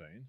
train.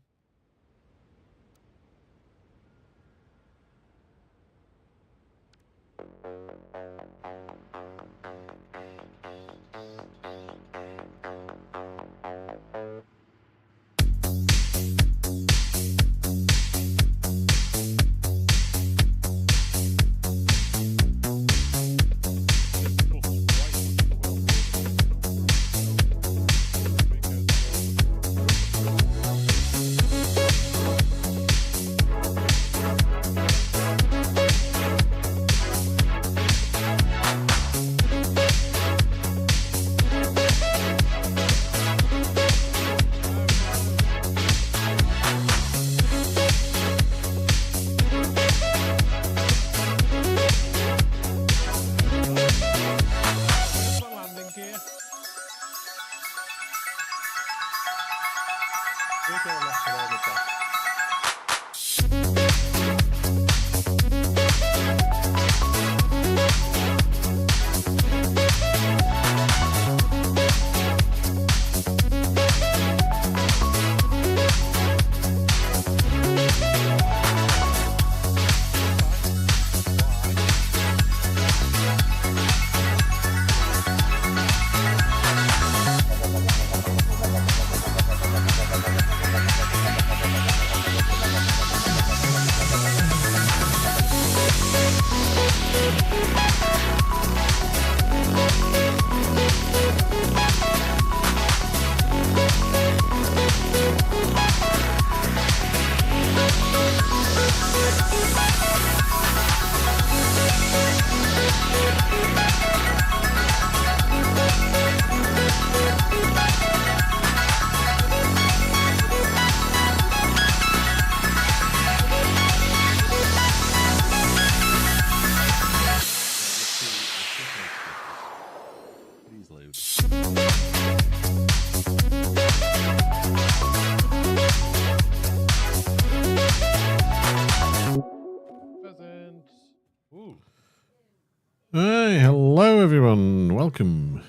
Hey, hello everyone, welcome.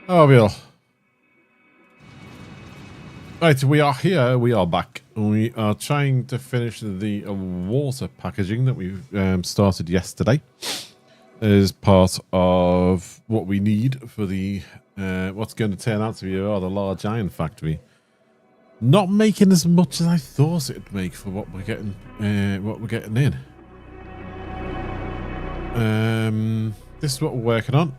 How are we all? Right, we are here, we are back. We are trying to finish the water packaging that we started yesterday as part of what we need for the what's going to turn out to be a rather large iron factory. Not making as much as I thought it'd make for what we're getting in. This is what we're working on.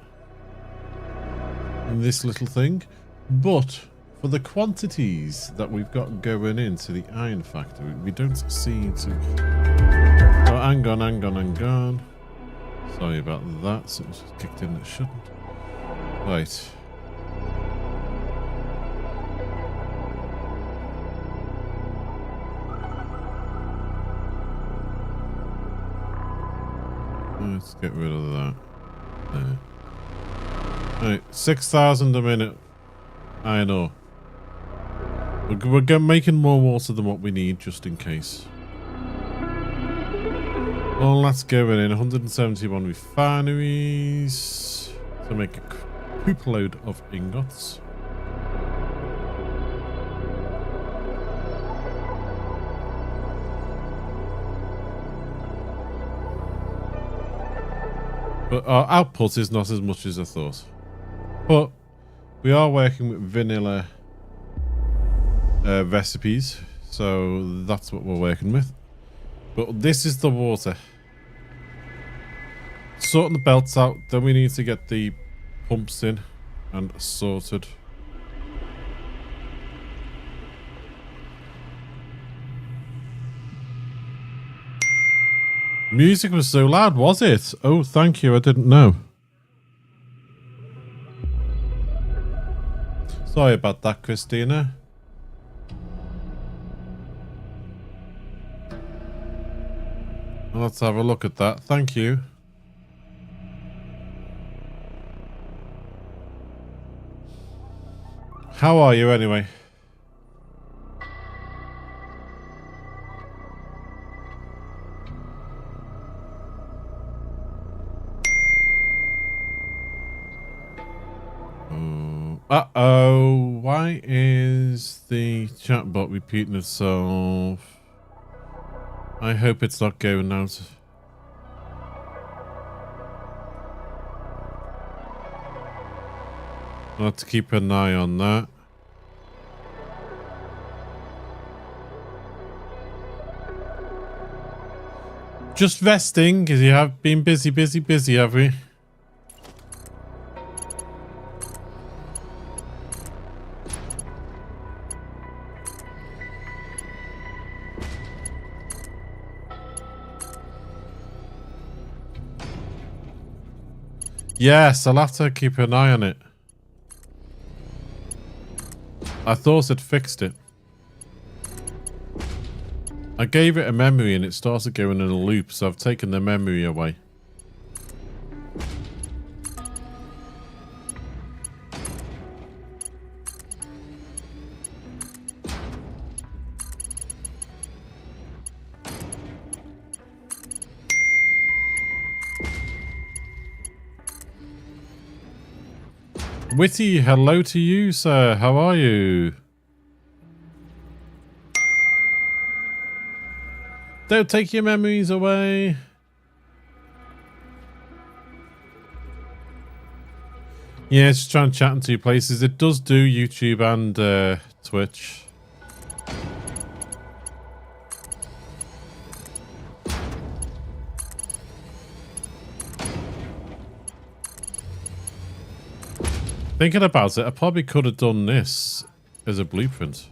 This little thing. But for the quantities that we've got going into the iron factory, we don't seem to... Oh, hang on. Sorry about that. Something's just kicked in that shouldn't. Right. Let's get rid of that. There. Right, 6,000 a minute. I know. We're making more water than what we need, just in case. Well, let's go in 171 refineries to make a poop load of ingots. But our output is not as much as I thought. But we are working with vanilla recipes, so that's what we're working with. But this is the water. Sorting the belts out, then we need to get the pumps in and sorted. Music was so loud, was it? Oh, thank you. I didn't know. Sorry about that, Christina. Let's have a look at that. Thank you. How are you anyway? Uh-oh. Why Why is the chatbot repeating itself? I hope it's not going out. I'll have to keep an eye on that. Just resting, because you have been busy, have we? Yes, I'll have to keep an eye on it. I thought it fixed it. I gave it a memory and it started going in a loop, so I've taken the memory away. Witty, hello to you, sir. How are you? Don't take your memories away. Yeah, just trying to chat in two places. It does do YouTube and Twitch. Thinking about it, I probably could have done this as a blueprint.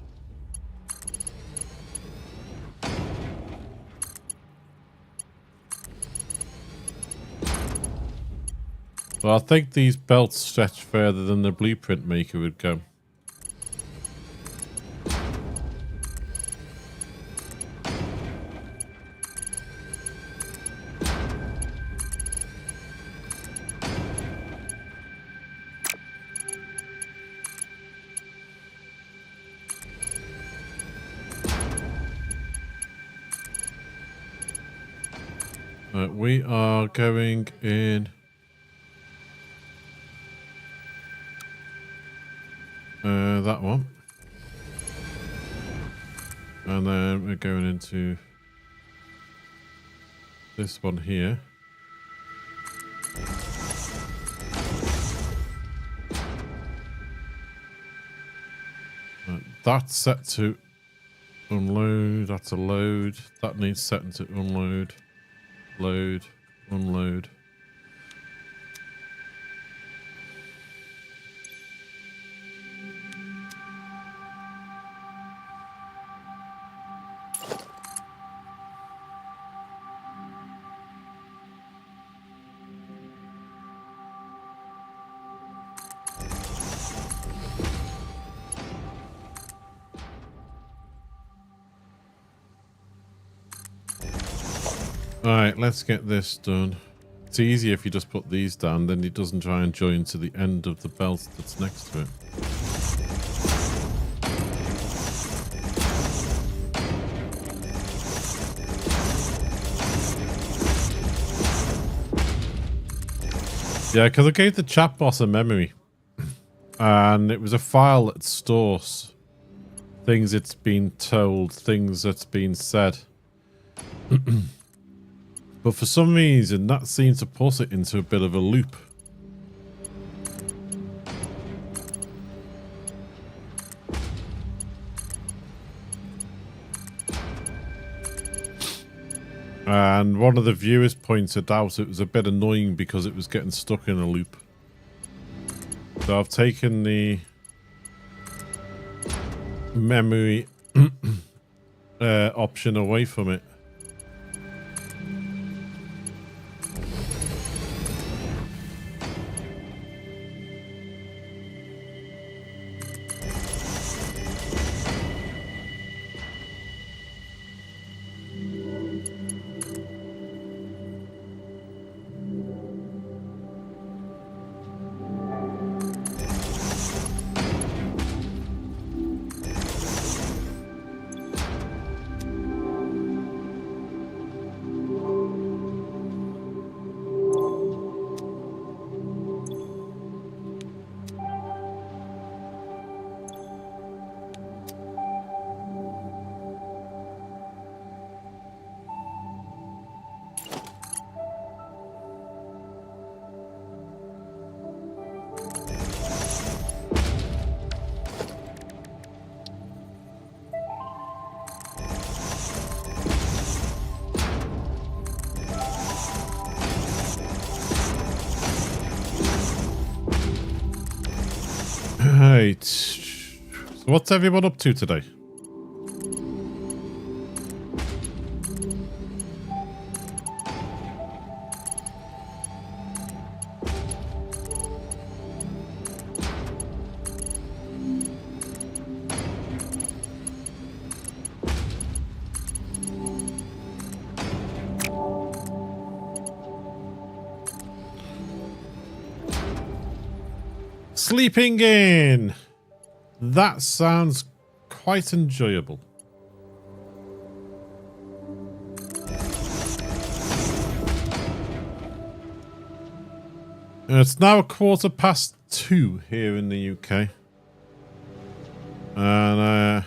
Well, I think these belts stretch further than the blueprint maker would go. We are going in. That one. And then we're going into this one here. That's set to unload. That's a load. That needs setting to unload. Load. Unload. Alright, let's get this done. It's easier if you just put these down, then it doesn't try and join to the end of the belt that's next to it. Yeah, because I gave the chatbot a memory. And it was a file that stores things it's been told, things that's been said. But for some reason, that seemed to put it into a bit of a loop. And one of the viewers pointed out it was a bit annoying because it was getting stuck in a loop. So I've taken the memory option away from it. Right. So what's everyone up to today? Sleeping in. That sounds quite enjoyable. It's now 2:15 here in the UK. And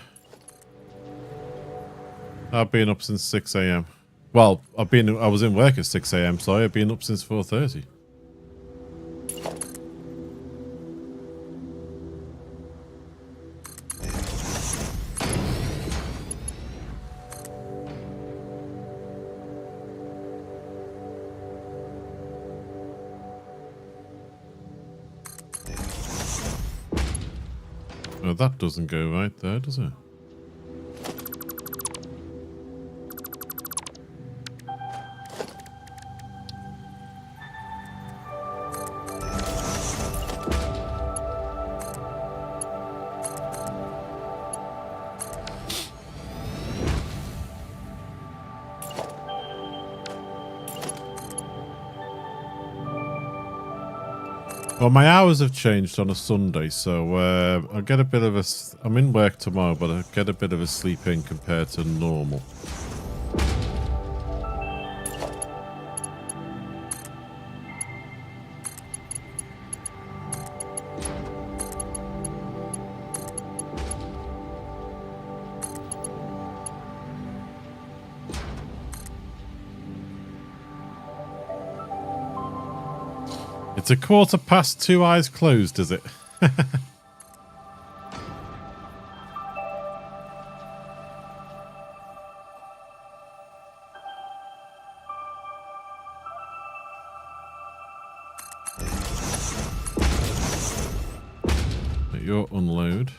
I've been up since 6 a.m. Well, I was in work at 6 a.m, so I've been up since 4:30. Oh, that doesn't go right there, does it? Well, my hours have changed on a Sunday, so I get a bit of a... I'm in work tomorrow, but I get a bit of a sleep in compared to normal. It's 2:15, eyes closed, is it? Your unload.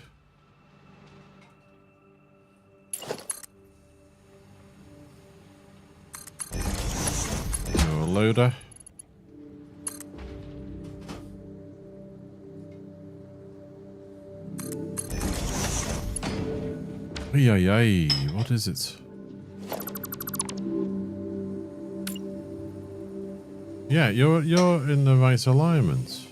Your loader. Ay, what is it? Yeah, you're in the right alignment.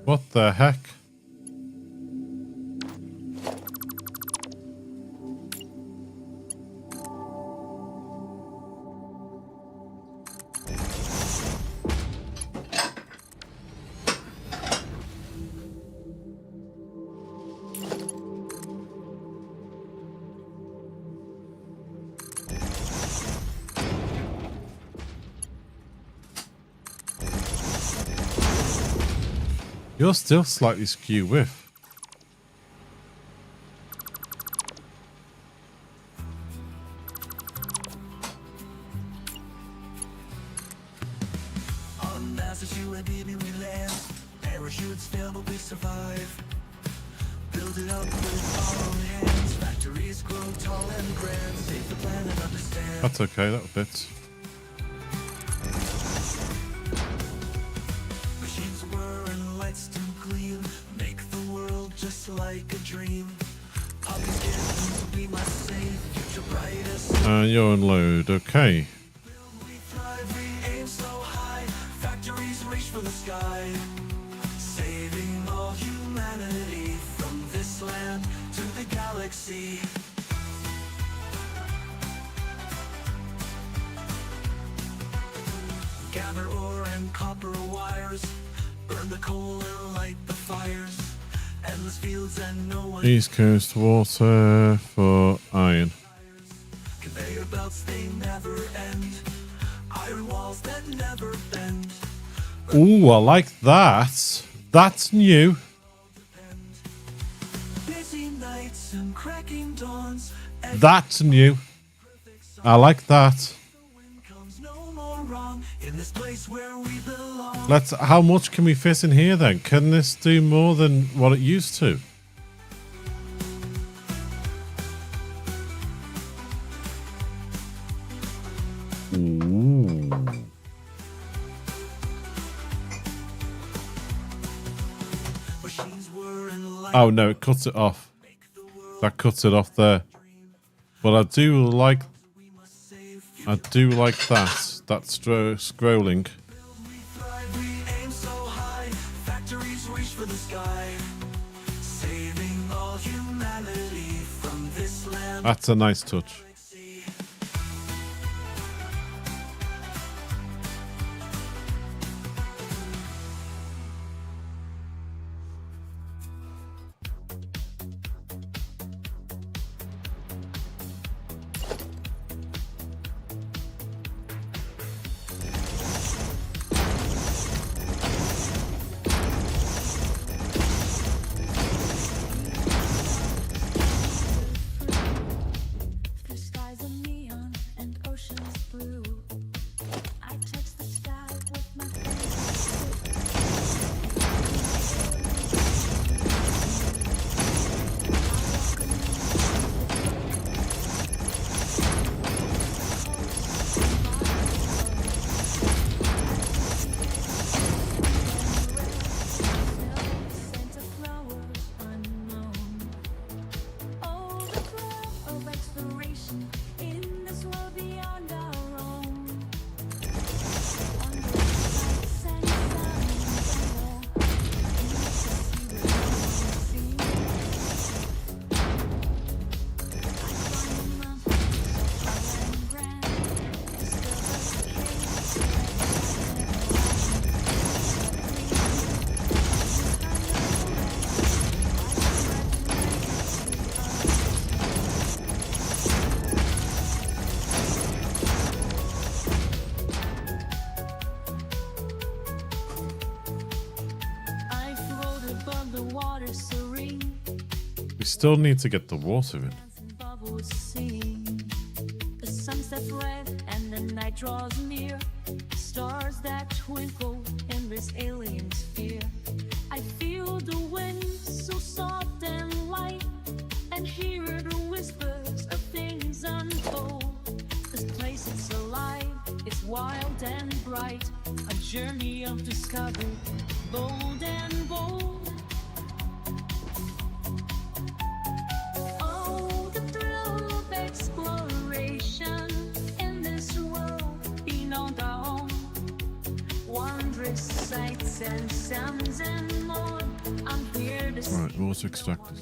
What the heck? You're still slightly skew with. On NASA, you and baby, we land. Parachutes fail, but we survive. Build it up with our own hands. Factories grow tall and grand. Save the planet, understand. That's okay, that fits. Like a dream. Be my safe, future brightest. You're on load, okay. We thrive, we aim so high. Factories reach for the sky. Saving all humanity from this land to the galaxy. Gather ore and copper wires. Burn the coal and light the fires. Endless fields and no one. East Coast water for iron. Conveyor belts, they never end. Iron walls that never bend. Ooh, I like that. That's new. Busy nights and cracking dawns. That's new. I like that. Let's. How much can we fit in here then? Can this do more than what it used to? Ooh. Oh no, it cuts it off. That cuts it off there. But I do like that. That scrolling. That's a nice touch. We still need to get the water in. The sunset red and the night draws near. Stars that twinkle in this alien sphere. I feel the wind so soft and light, and hear the whispers of things untold. This place is alive, it's wild and bright, a journey of discovery, bold and bold. Oh, the thrill of exploration in this world beyond our own. Wondrous sights and sounds and more. I'm here to see. Right, water extracted.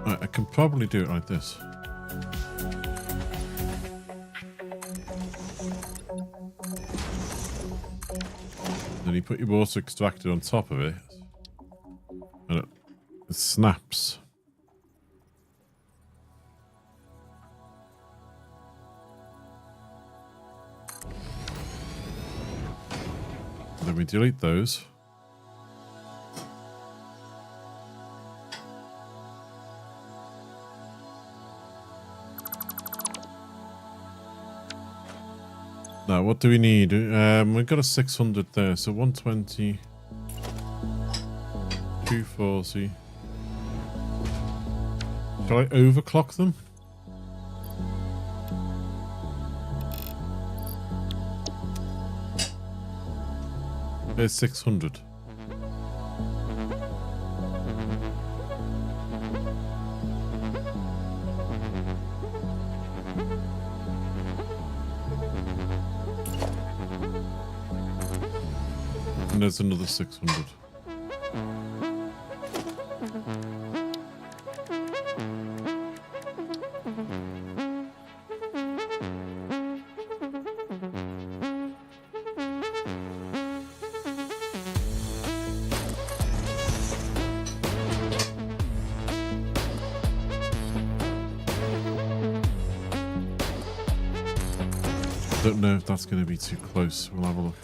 Right, I can probably do it like this. Then you put your water extracted on top of it, and it snaps. Then we delete those. Now, what do we need? We've got a 600 there, so 120, 240. Shall I overclock them? There's 600. And there's another 600. don't know if that's going to be too close. We'll have a look.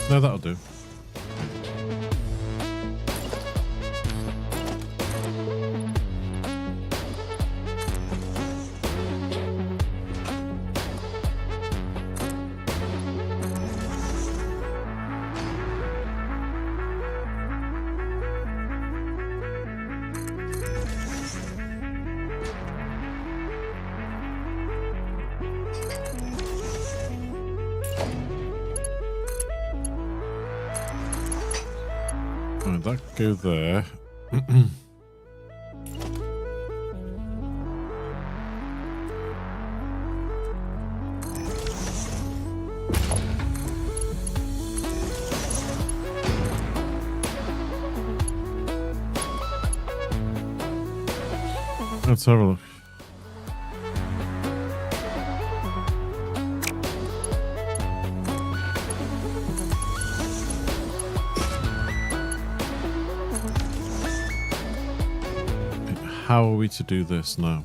No, that'll do. Right, that go there. Let's have a look. How are we to do this now?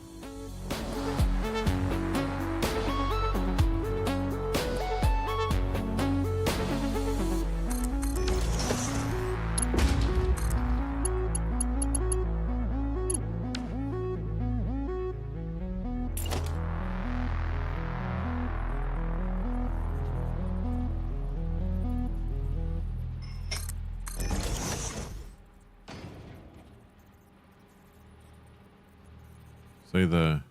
Say there.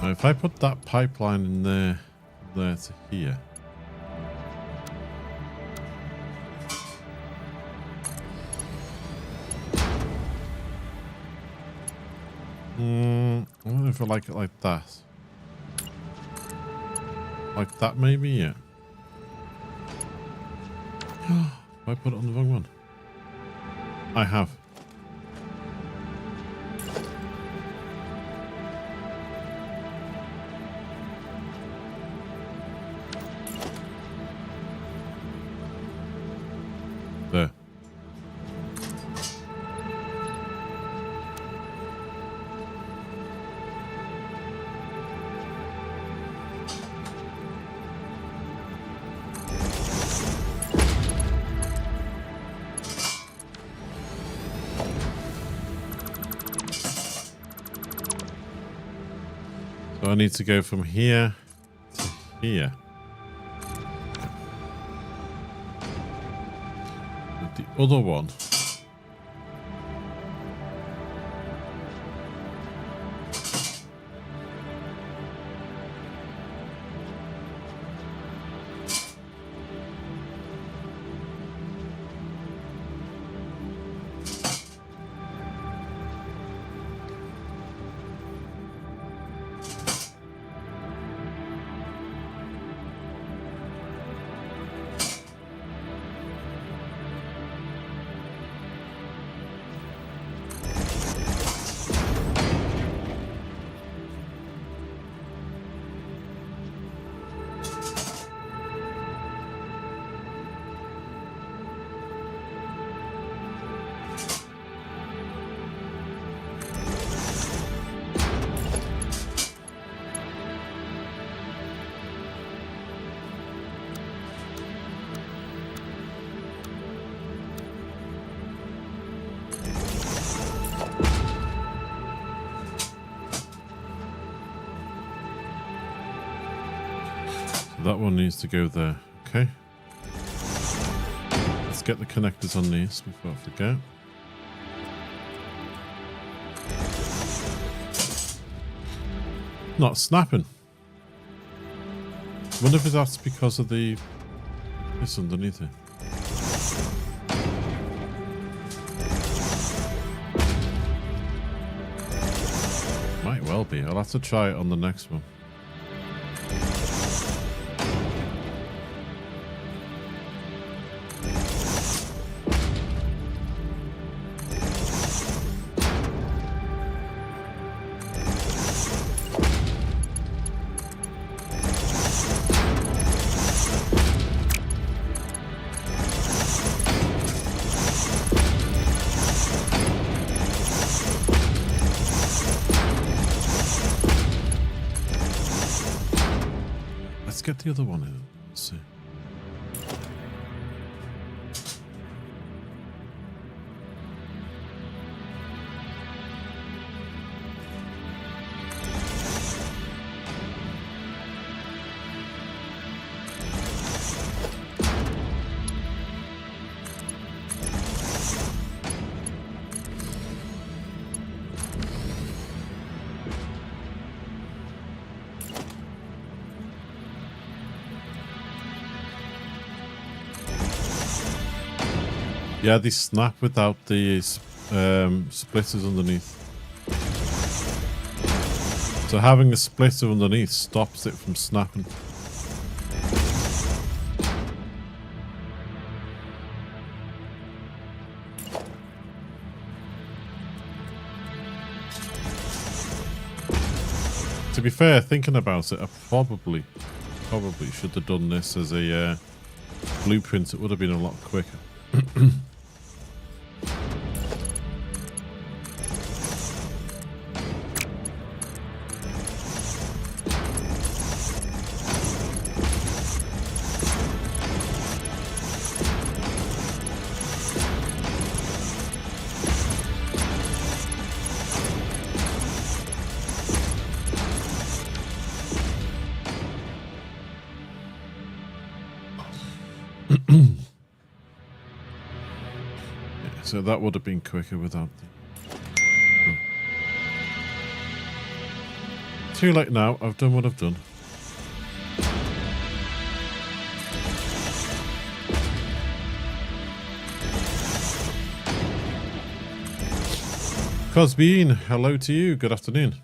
Now, if I put that pipeline in there to here. I wonder if I like it like that. Like that maybe, yeah. Have I put it on the wrong one? I have. There. So I need to go from here to here. The other one. So that one needs to go there. Okay. Let's get the connectors on these before I forget. Not snapping. Wonder if that's because of the this underneath it. Might well be. I'll have to try it on the next one. Let's get the other one in. Let's see. Yeah, they snap without the splitters underneath. So having a splitter underneath stops it from snapping. To be fair, thinking about it, I probably should have done this as a blueprint. It would have been a lot quicker. So that would have been quicker without the... Too late now. I've done what I've done. Cosbean, hello to you. Good afternoon.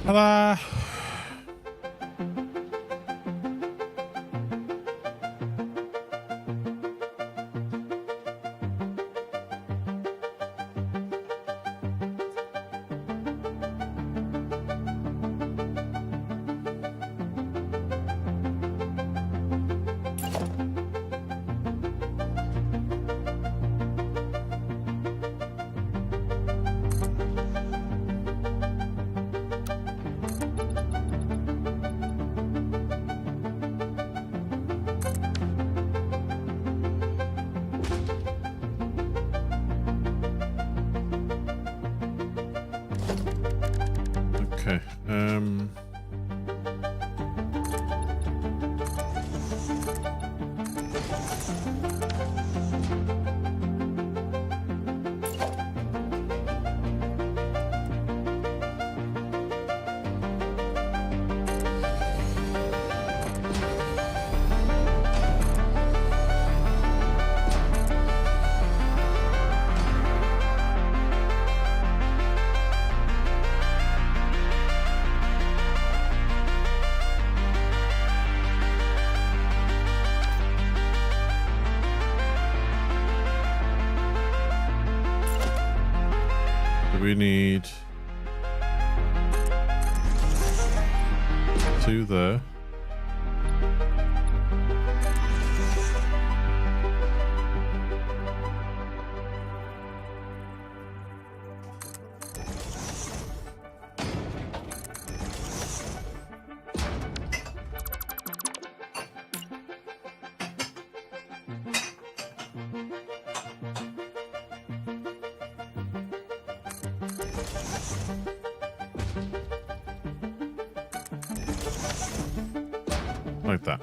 Ta-da! Okay. we need 2 there. Like that.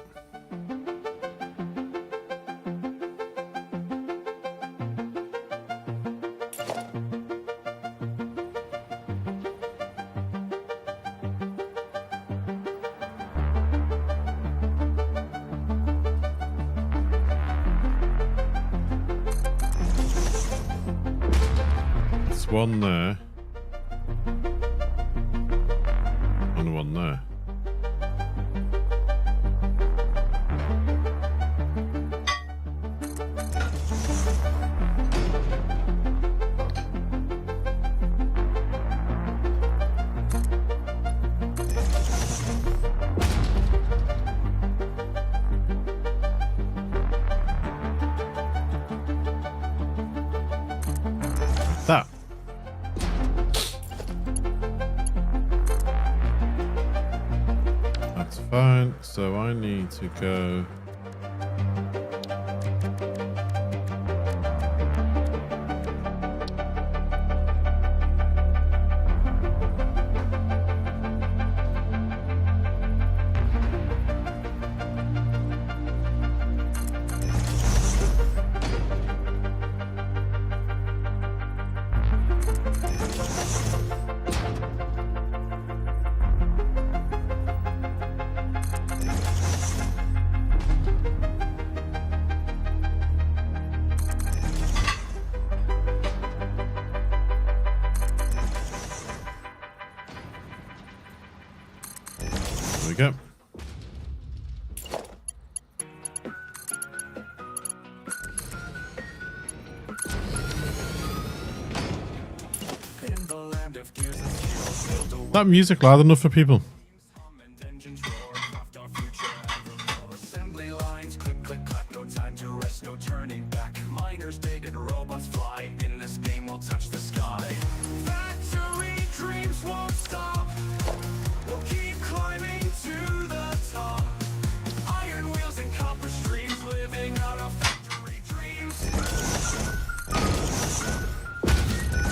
There's one there. And one there. That. That's fine. So I need to go. There we go. In the land of gears and steel, build a That music loud enough for people. hum and engines roar, craft our future evermore. Assembly lines click, click, clack, no time to rest, no turning back. Miners dig and robots fly. In this game, we'll touch the sky. Factory dreams won't stop. We'll keep climbing to the top. Iron wheels and copper streams, living out our factory dreams.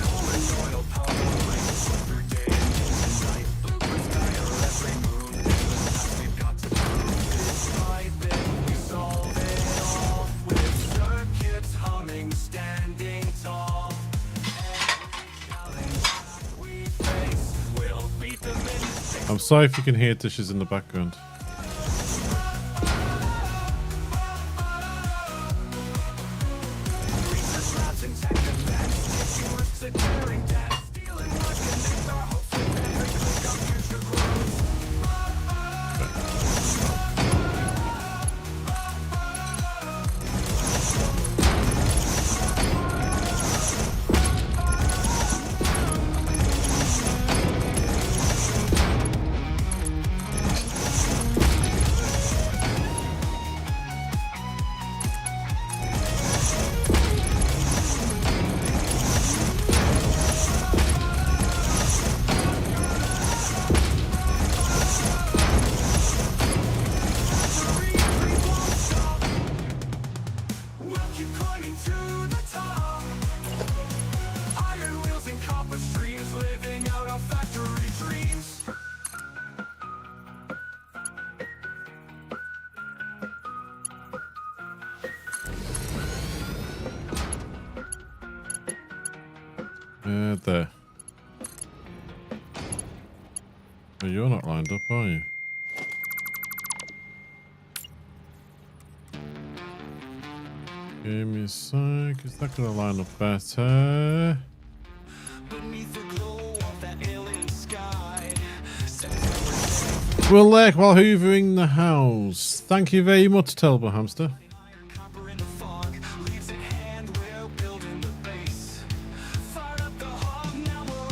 Coal and oil power lines, through day and night. Blueprint sky or every moon. Endless tasks we've got to prove. Bit by bit, we solve it all. With circuits humming, standing tall. Every challenge we face, we'll beat them in. I'm sorry if you can hear dishes in the background. We'll keep climbing to the top. Iron wheels and copper streams, living out our factory dreams. There. Oh, you're not lined up, are you? Give me a sec. Is that going to line up better? Beneath the glow of that alien sky. We'll lurk while hoovering the house. Thank you very much, Telbo Hamster. Copper in the fog, leaves in hand, we're building the base. Fired up the hub, now we're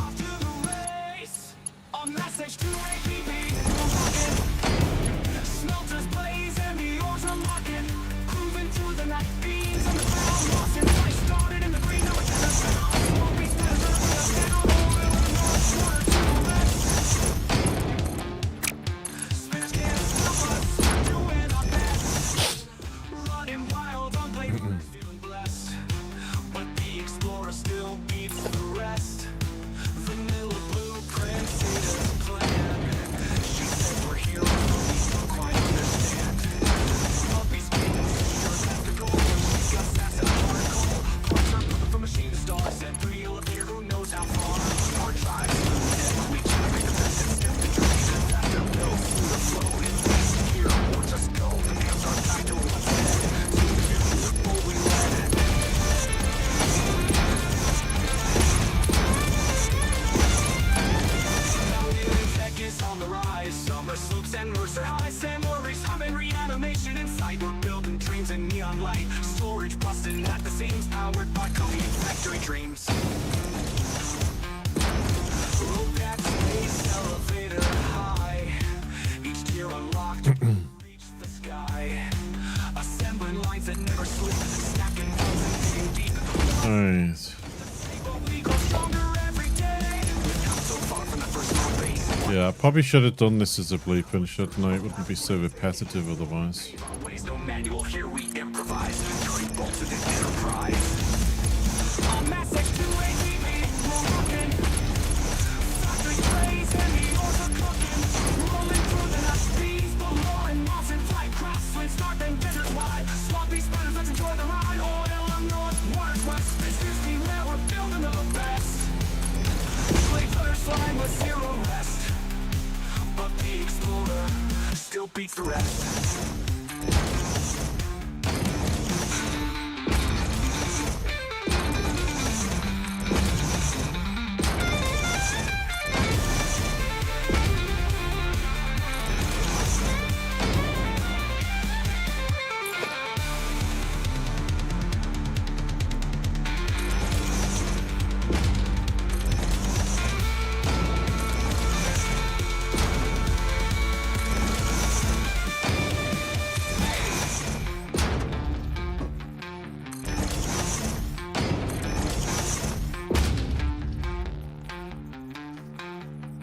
Yeah, I probably should have done this as a blueprint, shouldn't I? It wouldn't be so repetitive otherwise. Ways no manual, here we improvise. Turning bolts into enterprise. A mass X2 ATV, we're rocking. Factory trays and the ores are cooking. Rolling through the night, bees below and moss in flight. Crosswinds start then desert wide. Swampy spiders, let's enjoy the ride. Oil on north, waters west. Mr. Steam, where we're building the best. Blades first flying with zero rest. But the explorer still beats the rest.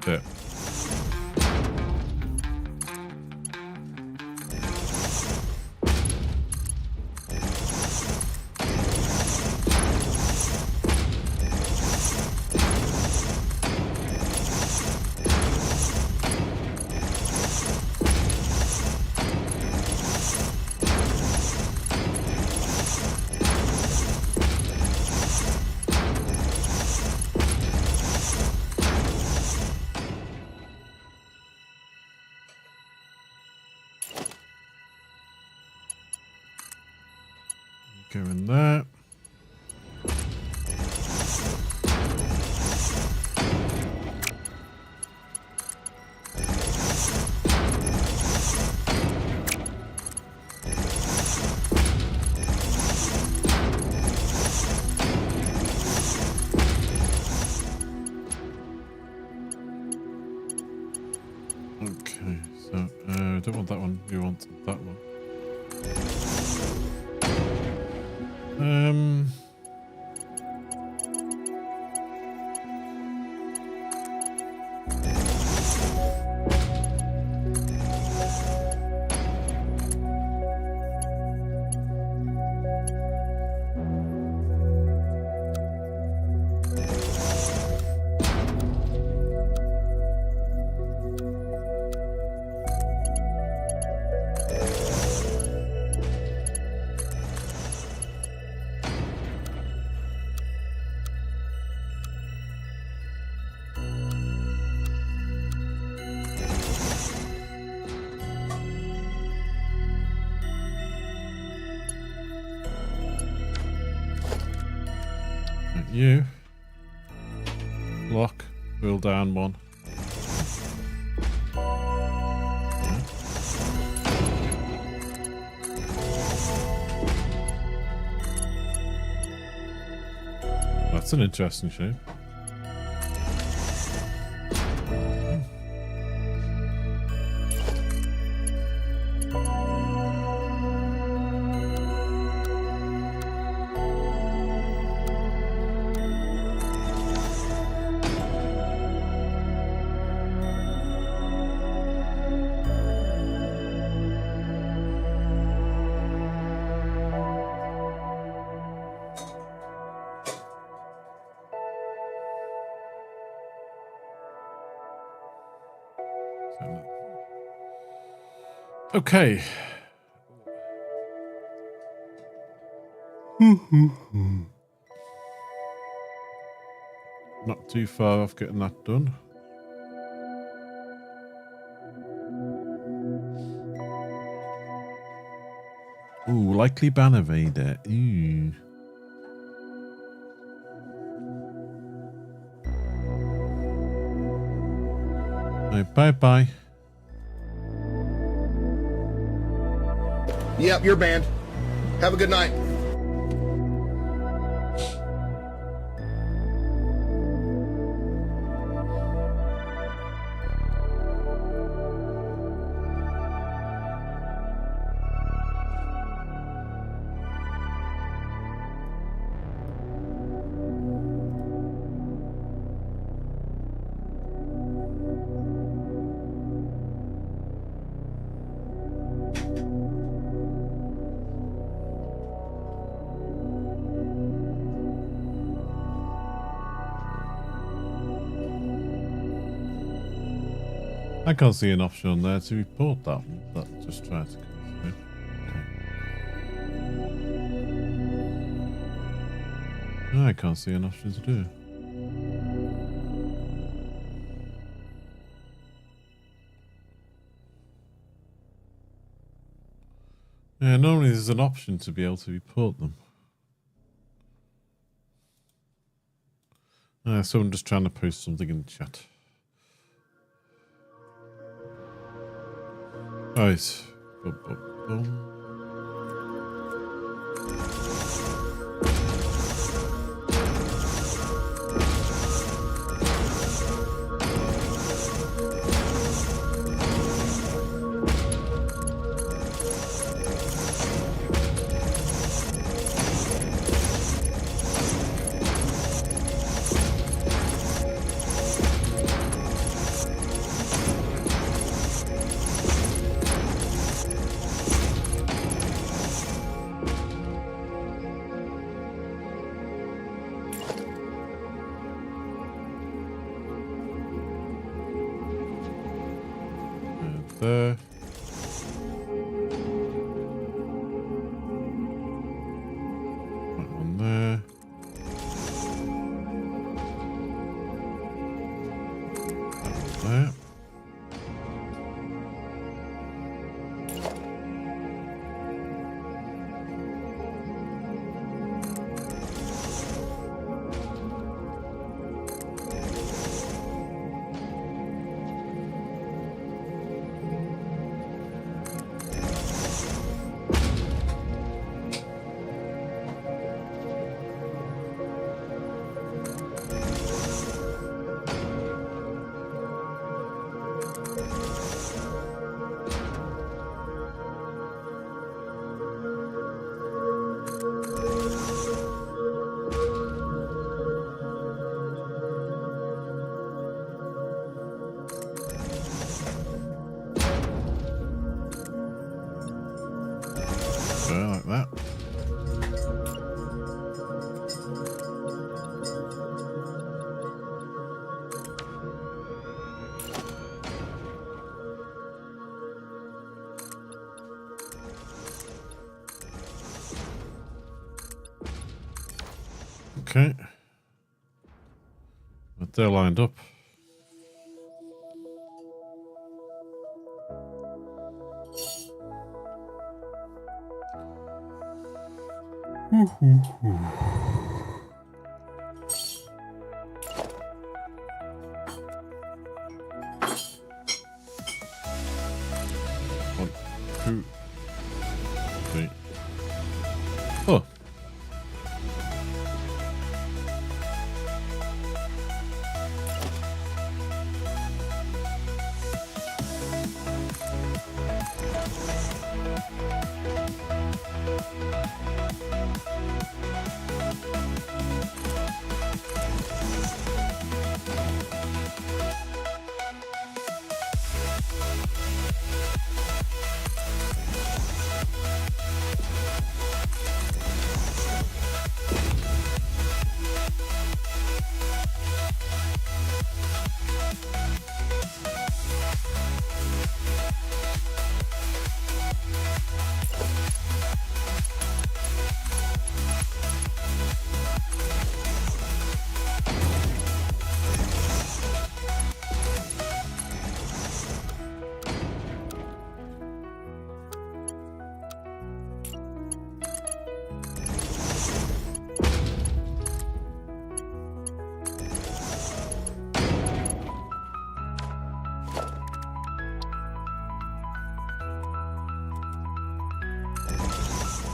Yeah. Go in there. Okay, so don't want that one. We want that one. You lock, wheel down one. That's an interesting shape. Okay. Not too far off getting that done. Ooh, likely banner vader. Ooh. Bye bye. Yep, you're banned. Have a good night. I can't see an option on there to report that. That just tried to come through. Okay. I can't see an option to do. Yeah, normally there's an option to be able to report them. Someone just trying to post something in the chat. Right. Boom, boom, boom. There. That one there. That one there. Like that. Okay. But they're lined up. One, two, three. Oh.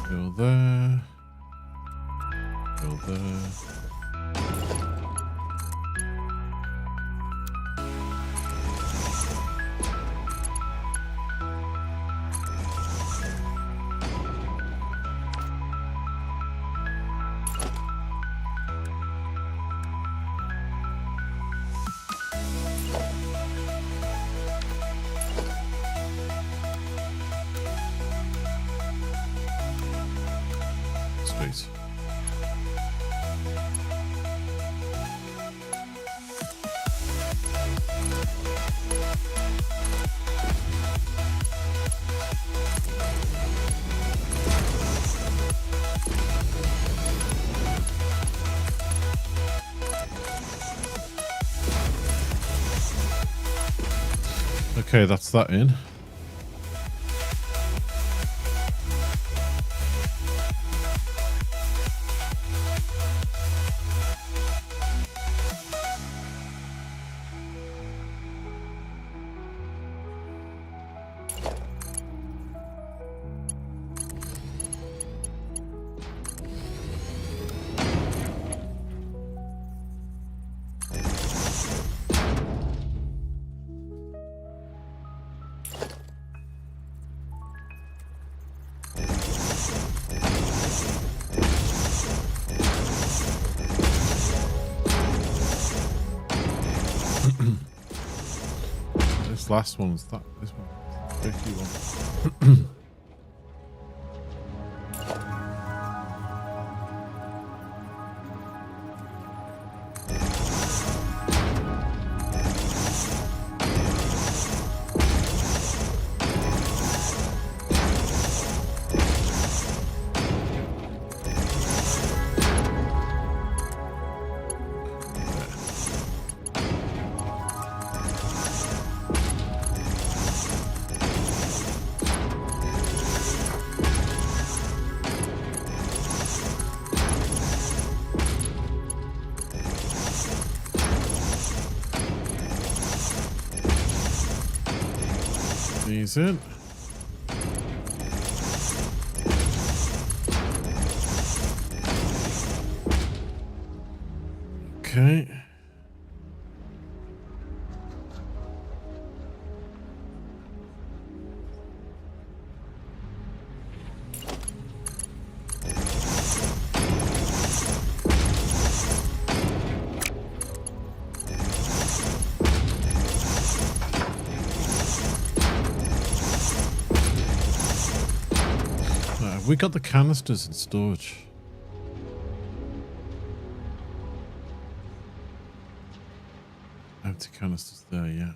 Go there. Go there. Space. Okay, that's that in. This last one's that. This one, tricky one. These in. Okay. Have we got the canisters in storage? Empty canisters there, yeah.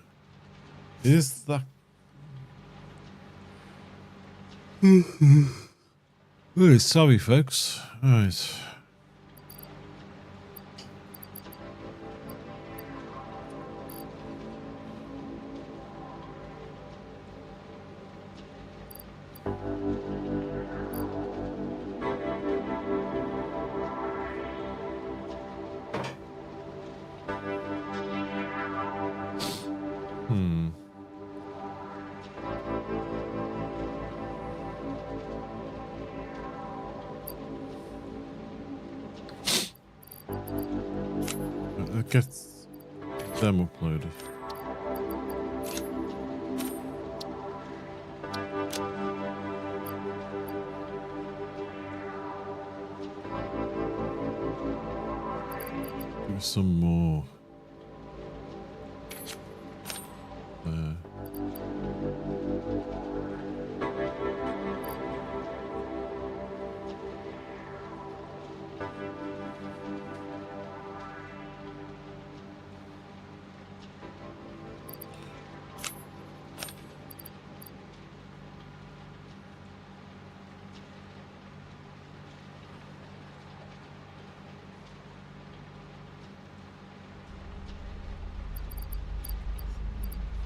Is that... Oh, sorry, folks. All right. Get them uploaded. Give me some more. There.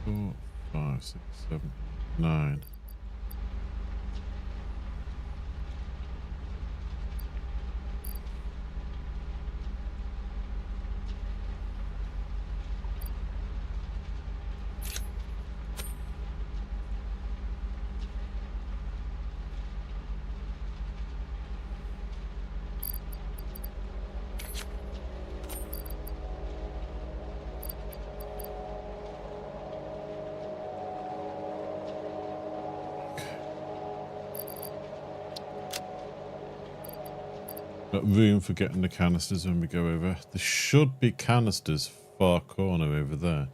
Four, 5, 6, 7, 9. Got room for getting the canisters when we go over. There should be canisters far corner over there.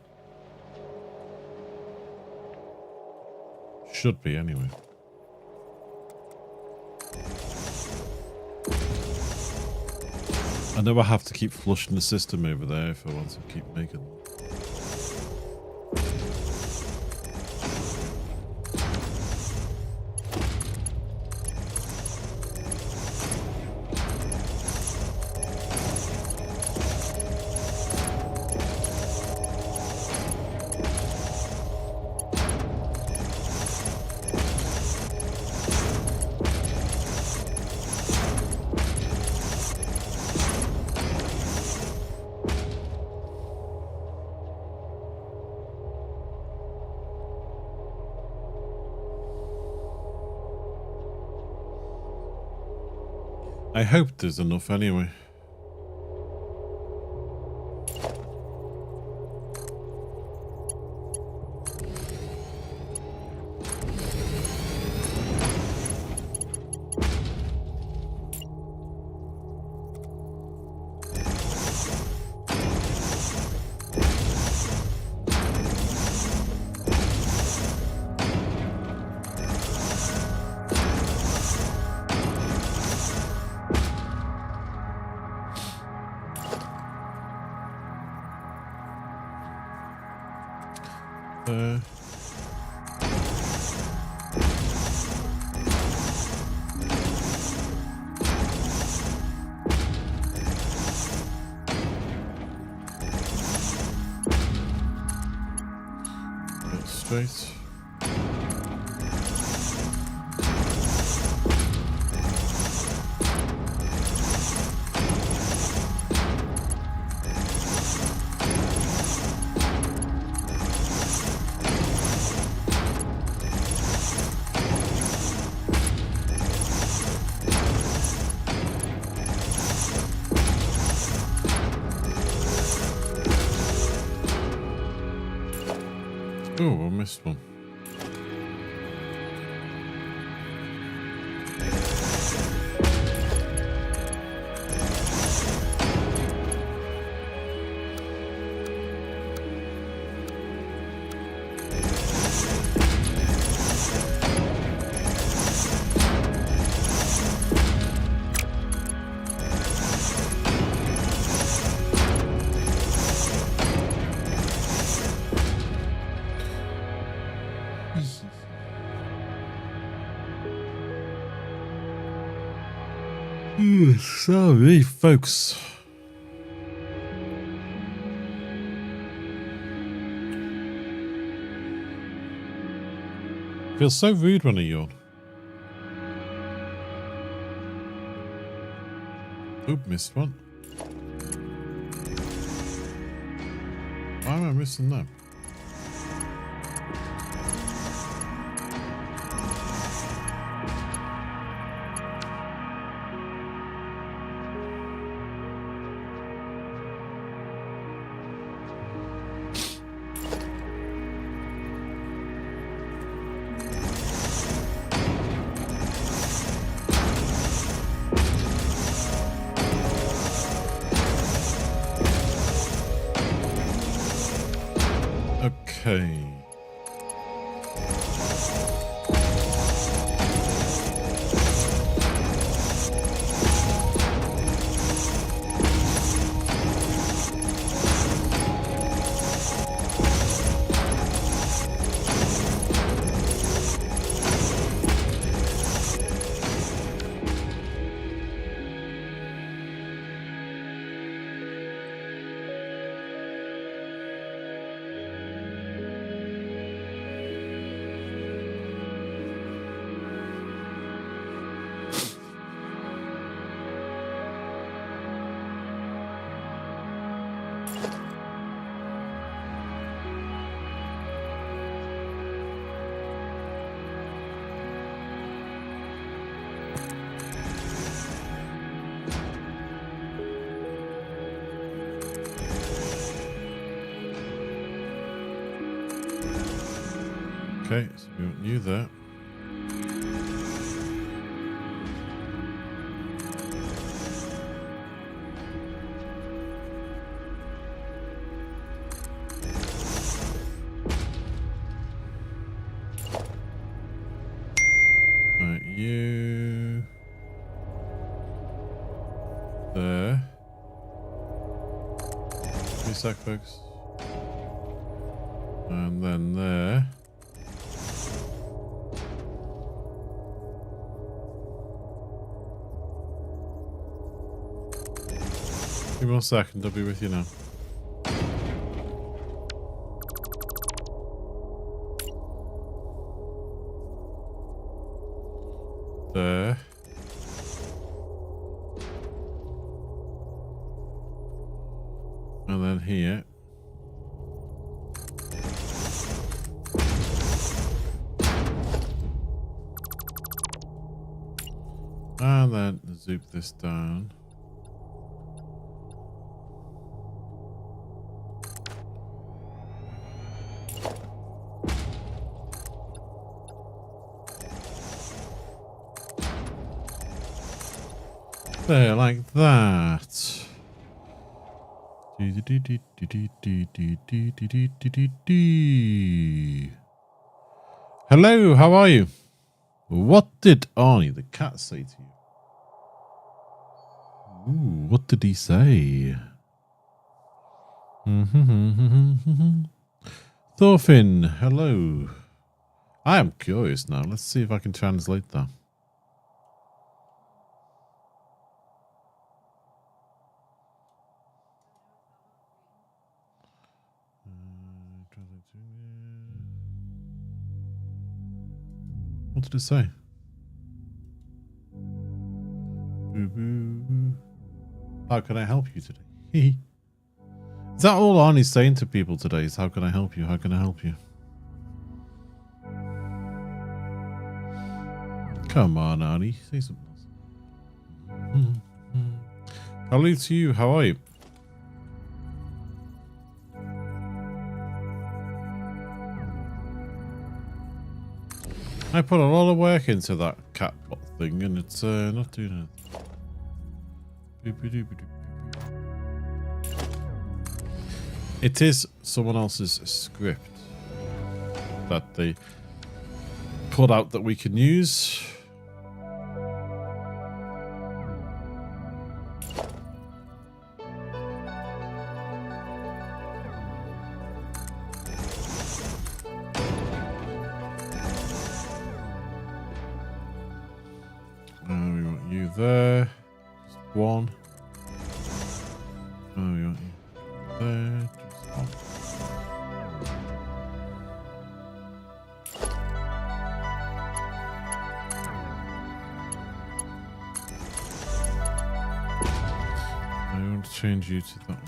Should be anyway. I know I have to keep flushing the system over there if I want to keep making them. I hope there's enough anyway. Straight. Oh, I missed one. Sorry, folks. Feels so rude when I yawn. Oop, missed one. Why am I missing that? Okay. Okay, so we knew that. Right, you there. Give me a sec, folks. And then there. Give me 1 second, I'll be with you now. There. And then here. And then zoop this down. There, like that. Hello, how are you? What did Arnie the cat say to you? Ooh, what did he say? Thorfinn, hello. I am curious now. Let's see if I can translate that. What did it say? Boo-boo. How can I help you today? Is that all Arnie's saying to people today? Is how can I help you? How can I help you? Come on, Arnie. Say something else. Hello to you. How are you? I put a lot of work into that catbot thing and it's not doing it. It is someone else's script that they put out that we can use. We want you there. Just one. We want you there. Just one. I want to change you to that one.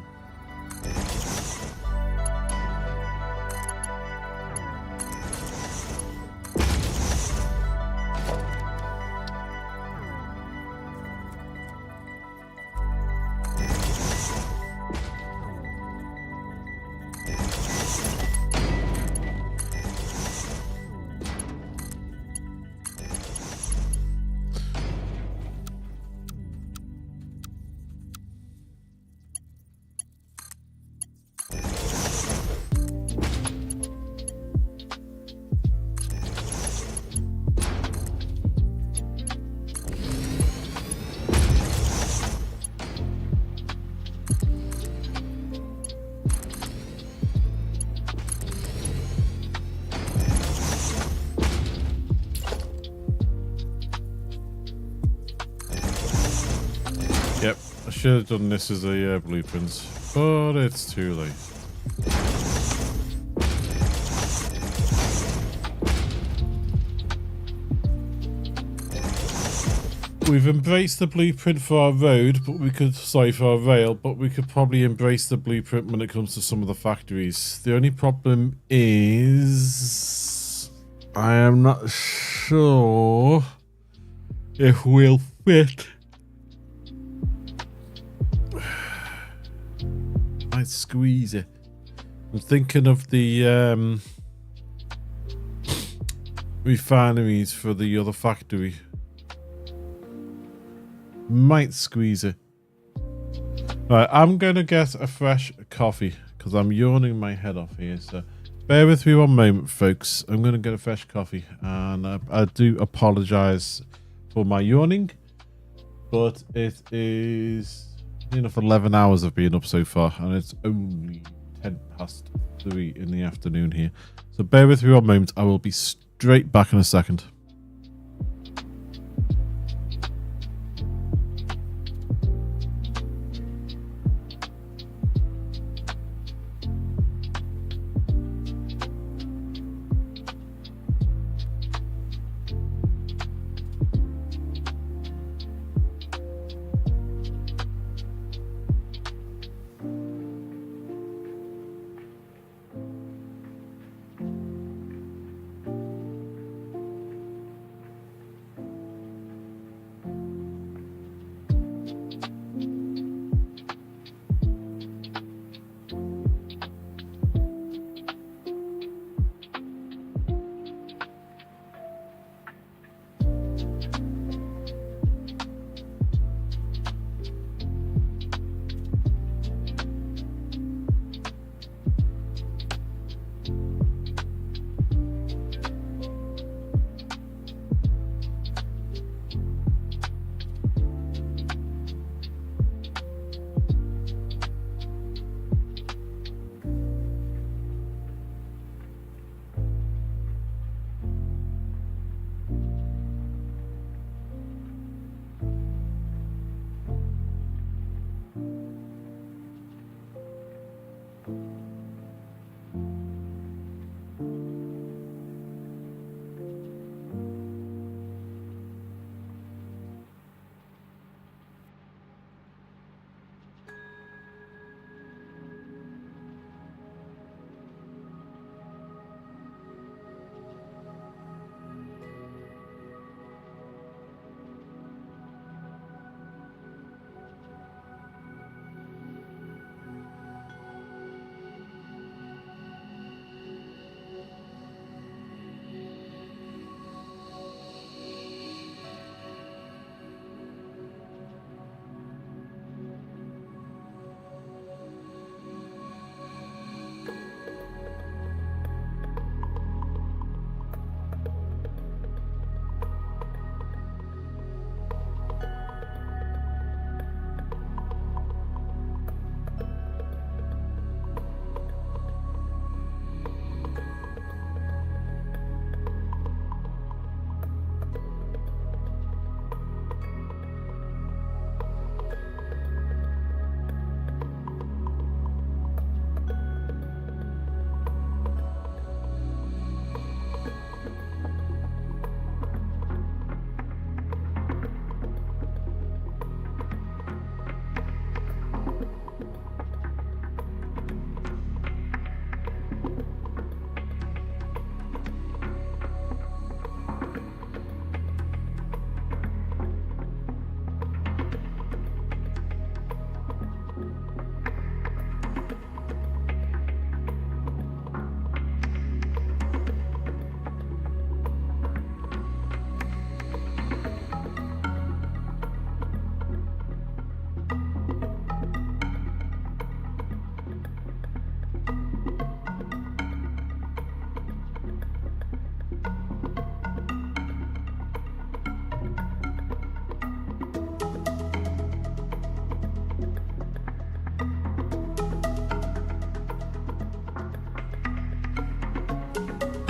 Yep, I should have done this as a blueprint, but it's too late. We've embraced the blueprint for our road, but we could, sorry, for our rail, but we could probably embrace the blueprint when it comes to some of the factories. The only problem is I am not sure if we'll fit. Might squeeze it. I'm thinking of the refineries for the other factory. Might squeeze it. Right, I'm gonna get a fresh coffee because I'm yawning my head off here. So bear with me one moment, folks. I'm gonna get a fresh coffee, and I do apologize for my yawning, but it is enough 11 hours of being up so far, and it's only 3:10 in the afternoon here. So bear with me one moment. I will be straight back in a second.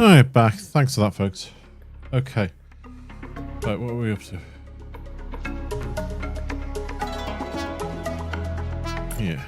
Alright, back. Thanks for that, folks. Okay. Right, what are we up to? Yeah.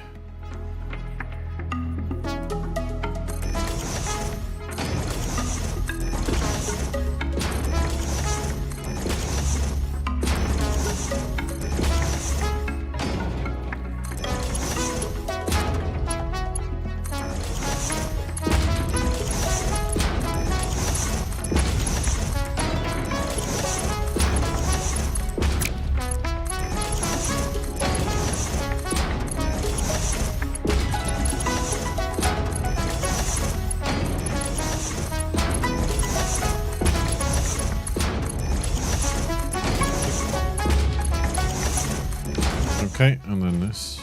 Okay, and then this.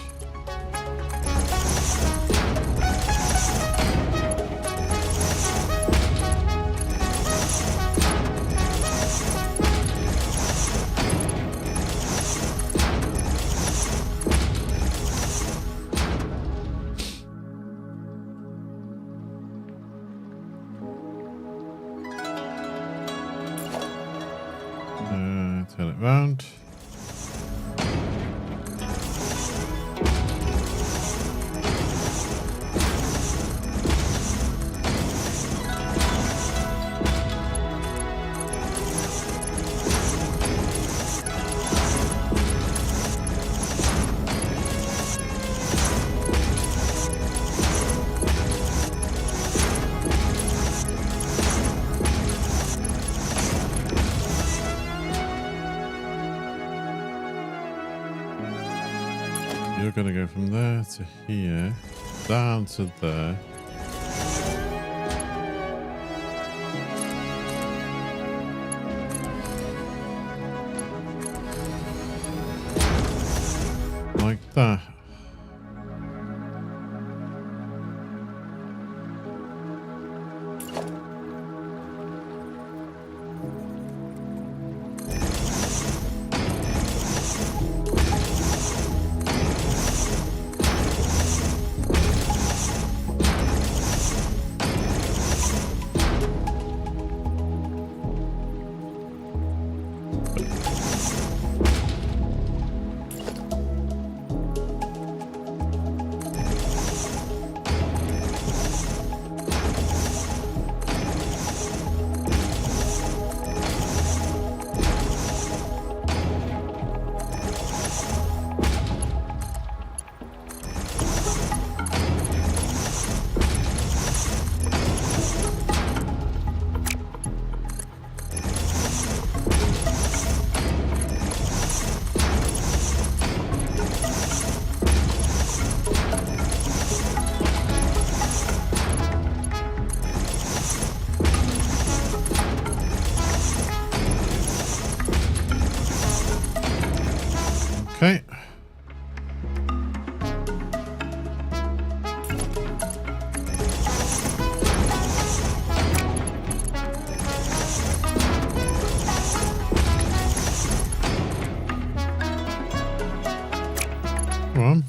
Turn it round. You're going to go from there to here, down to there. Like that. Okay. Come on.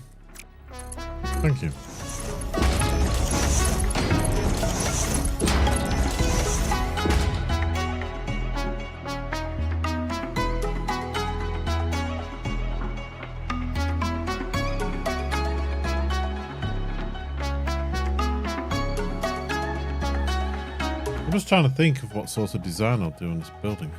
Thank you. I'm just trying to think of what sort of design I'll do in this building.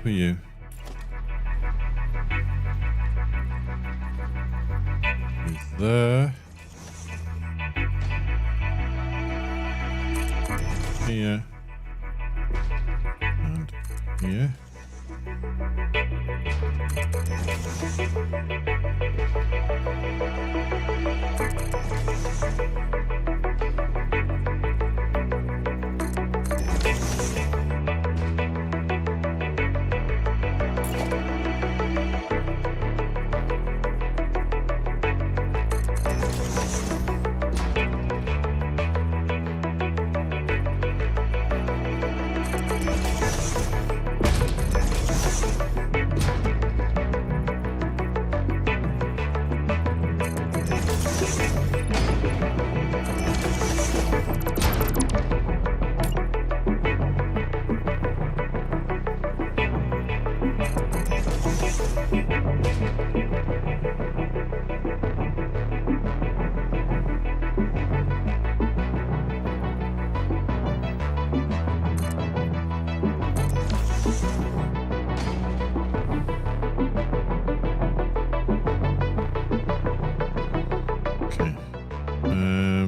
are you? He's there. Here. And here.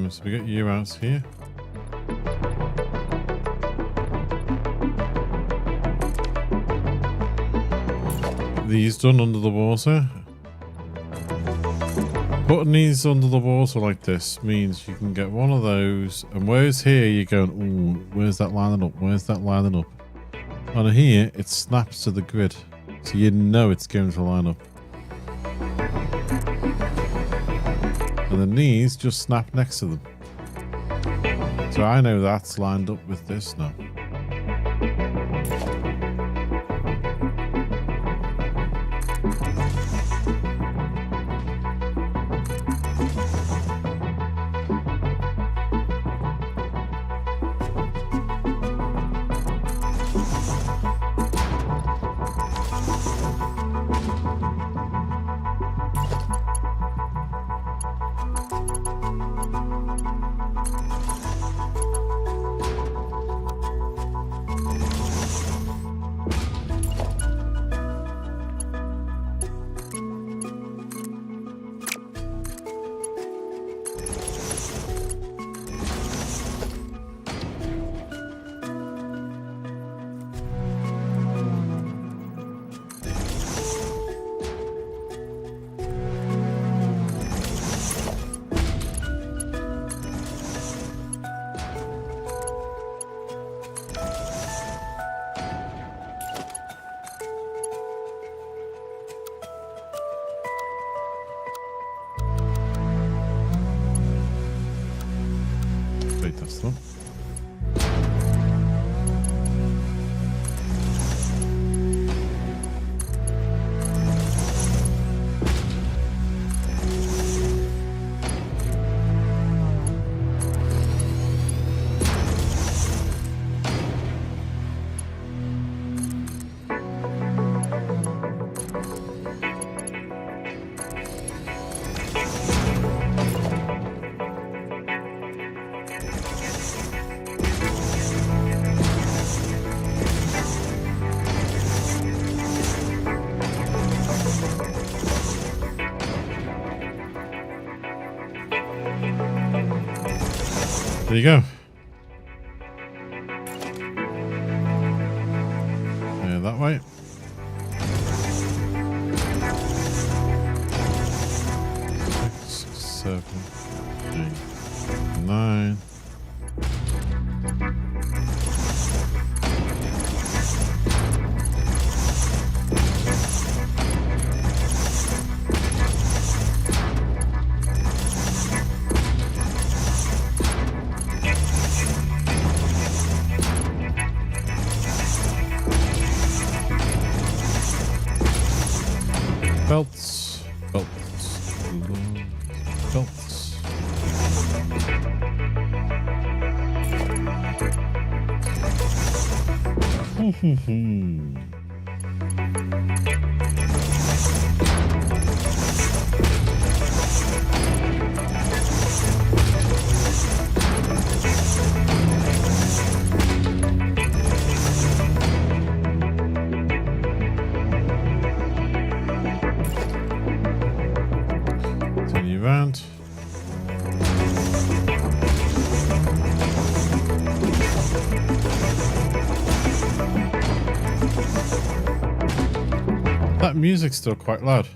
So we got you out here. These done under the water. Putting these under the water like this means you can get one of those, and whereas here you're going, ooh, where's that lining up? Where's that lining up? On here it snaps to the grid, so you know it's going to line up. And then these just snap next to them. So I know that's lined up with this now. That's one. There you go. Yeah, that way. Six, 7, 8, 9. Belts, belts, belts. music's still quite loud.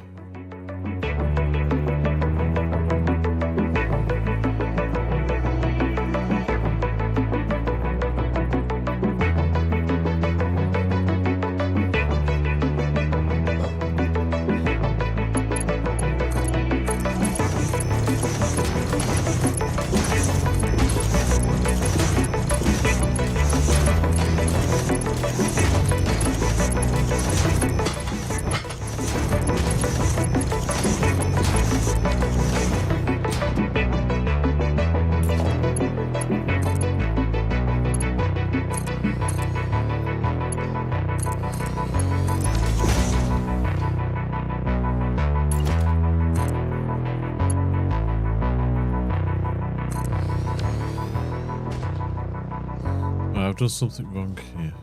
I've done something wrong here.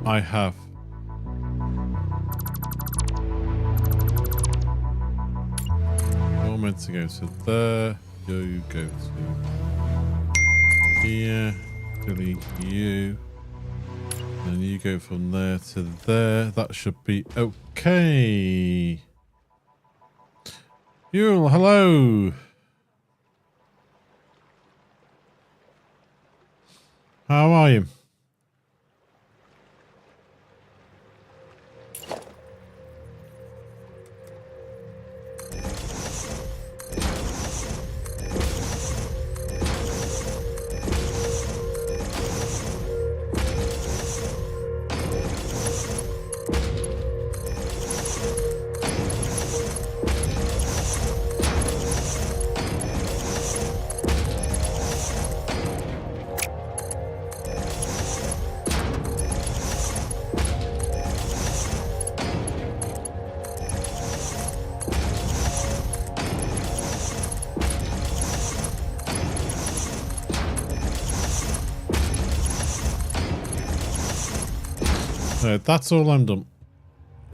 I have. You're meant to go to there. You go to here. Delete you. And you go from there to there. That should be okay. Yule, hello. How are you? Right, that's all I'm done.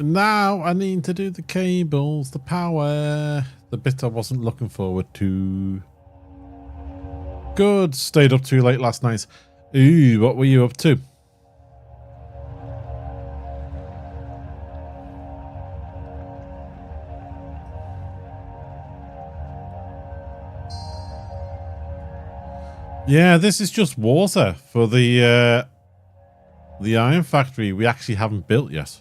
Now I need to do the cables, the power, the bit I wasn't looking forward to. Good, stayed up too late last night. Ooh, what were you up to? Yeah, this is just water for the iron factory we actually haven't built yet.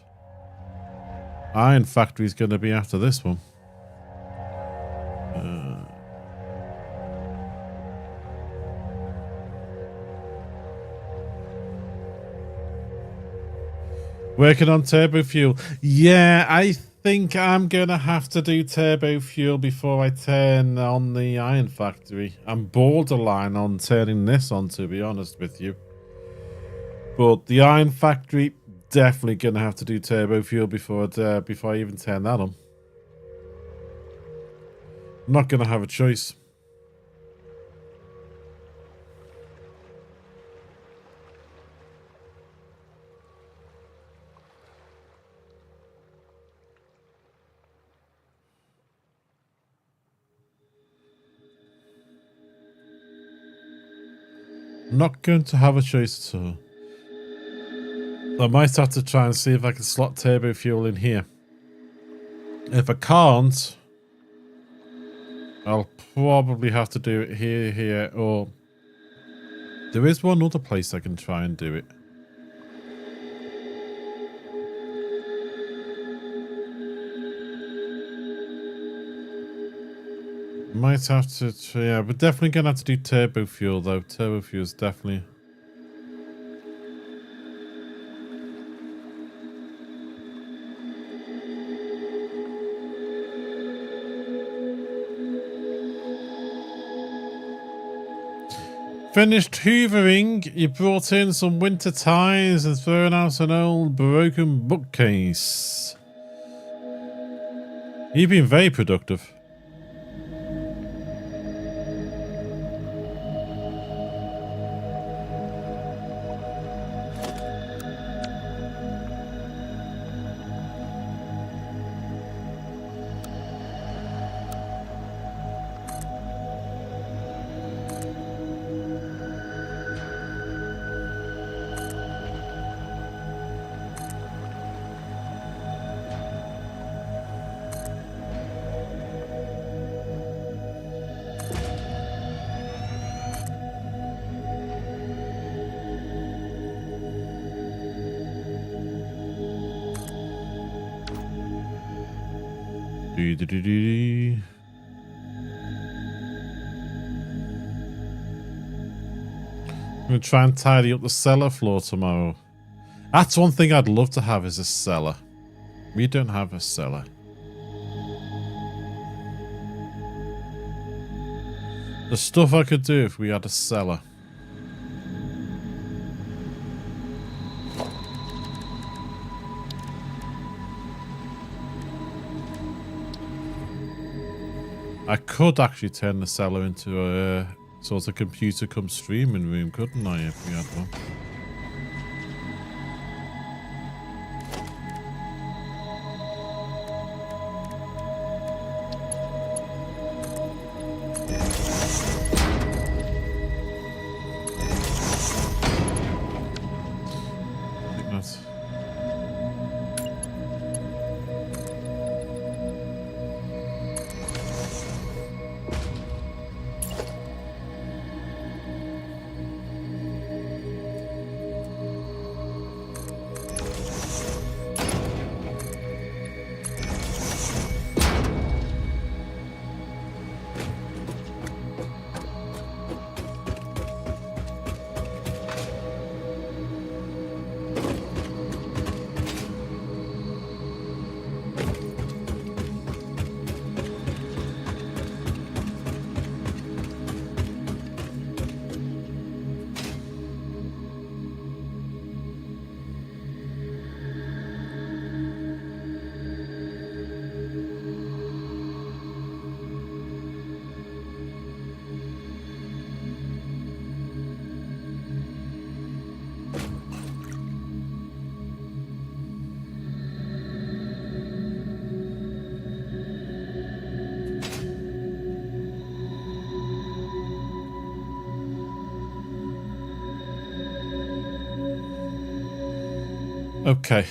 Iron factory is going to be after this one. Working on turbo fuel. Yeah, I think I'm going to have to do turbo fuel before I turn on the iron factory. I'm borderline on turning this on, to be honest with you. But the iron factory, definitely going to have to do turbo fuel before I even turn that on. I'm not going to have a choice. Not going to have a choice at all. I might have to try and see if I can slot turbo fuel in here. If I can't, I'll probably have to do it here, or there is one other place I can try and do it. Might have to, yeah, we're definitely going to have to do turbo fuel though. Turbo fuel is definitely... Finished hoovering, you brought in some winter ties and thrown out an old broken bookcase. You've been very productive. I'm going to try and tidy up the cellar floor tomorrow. That's one thing I'd love to have, is a cellar. We don't have a cellar. The stuff I could do if we had a cellar. I could actually turn the cellar into a sort of computer cum streaming room, couldn't I, if we had one? I think that's... Okay,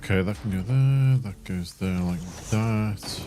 okay, that can go there, that goes there like that.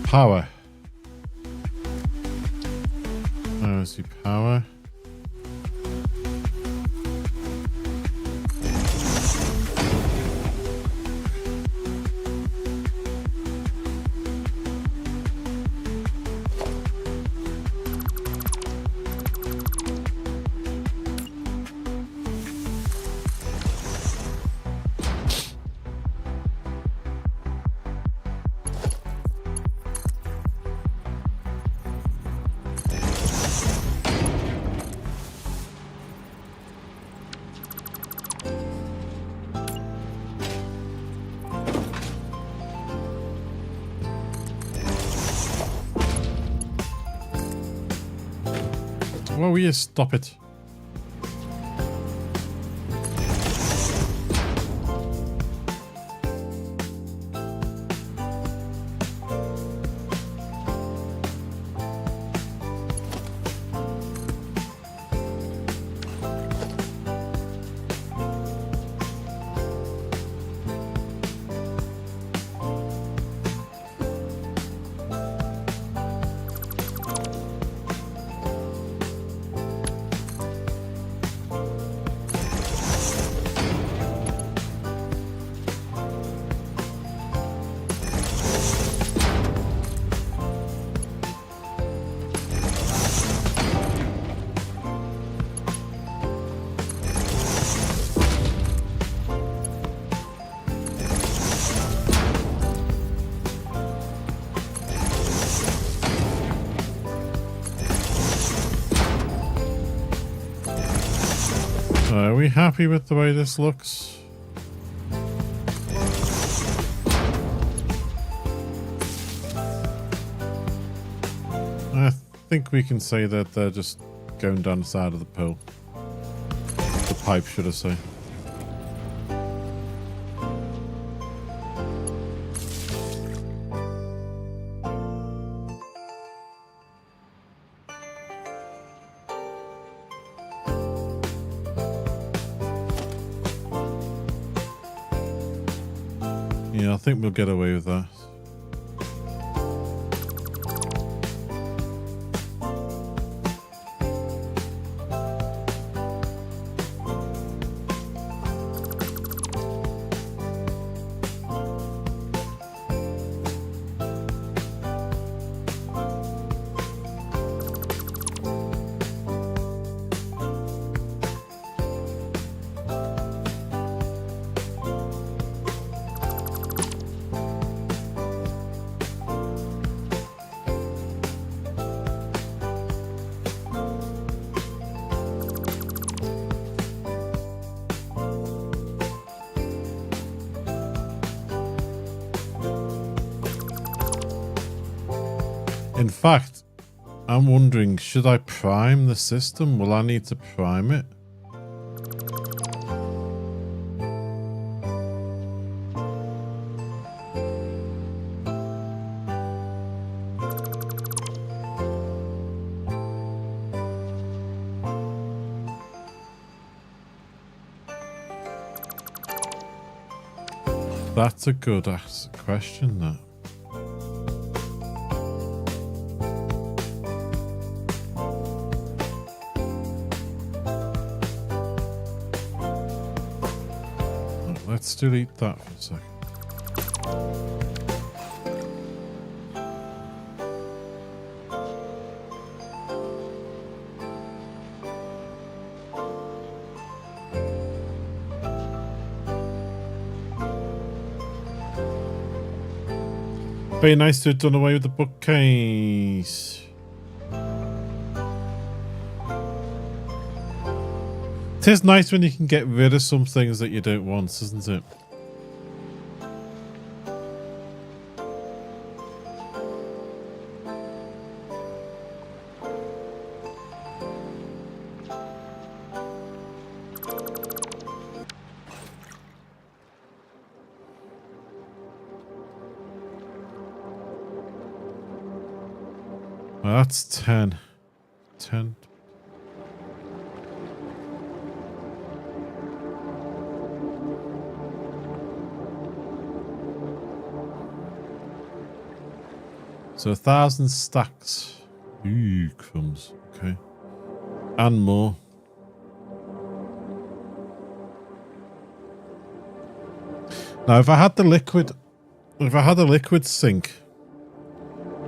power. There's the power. Well, will you stop it? Are we happy with the way this looks? I think we can say that they're just going down the side of the pool. The pipe, should I say. Yeah, I think we'll get away with that. In fact, I'm wondering, should I prime the system? Will I need to prime it? That's a good question, that. Let's delete that for a second. Very nice to have done away with the bookcase. It is nice when you can get rid of some things that you don't want, isn't it? Well, that's 10. 10. So 1,000 stacks. Ooh, crumbs. Okay. And more. Now, if I had a liquid sink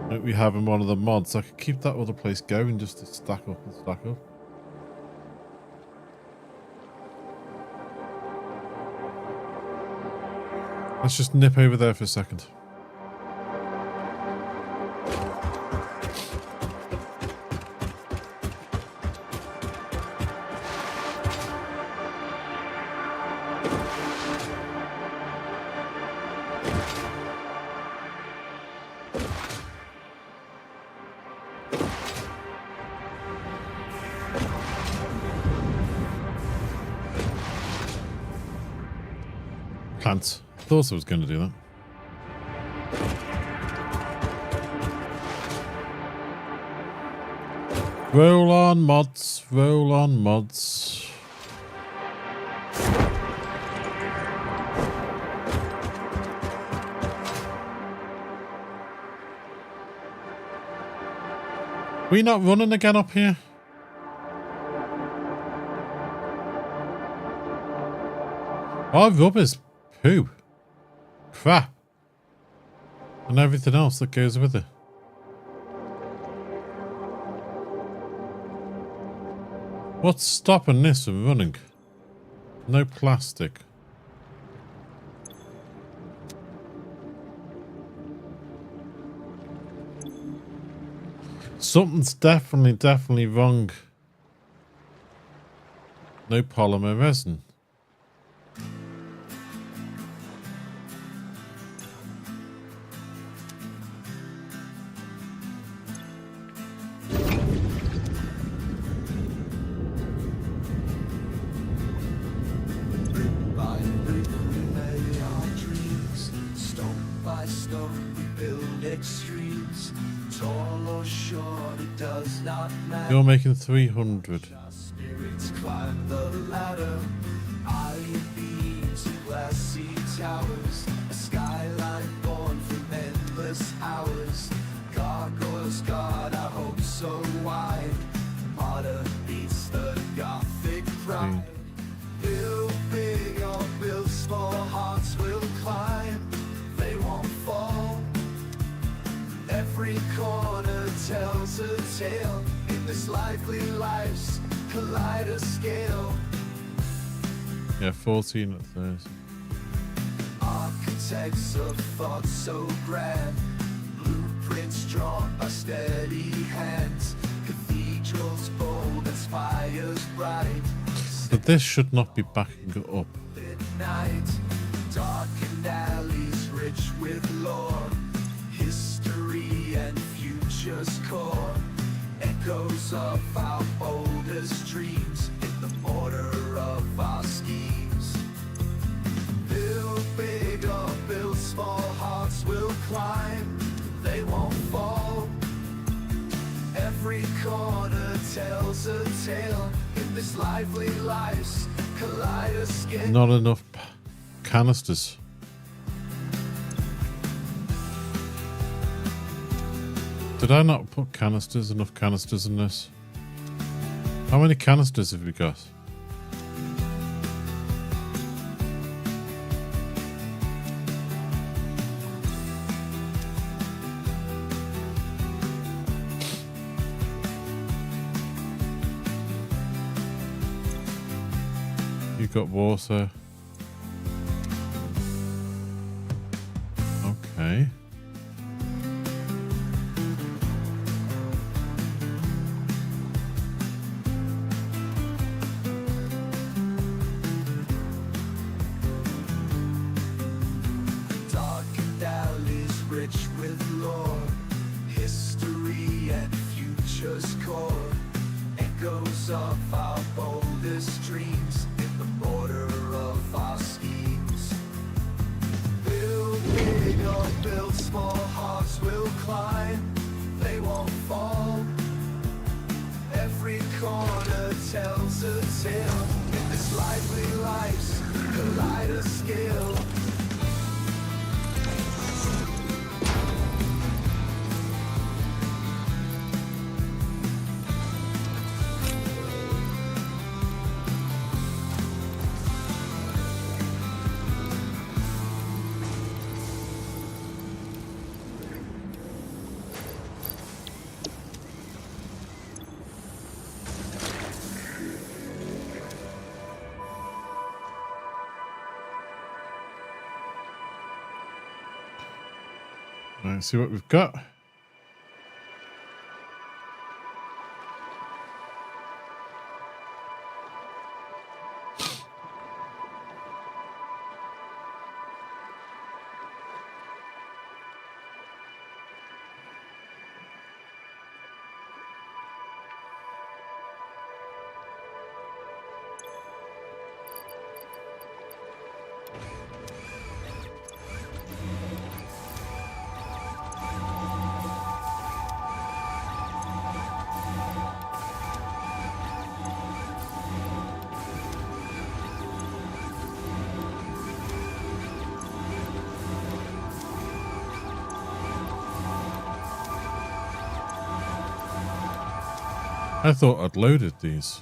that we have in one of the mods, I could keep that other place going just to stack up and stack up. Let's just nip over there for a second. Plants. Thought I was going to do that. Roll on, mods. Roll on, mods. We not running again up here? Our rubber's poo. Crap. And everything else that goes with it. What's stopping this from running? No plastic. Something's definitely wrong. No polymer resin. You're making 300. Spirits climb the ladder. Iron beams and glassy towers. A skyline born from endless hours. Gargoyles guard our hopes so wide. Harder beats the gothic pride. Build big or build small, hearts will climb. They won't fall. Every corner tells a tale in this lively life's kaleidoscale. Yeah, 14 at 30. Architects of thought so grand, blueprints drawn by steady hands, cathedrals bold and spires bright. But this should not be backing up. Night, darkened alleys rich with lore, history and future's core, echoes of our boldest dreams in the mortar of our schemes. Build big or build small, hearts will climb, they won't fall. Every corner tells a tale in this lively life's kaleidoscope. Not enough canisters. Did I not put enough canisters in this? How many canisters have we got? You've got water. Okay. Darkened alleys rich with lore, history and future's core, echoes of our boldest dreams in the border of our schemes. Build big or build small, hearts will climb, they won't fall. Every corner tells a tale in this lively life's kaleidoscope. Let's see what we've got. I thought I'd loaded these.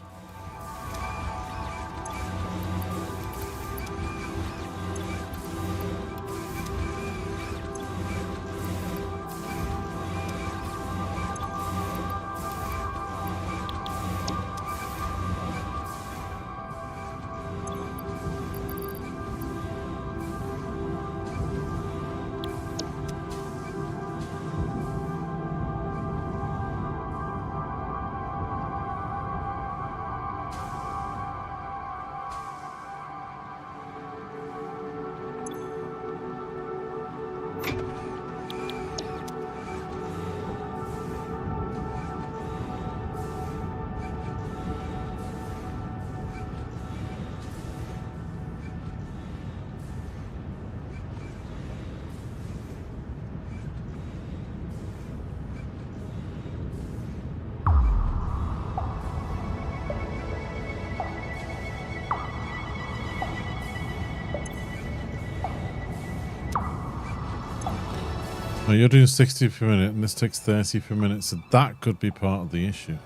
Now you're doing 60 per minute and this takes 30 per minute, so that could be part of the issue.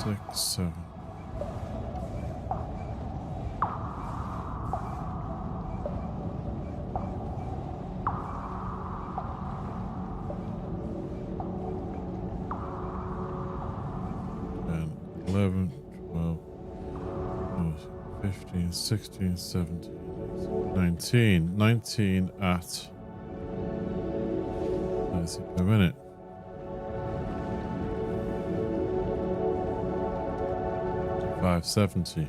Six, 7. And 11, 12. 15, 16, 17, 18, 19. 19 at 30 per minute. $5.70.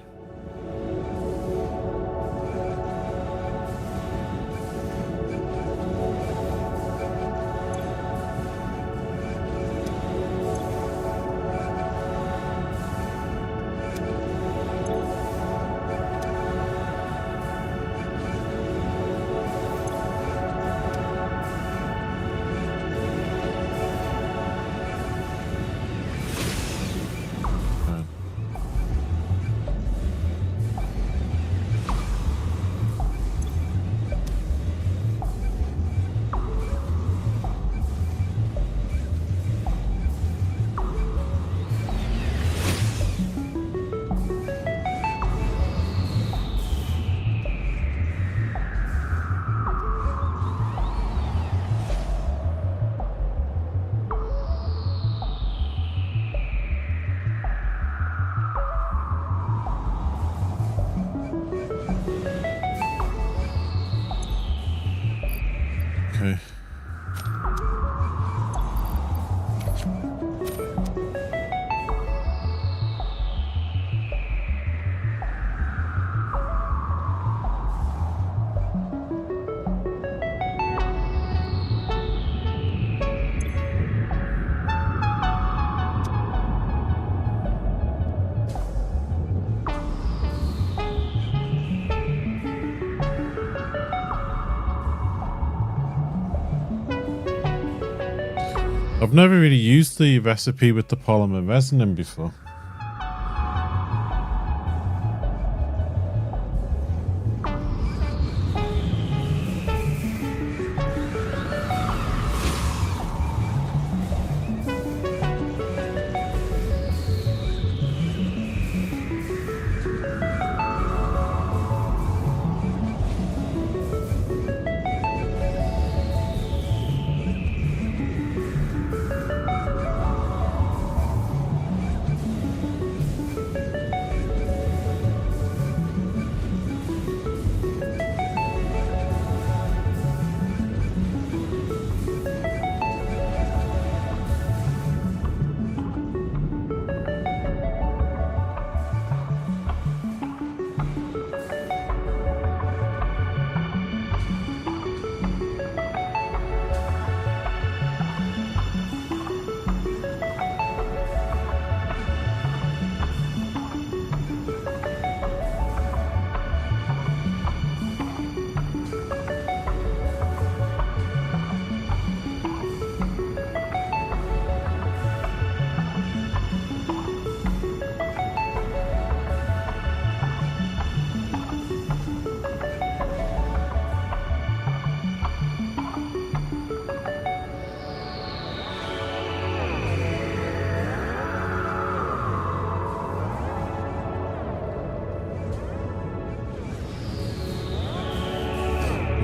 Okay. I've never really used the recipe with the polymer resin in before.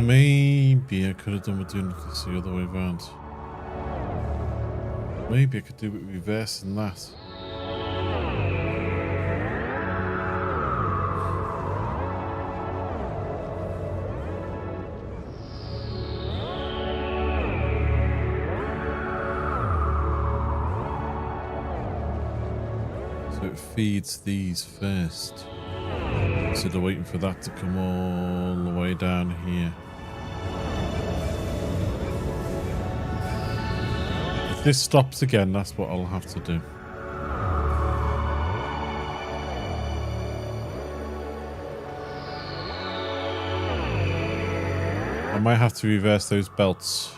Maybe I could have done with doing this the other way around. Maybe I could do it reversing that. So it feeds these first. Instead of waiting for that to come all the way down here. If this stops again, that's what I'll have to do. I might have to reverse those belts.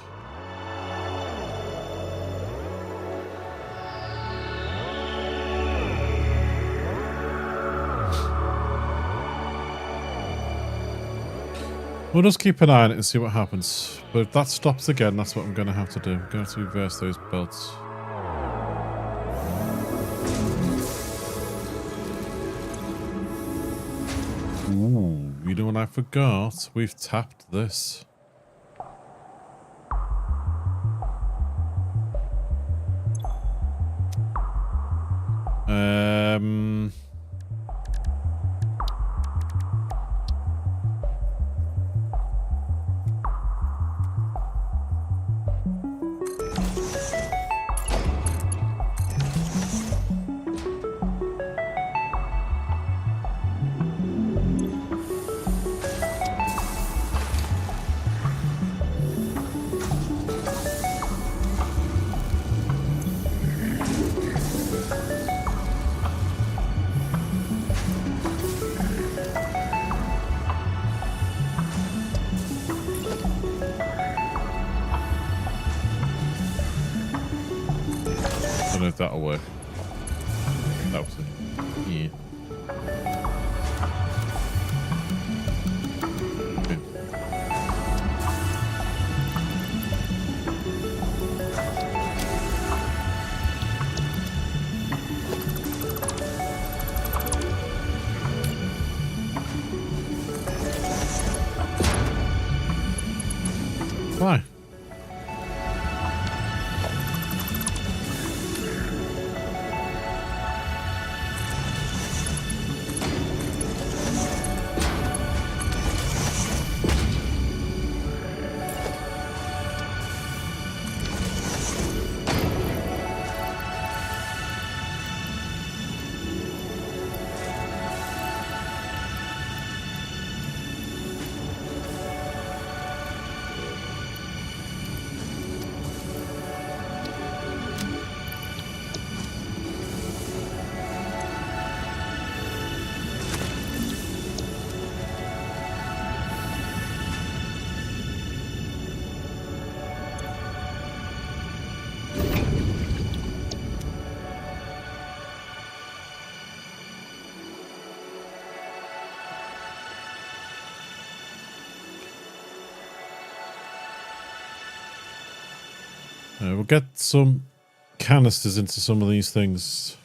We'll just keep an eye on it and see what happens. But if that stops again, that's what I'm going to have to do. I'm going to have to reverse those belts. Ooh, you know what I forgot? We've tapped this. I don't know if that'll work. That was it. Yeah. Okay. Why? We'll get some canisters into some of these things.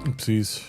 Oopsies.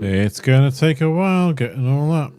It's going to take a while getting all that.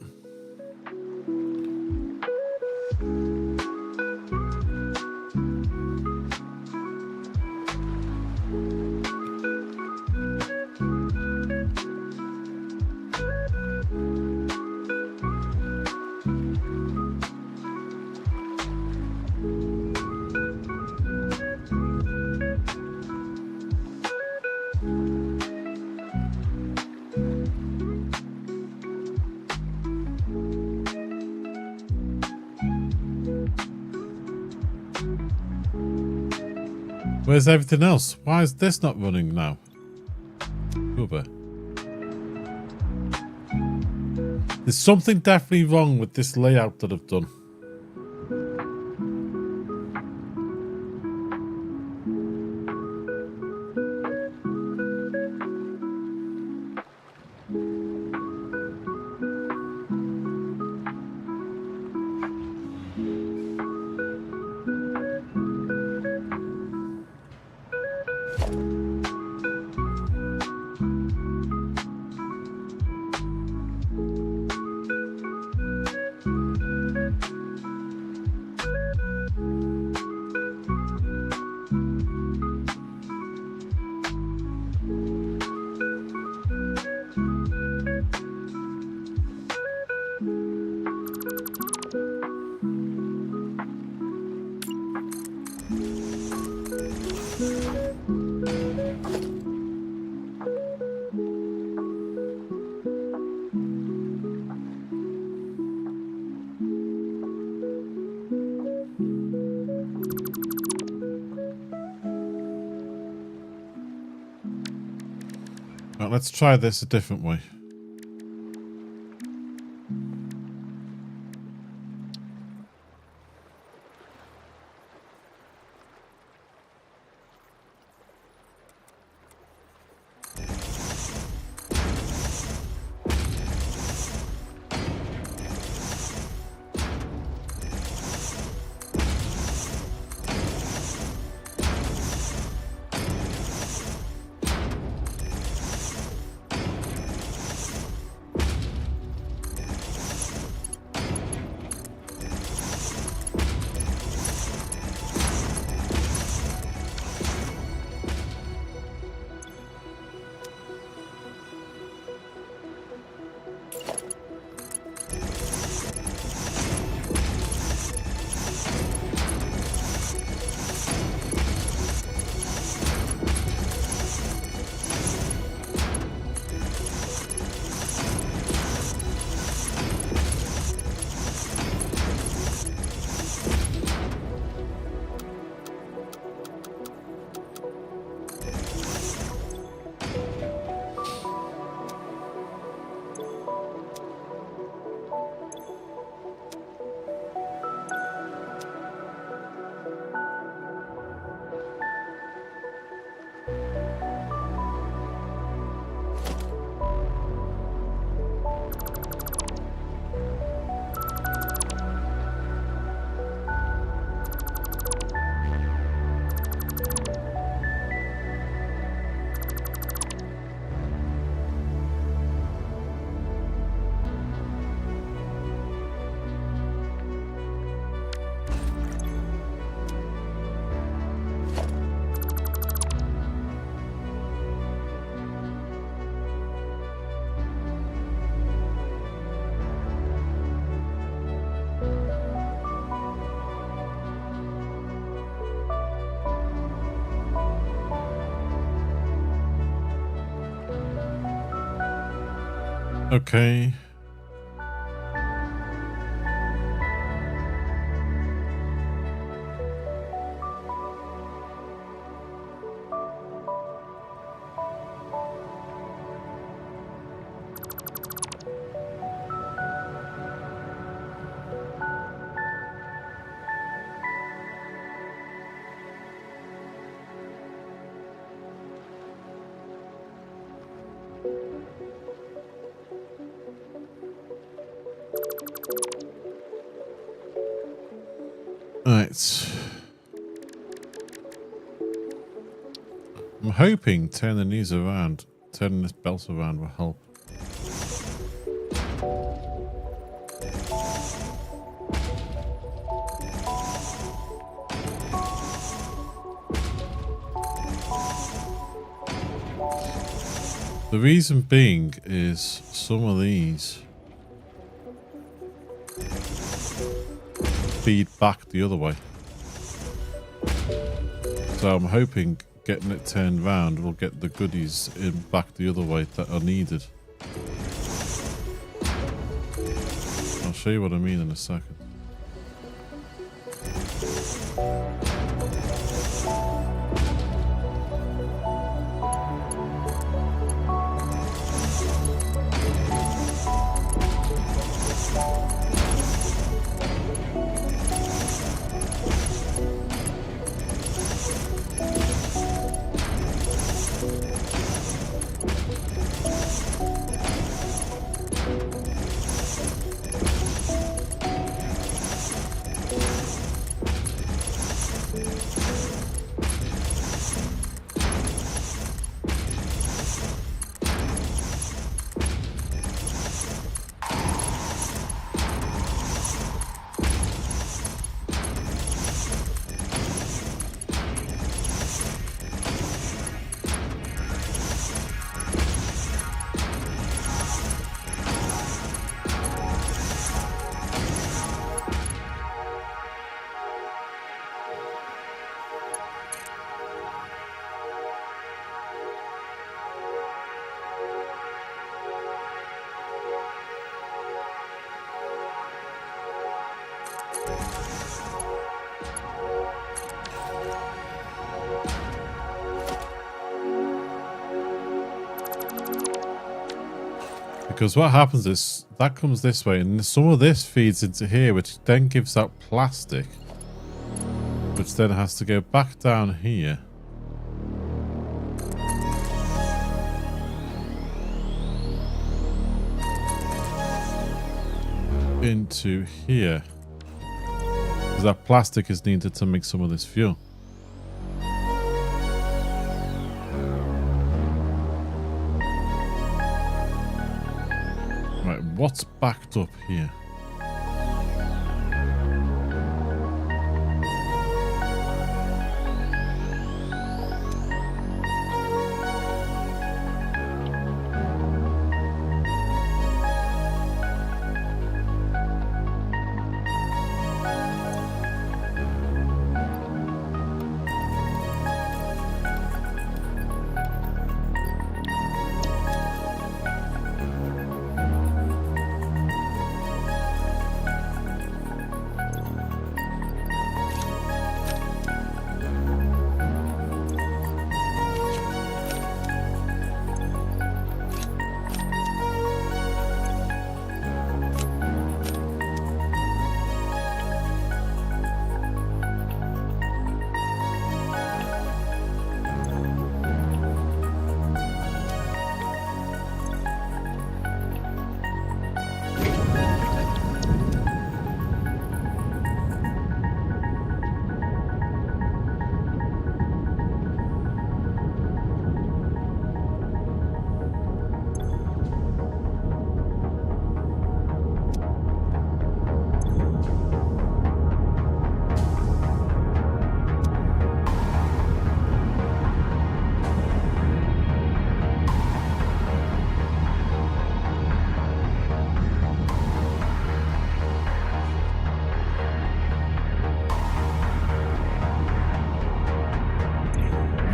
Where's everything else? Why is this not running now? Rubber. There's something definitely wrong with this layout that I've done. Right, let's try this a different way. Okay. Right. I'm hoping turning these around, turning this belt around will help. The reason being is some of these feed back the other way. So I'm hoping getting it turned round will get the goodies in back the other way that are needed. I'll show you what I mean in a second. Because what happens is that comes this way and some of this feeds into here, which then gives out plastic, which then has to go back down here. Into here. Because that plastic is needed to make some of this fuel. Right, what's backed up here?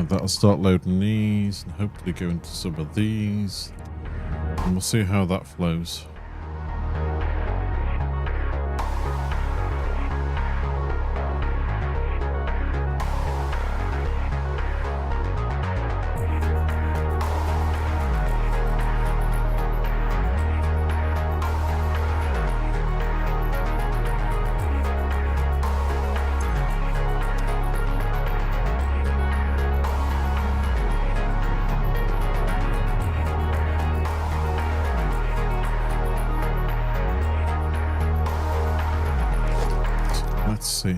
That'll start loading these and hopefully go into some of these, and we'll see how that flows. Let's see.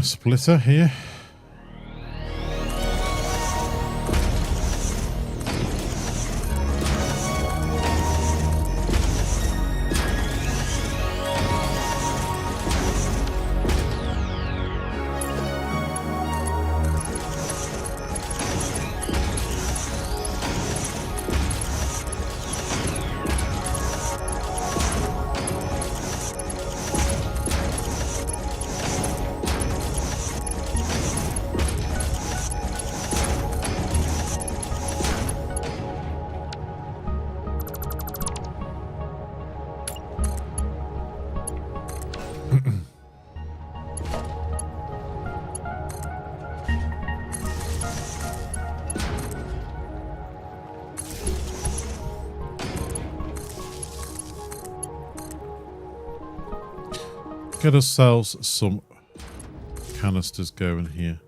Splitter here. Get ourselves some canisters going here.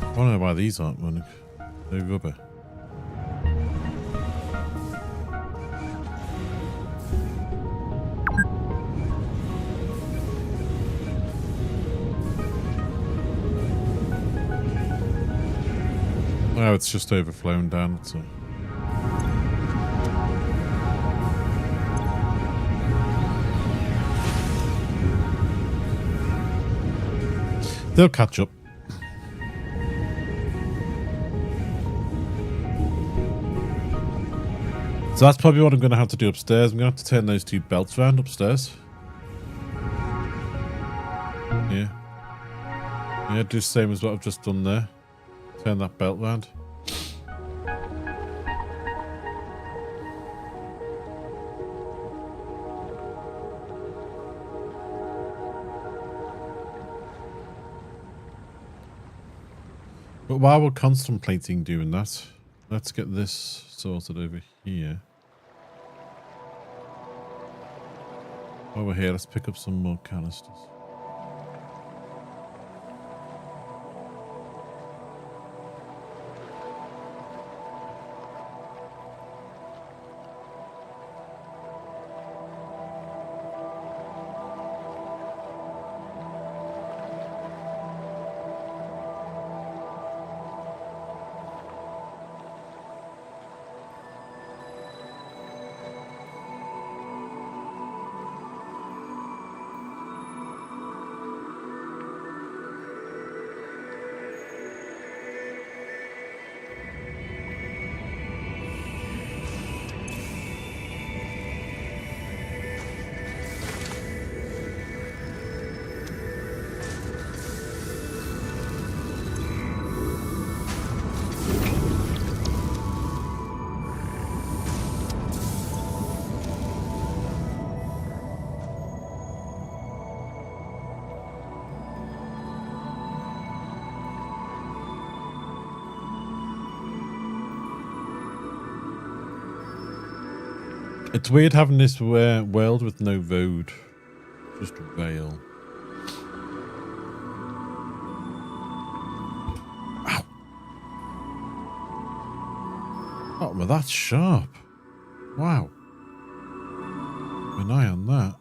I don't know why these aren't running. They're rubber. Oh, it's just overflown down. So. They'll catch up. So that's probably what I'm going to have to do upstairs. I'm going to have to turn those two belts around upstairs. Yeah. Yeah, do the same as what I've just done there. Turn that belt round. But while we're contemplating doing that, let's get this sorted over here. Over here, let's pick up some more canisters. It's weird having this world with no road, just rail. Ow. Oh, well, that's sharp. Wow. An eye on that.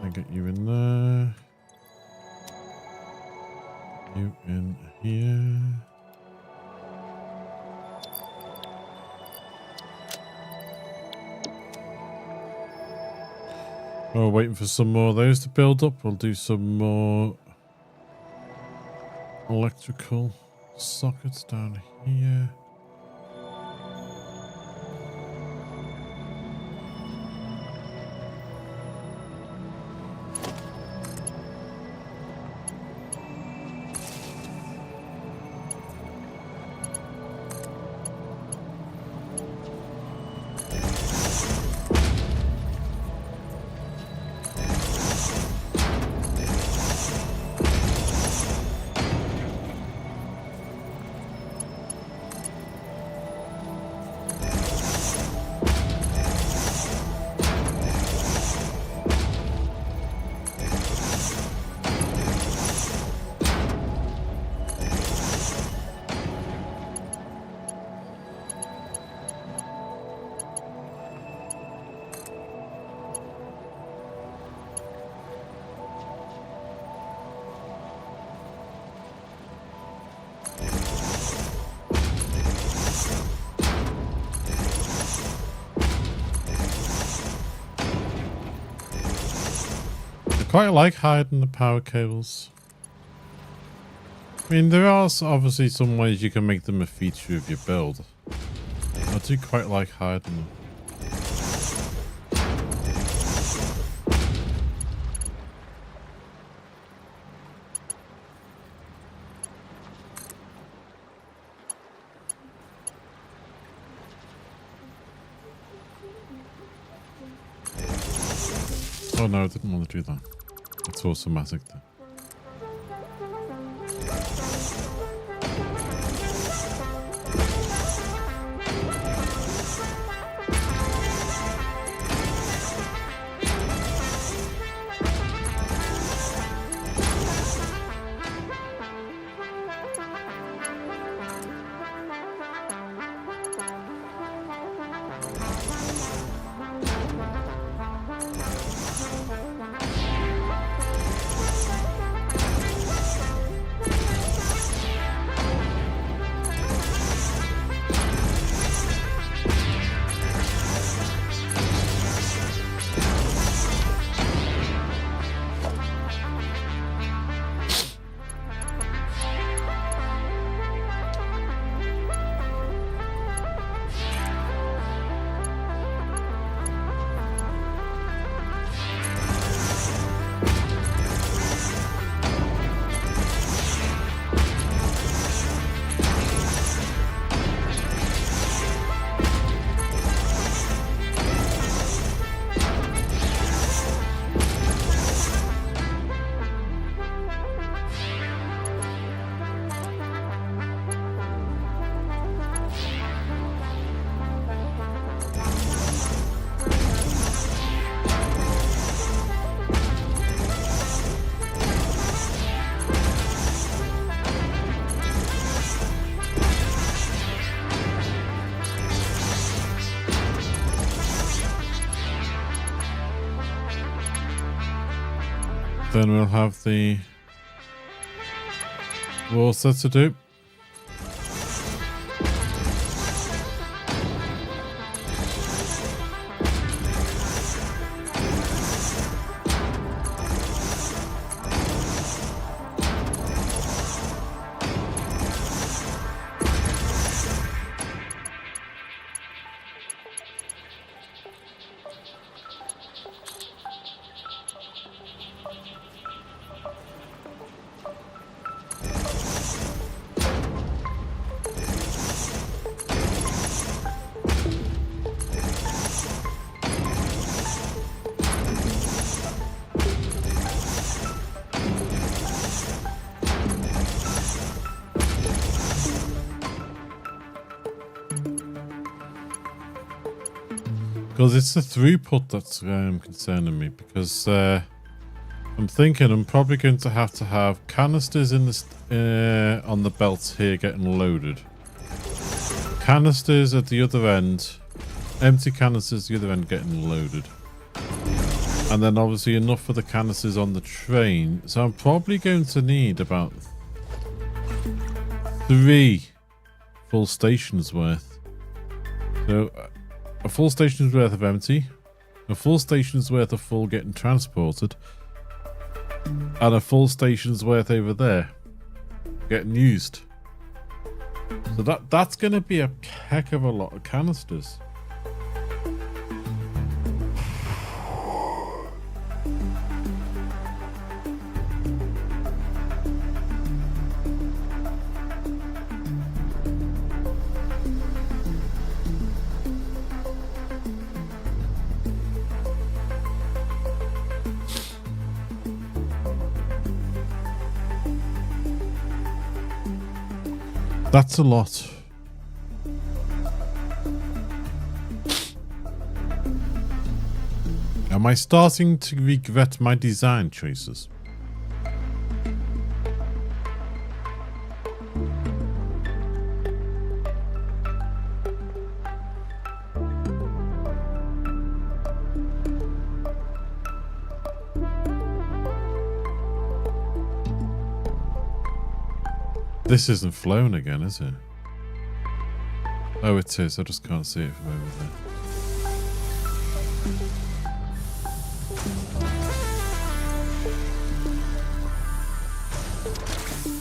I get you in there. You in here. Oh, waiting for some more of those to build up. We'll do some more electrical sockets down here. Quite like hiding the power cables. I mean, there are obviously some ways you can make them a feature of your build. I do quite like hiding them. Oh no, I didn't want to do that. It's automatic then. Then we'll have the water to do. Because it's the throughput that's concerning me, because I'm thinking I'm probably going to have canisters in the on the belts here getting loaded. Canisters at the other end, empty canisters at the other end getting loaded. And then obviously enough for the canisters on the train. So I'm probably going to need about 3 full stations worth. So a full station's worth of empty, a full station's worth of full getting transported, and a full station's worth over there getting used. So that's going to be a heck of a lot of canisters. That's a lot. Am I starting to regret my design choices? This isn't flown again, is it? Oh, it is. I just can't see it from over there.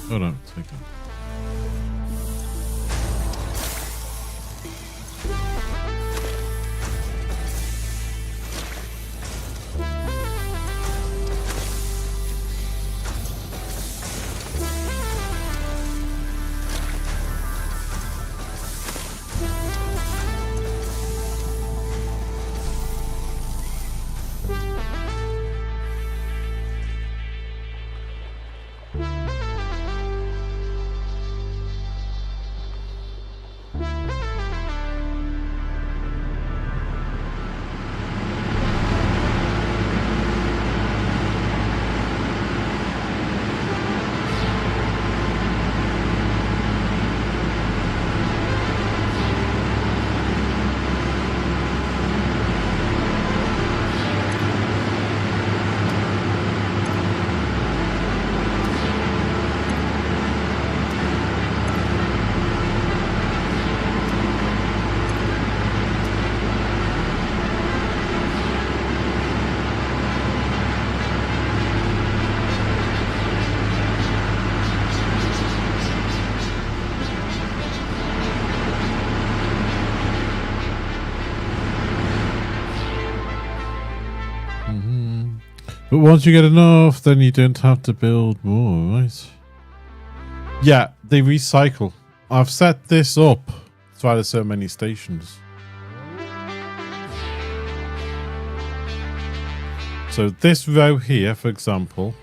Hold on, take it. But once you get enough, then you don't have to build more, right? Yeah, they recycle. I've set this up so there's so many stations. So this row here, for example,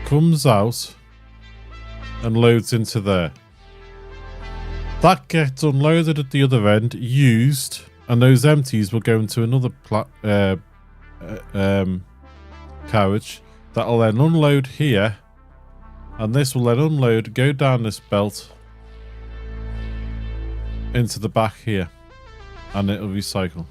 comes out and loads into there. That gets unloaded at the other end, used, and those empties will go into another carriage that'll then unload here, and this will then unload, go down this belt into the back here, and it'll recycle.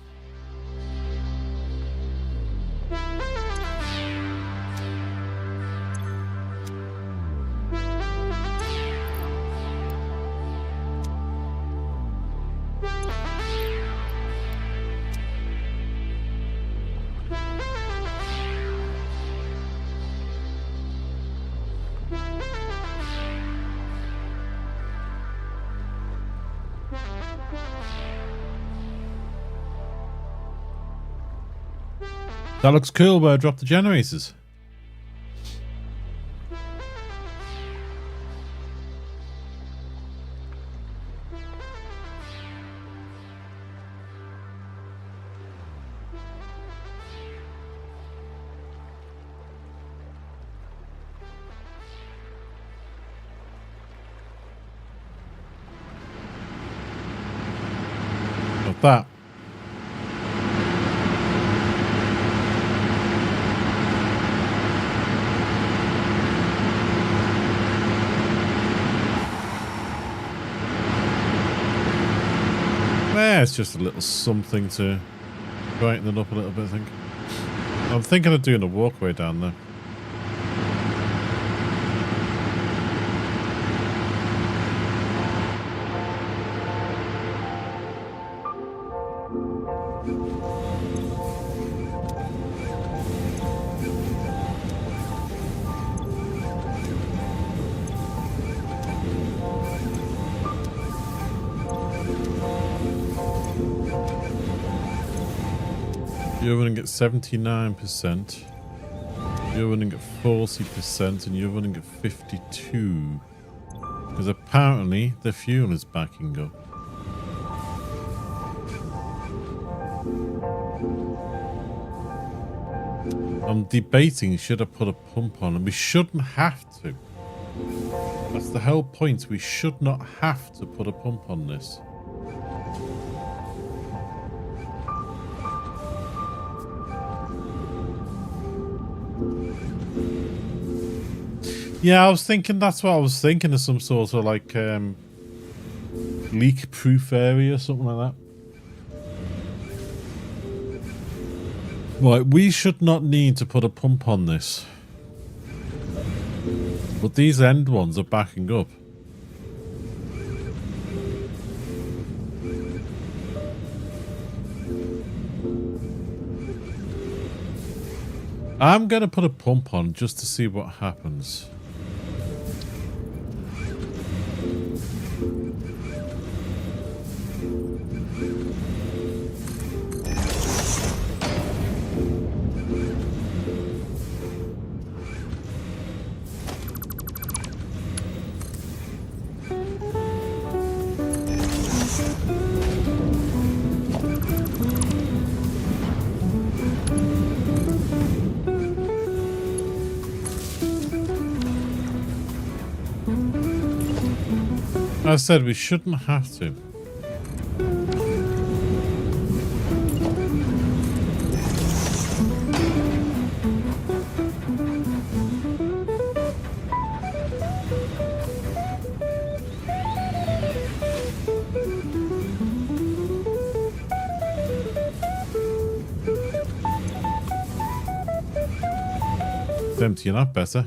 That looks cool where I dropped the generators. Not that. It's just a little something to brighten it up a little bit, I think. I'm thinking of doing a walkway down there. You're running at 79%. You're running at 40%, and you're running at 52. Because apparently the fuel is backing up. I'm debating should I put a pump on, and we shouldn't have to. That's the whole point. We should not have to put a pump on this. Yeah, I was thinking, that's what I was thinking, of some sort of like leak-proof area or something like that. Right, we should not need to put a pump on this. But these end ones are backing up. I'm going to put a pump on just to see what happens. I said we shouldn't have to. It's emptying up better.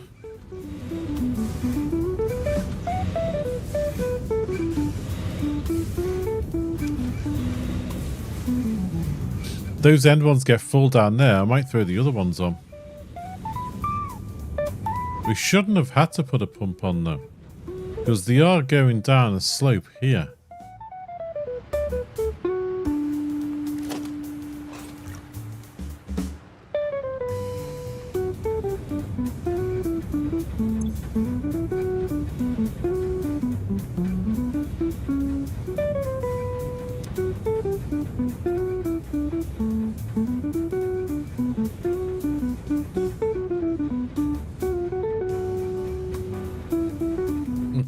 Those end ones get full down there. I might throw the other ones on. We shouldn't have had to put a pump on though, because they are going down a slope here.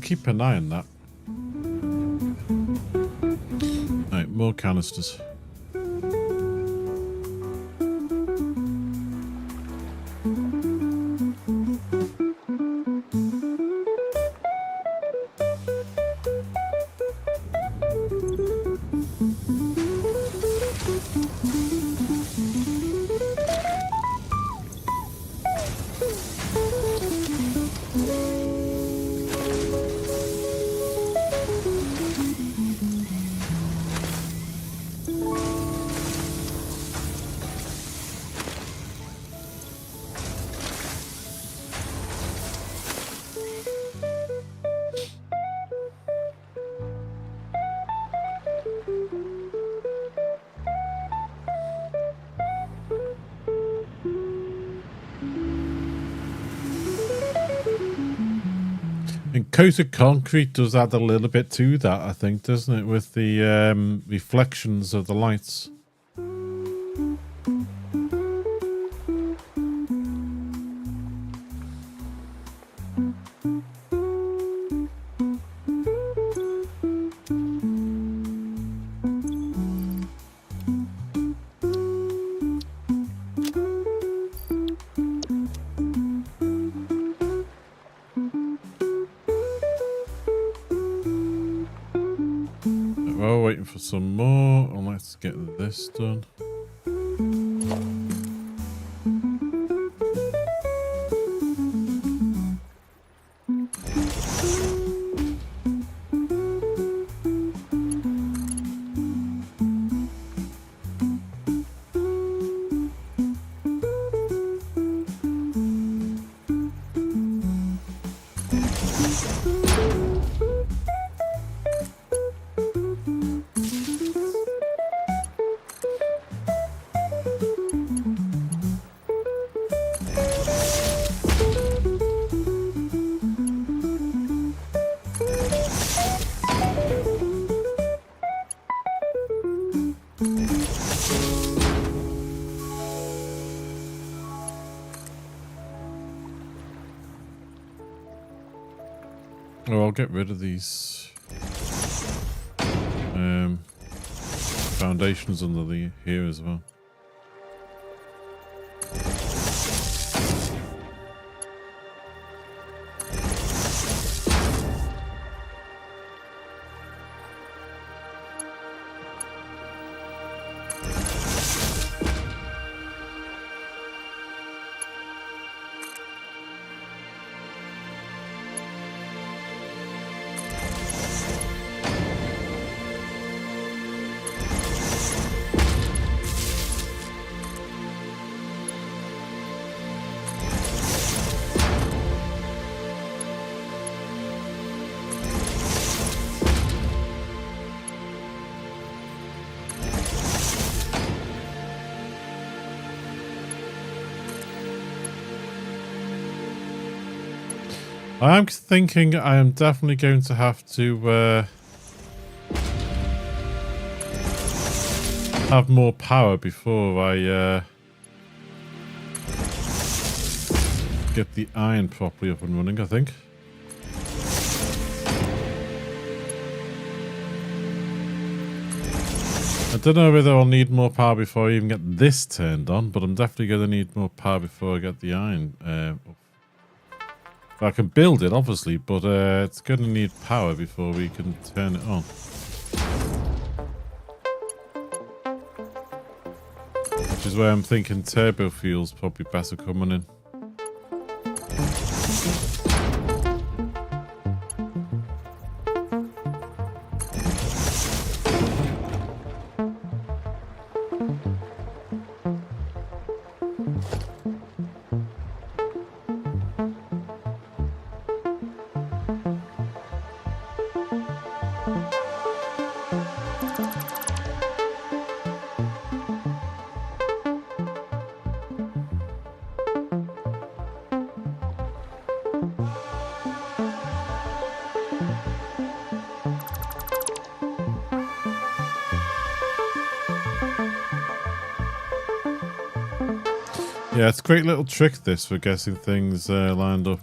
Keep an eye on that. Right, more canisters. And coated concrete does add a little bit to that, I think, doesn't it? With the reflections of the lights. We're waiting for some more, and let's get this done. Oh, I'll get rid of these foundations under the here as well. I'm thinking I am definitely going to have to have more power before I get the iron properly up and running, I think. I don't know whether I'll need more power before I even get this turned on, but I'm definitely going to need more power before I get the iron up. I can build it, obviously, but it's going to need power before we can turn it on. Which is where I'm thinking turbo fuel's probably better coming in. Yeah, it's a great little trick this for getting things lined up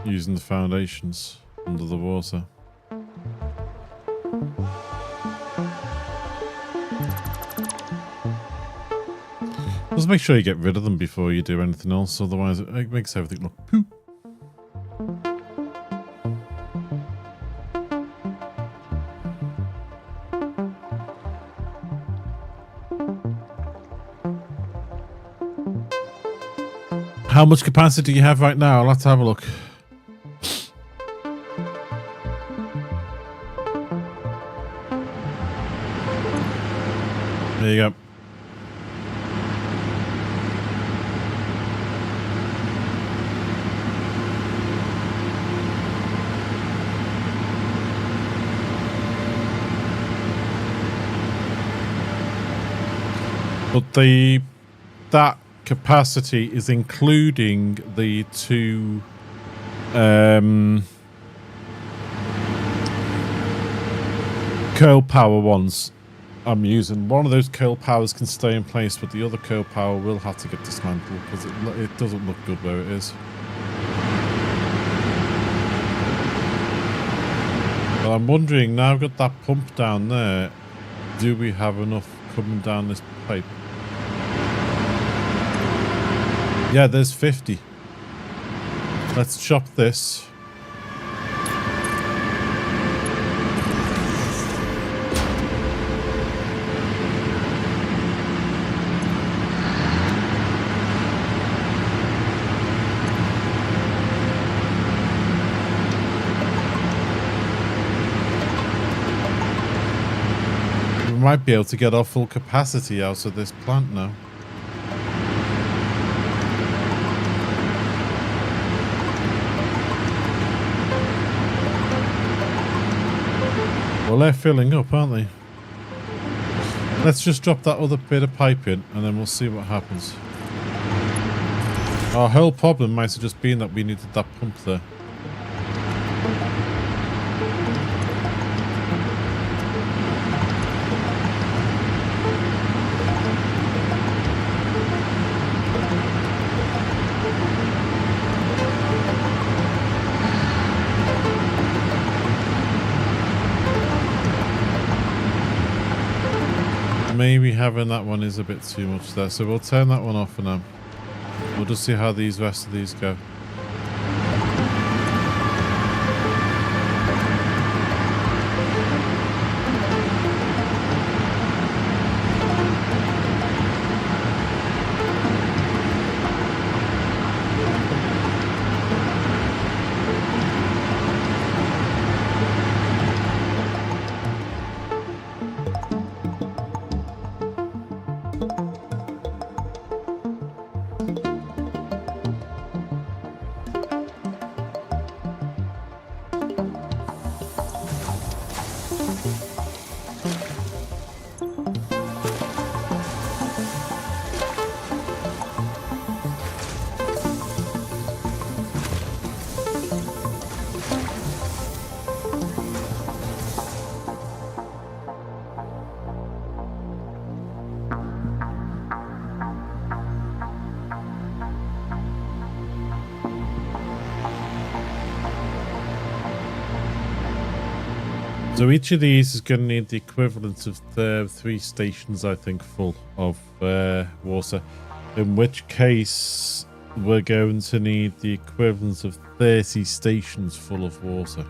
using the foundations under the water. Just make sure you get rid of them before you do anything else, otherwise it makes everything look poo. How much capacity do you have right now? Let's have a look. There you go. But that capacity is including the two curl power ones I'm using. One of those curl powers can stay in place, but the other curl power will have to get dismantled because it doesn't look good where it is. But I'm wondering, now I've got that pump down there, do we have enough coming down this pipe? Yeah, there's 50. Let's chop this. We might be able to get our full capacity out of this plant now. Well, they're filling up, aren't they? Let's just drop that other bit of pipe in and then we'll see what happens. Our whole problem might have just been that we needed that pump there. maybe having that one is a bit too much there. So we'll turn that one off for now. We'll just see how these rest of these go. So each of these is going to need the equivalent of 3 stations, I think, full of water. In which case, we're going to need the equivalent of 30 stations full of water.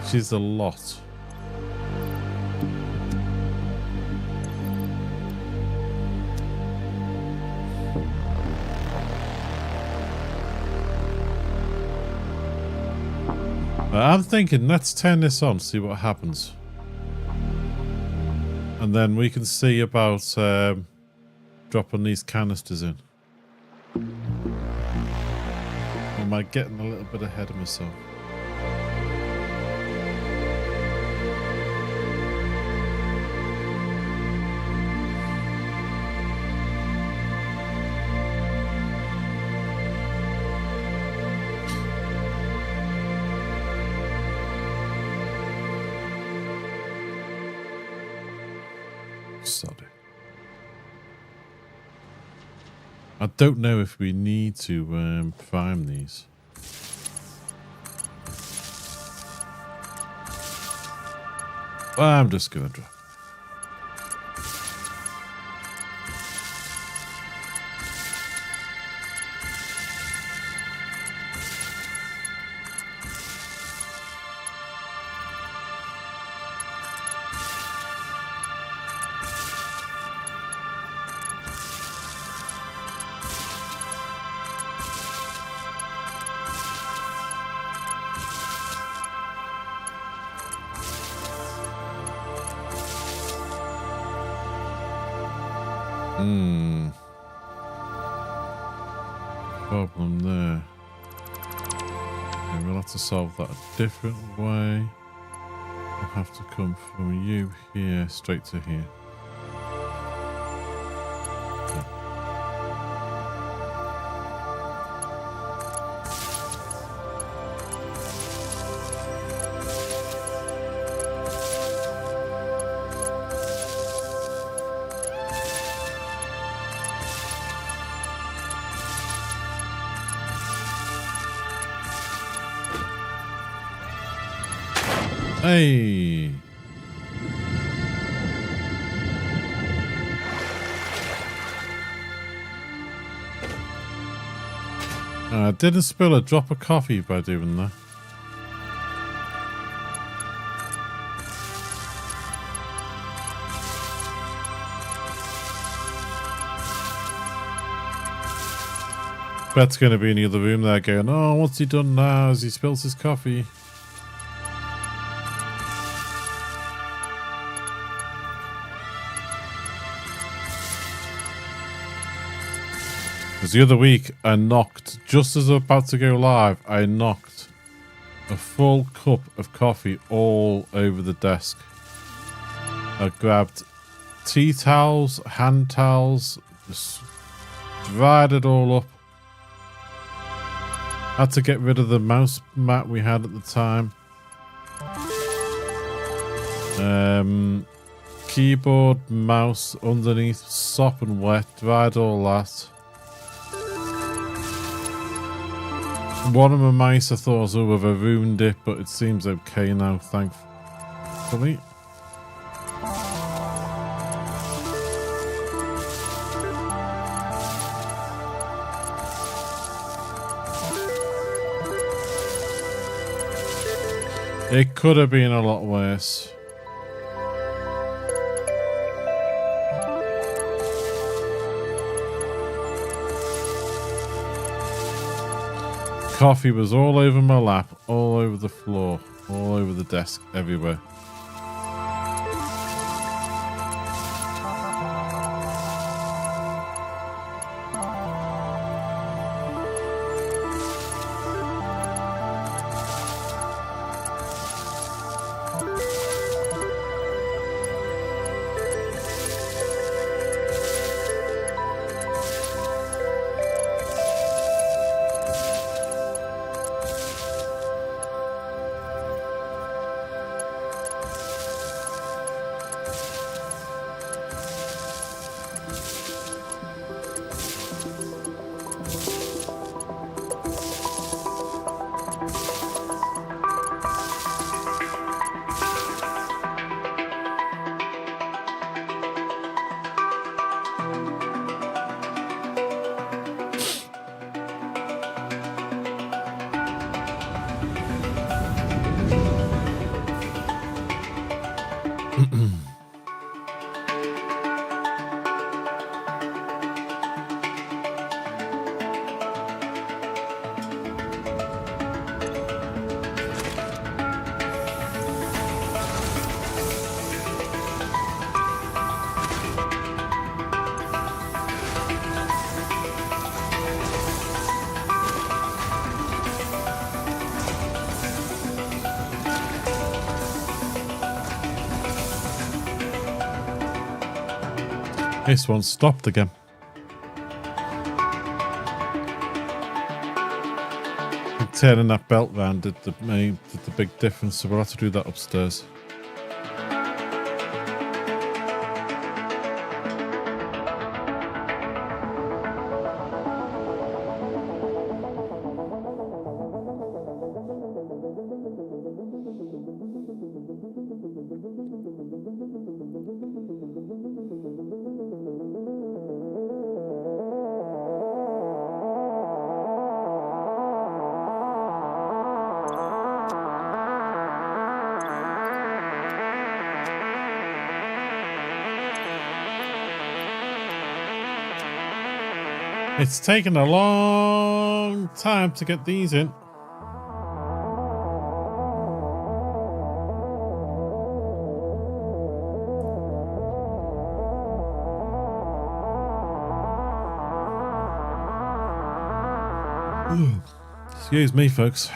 Which is a lot. I'm thinking, let's turn this on, see what happens. And then we can see about dropping these canisters in. Am I getting a little bit ahead of myself? Sorry. I don't know if we need to prime these. I'm just going to drop. Problem there. Okay, we'll have to solve that a different way. We'll have to come from you here straight to here. Hey! I didn't spill a drop of coffee by doing that. Brett's going to be in the other room there going, oh, what's he done now as he spills his coffee? Because the other week I knocked, just as I was about to go live, I knocked a full cup of coffee all over the desk. I grabbed tea towels, hand towels, just dried it all up. Had to get rid of the mouse mat we had at the time. Keyboard, mouse underneath, sopping wet, dried all that. One of my mice I thought was over, I ruined it, but it seems okay now, thankfully. It could have been a lot worse. Coffee was all over my lap, all over the floor, all over the desk, everywhere. This one stopped again. Turning that belt round did the big difference, so we'll have to do that upstairs. It's taken a long time to get these in. Excuse me, folks.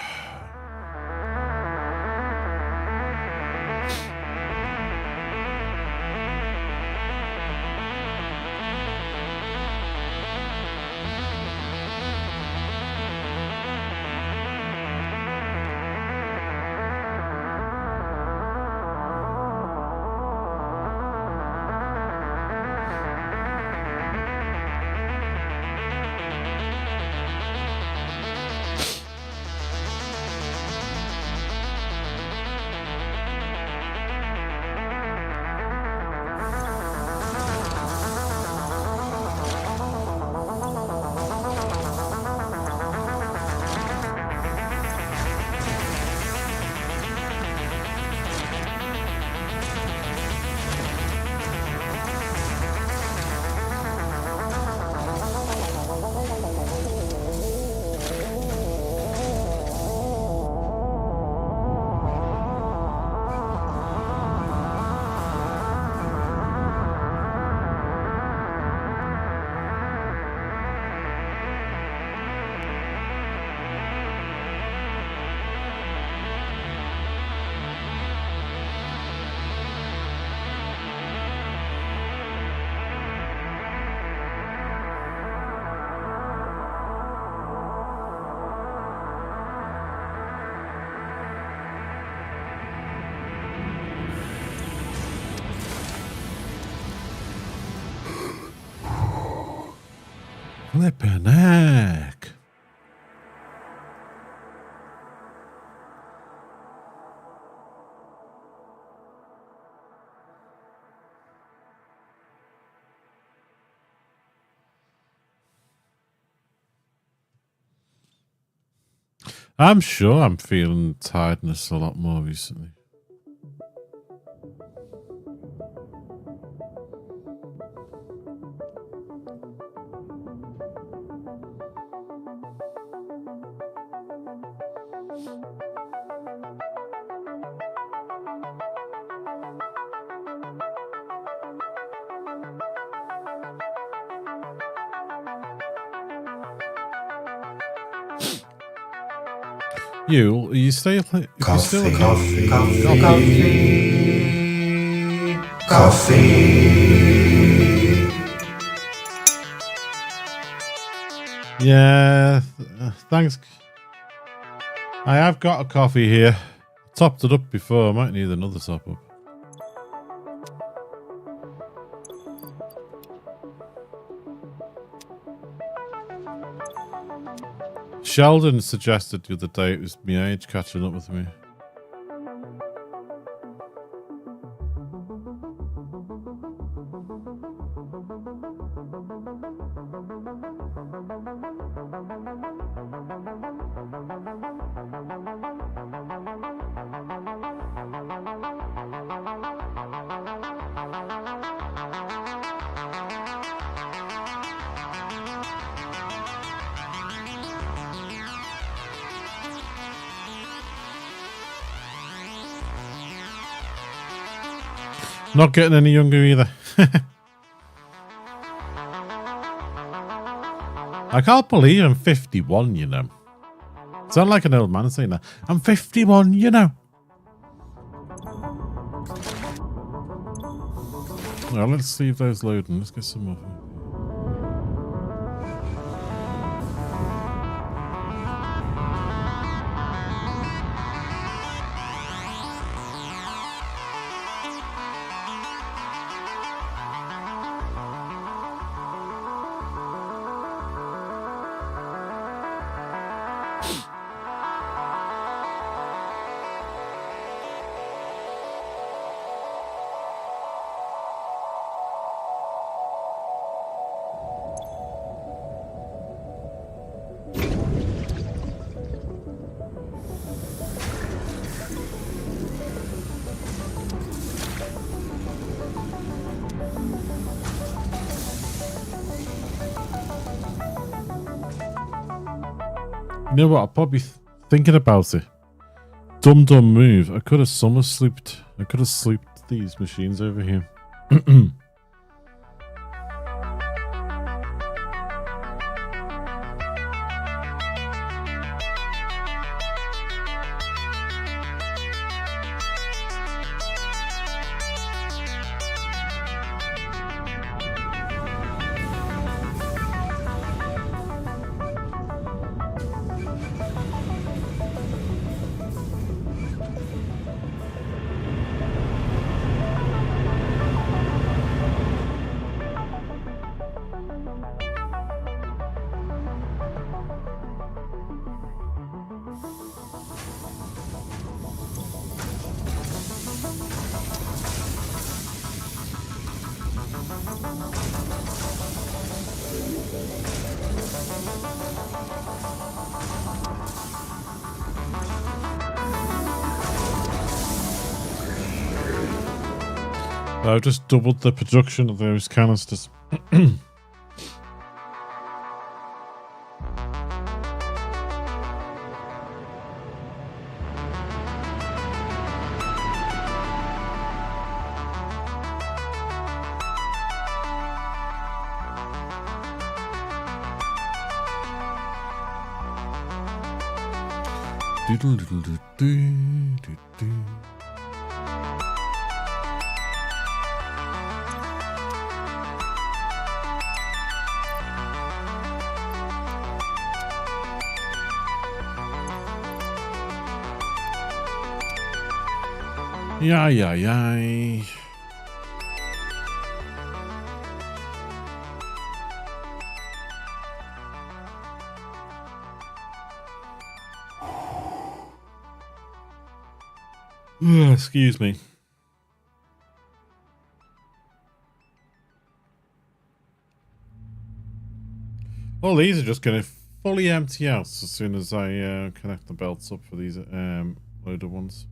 Flippin' heck. I'm sure I'm feeling tiredness a lot more recently. You stay. Coffee. Yeah, thanks. I have got a coffee here. Topped it up before. I might need another top up. Sheldon suggested the other day it was my age catching up with me. Not getting any younger either. I can't believe I'm 51, you know. Sound like an old man saying that. I'm 51, you know. Well, let's see if those loading. Let's get some more. You know what? I'm probably thinking about it. Dumb move. I could have summer slooped. I could have slooped these machines over here. I've just doubled the production of those canisters. Yay. Excuse me. All these are just going to fully empty out as soon as I connect the belts up for these loader ones.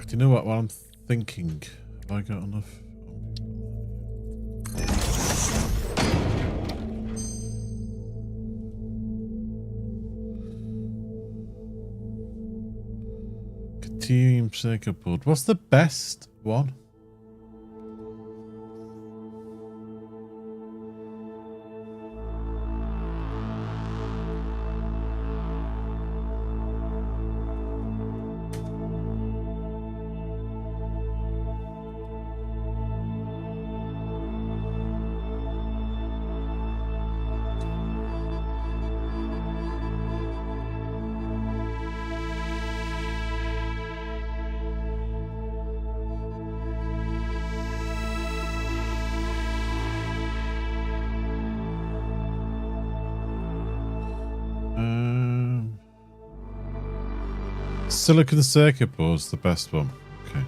Do you know what I'm thinking? Have I got enough? Continuum circuit board. What's the best one? Silicon circuit board's the best one. Okay.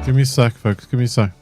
Give me a sec, folks. Give me a sec.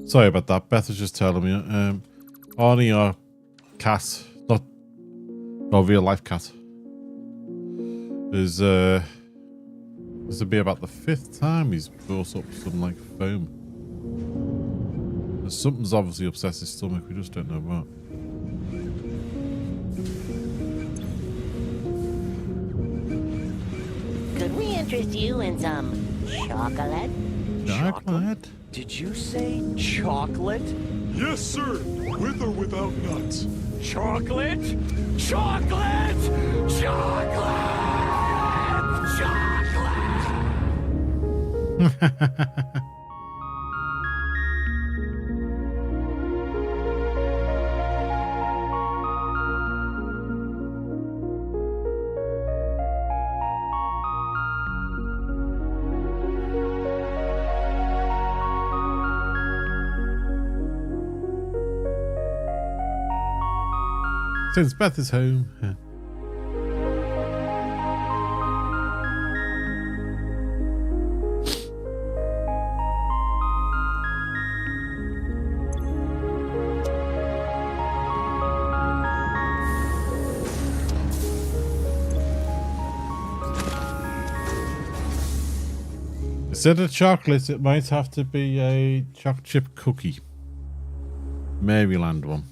Sorry about that. Beth was just telling me. Arnie, our cat, not our real life cat, is this will be about the 5th time he's brought up some like foam. Something's obviously upset his stomach. We just don't know what. Could we interest you in some chocolate? Chocolate? Did you say chocolate? Yes, sir. With or without nuts. Chocolate? Chocolate! Chocolate! Chocolate! Since Beth is home. Yeah. Instead of chocolate, it might have to be a chocolate chip cookie. Maryland one.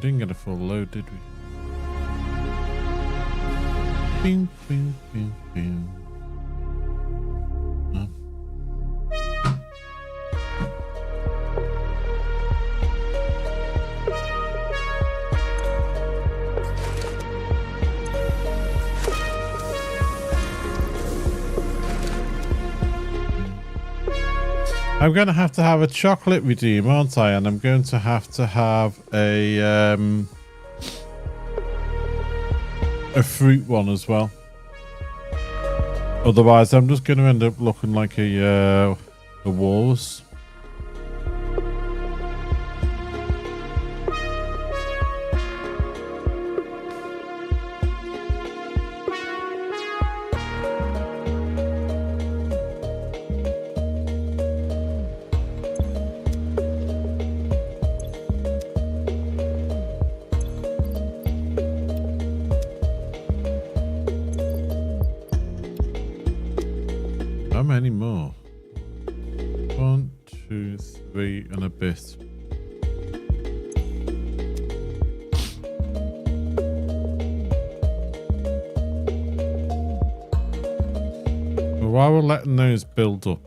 didn't get a full load, did we? Bing, bing, bing, bing. No. I'm going to have a chocolate redeem, aren't I? And I'm going to have a fruit one as well. Otherwise, I'm just going to end up looking like a walrus. How many more? 1, 2, 3 and a bit. Well, while we're letting those build up,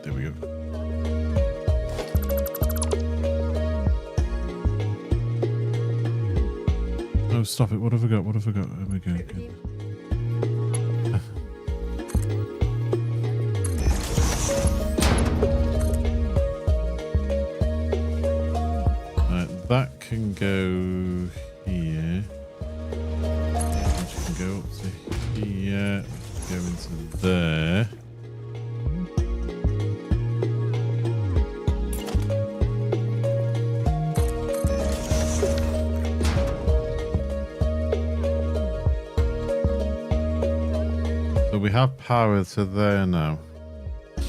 there we go. Oh, stop it. What have I got? What have I got? There we go. Okay. Right, that can go here. Which can go up to here. Go into there. So we have power to there now. I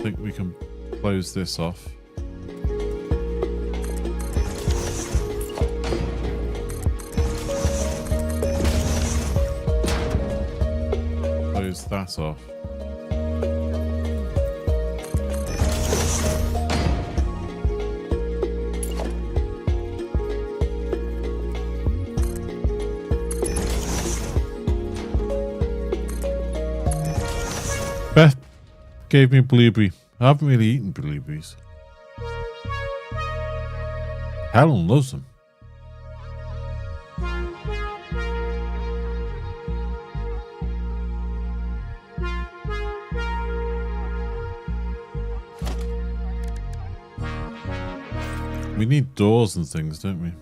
think we can close this off. Close that off. Beth gave me blueberry. I haven't really eaten blueberries. Helen loves them. We need doors and things, don't we?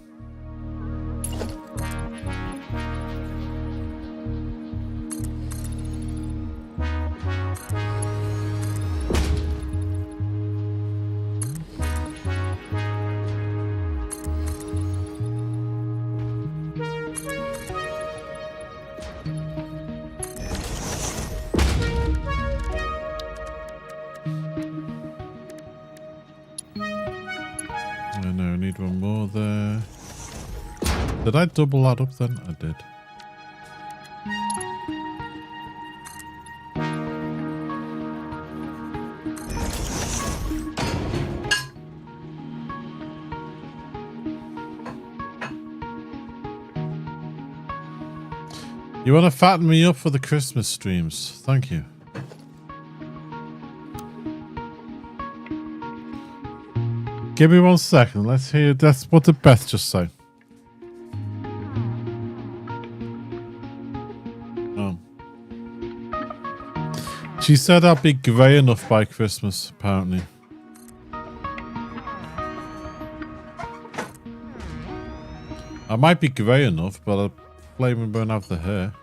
I need one more there. Did I double that up then? I did. You want to fatten me up for the Christmas streams? Thank you. Give me 1 second. Let's hear. That's what did Beth just say? Oh. She said I'd be grey enough by Christmas, apparently. I might be grey enough, but I blame won't have the hair.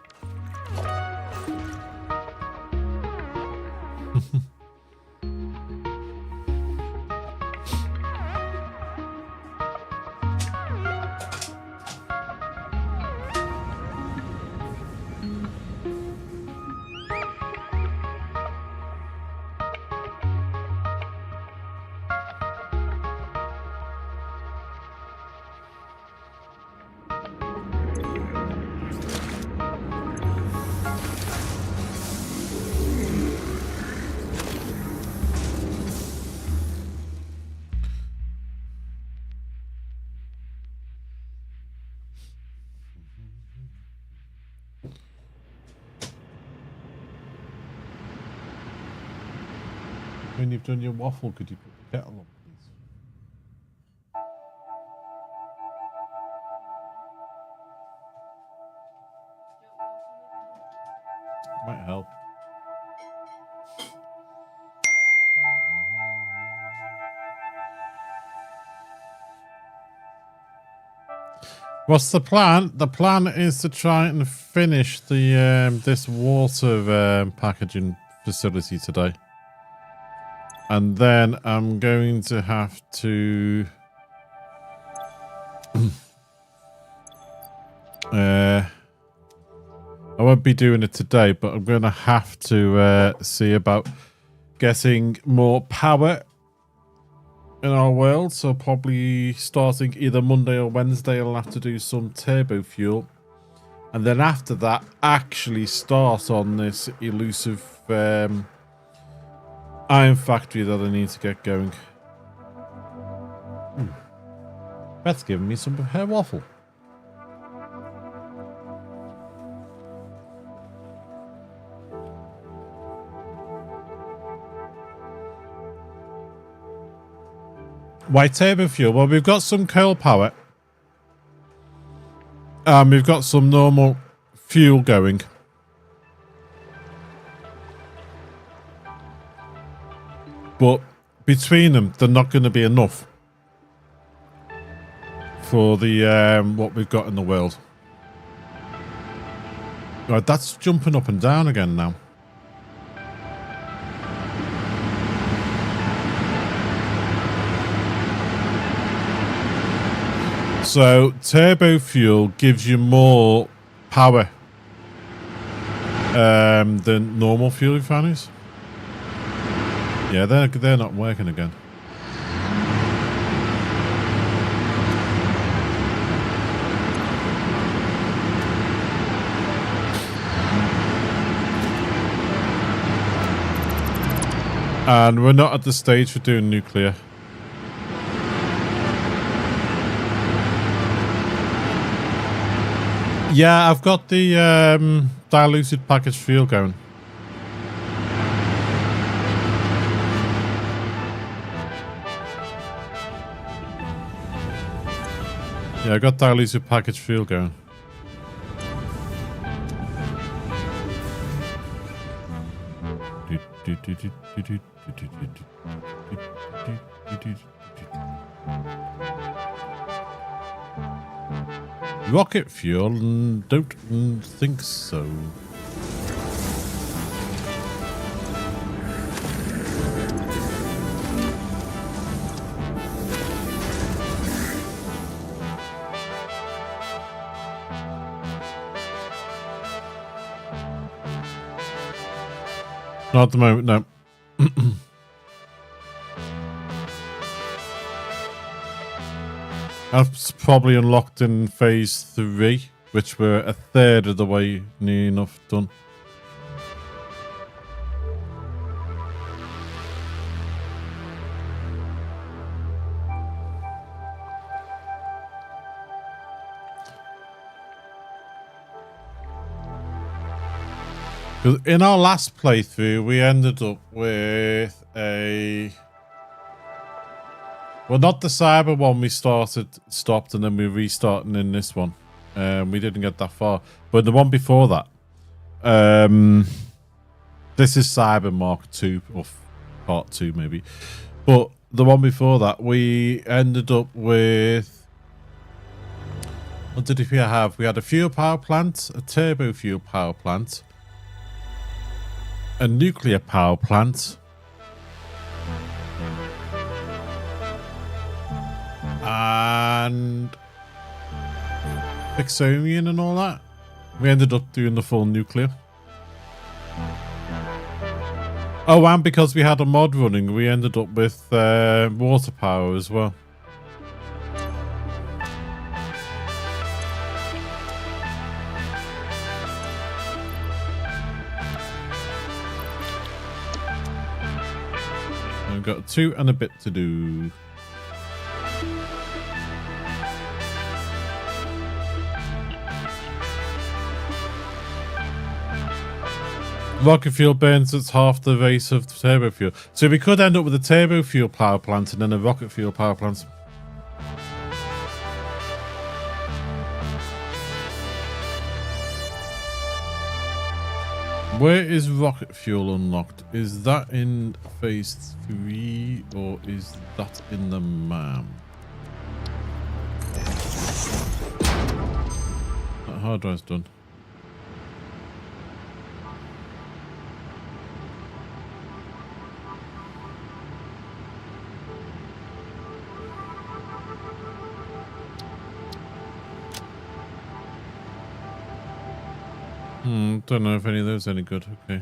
When you've done your waffle, could you put the kettle on, please? Might help. What's the plan? The plan is to try and finish the this water packaging facility today. And then I'm going to have to I won't be doing it today, but I'm going to have to see about getting more power in our world. So probably starting either Monday or Wednesday, I'll have to do some turbo fuel. And then after that, actually start on this elusive iron factory that I need to get going. That's giving me some hair waffle. Why turbo fuel? Well, we've got some coal power. We've got some normal fuel going. But between them, they're not going to be enough for the what we've got in the world. Right, that's jumping up and down again now. So turbo fuel gives you more power than normal fuel refineries. Yeah, they're not working again. And we're not at the stage for doing nuclear. Yeah, I've got the diluted packaged fuel going. Yeah, I got diluted packaged fuel going. Rocket fuel? Don't think so. Not at the moment, no. That's probably unlocked in phase 3, which we're a third of the way near enough done. Because in our last playthrough, we ended up with a... Well, not the cyber one we stopped, and then we're restarting in this one. We didn't get that far. But the one before that, this is Cyber Mark 2, or Part 2 maybe. But the one before that, we ended up with... What did we have? We had a fuel power plant, a turbo fuel power plant, a nuclear power plant, and Fixomian and all that. We ended up doing the full nuclear. Oh, and because we had a mod running, we ended up with water power as well. We've got 2 and a bit to do. Rocket fuel burns at half the rate of turbo fuel. So we could end up with a turbo fuel power plant and then a rocket fuel power plant. Where is rocket fuel unlocked? Is that in phase 3 or is that in the MAM? That hard drive's done. Don't know if any of those are any good. Okay.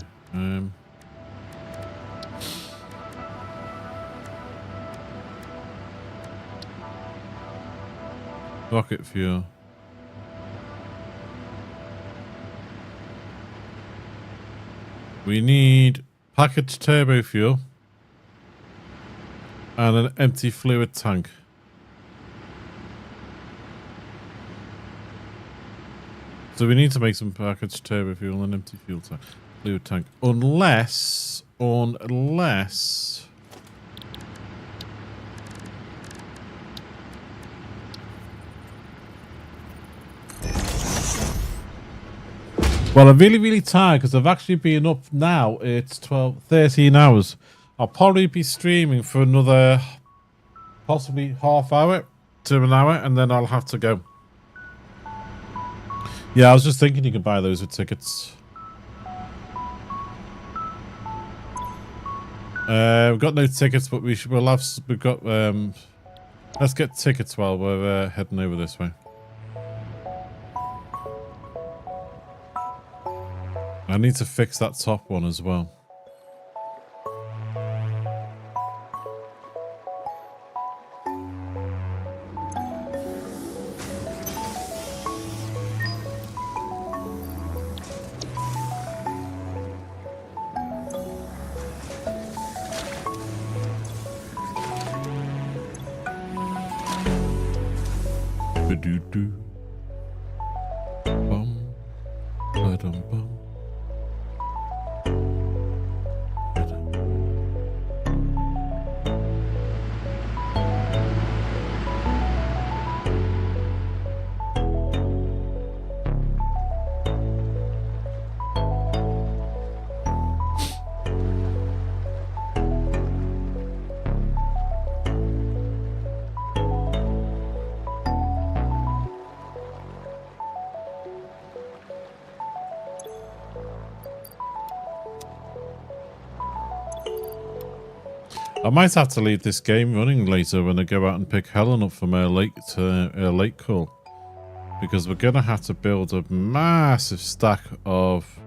Rocket fuel. We need packaged turbo fuel and an empty fluid tank. So we need to make some packaged turbo fuel and empty fuel tank, fluid tank, unless. Well, I'm really tired because I've actually been up now. It's 13 hours. I'll probably be streaming for another possibly half hour to an hour, and then I'll have to go. Yeah, I was just thinking you could buy those with tickets. We've got no tickets, but we've got. Let's get tickets while we're heading over this way. I need to fix that top one as well. I might have to leave this game running later when I go out and pick Helen up from her late call, because we're gonna have to build a massive stack of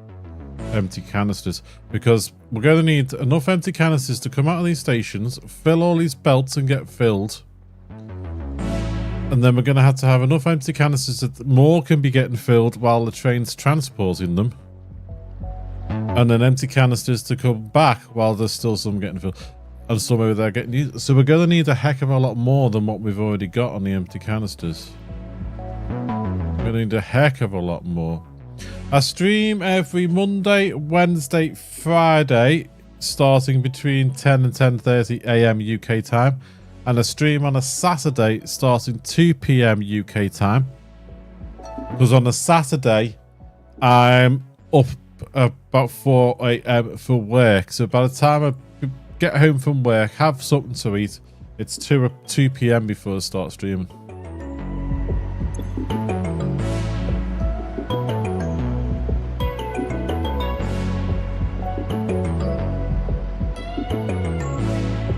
empty canisters, because we're gonna need enough empty canisters to come out of these stations, fill all these belts and get filled, and then we're gonna have to have enough empty canisters that more can be getting filled while the train's transporting them, and then empty canisters to come back while there's still some getting filled. And some over there getting used. So we're going to need a heck of a lot more than what we've already got on the empty canisters. We're going to need a heck of a lot more. I stream every Monday, Wednesday, Friday, starting between 10 and 10:30 AM UK time. And I stream on a Saturday starting 2 PM UK time. Because on a Saturday, I'm up about 4 AM for work. So by the time I get home from work, have something to eat, it's 2 PM before I start streaming.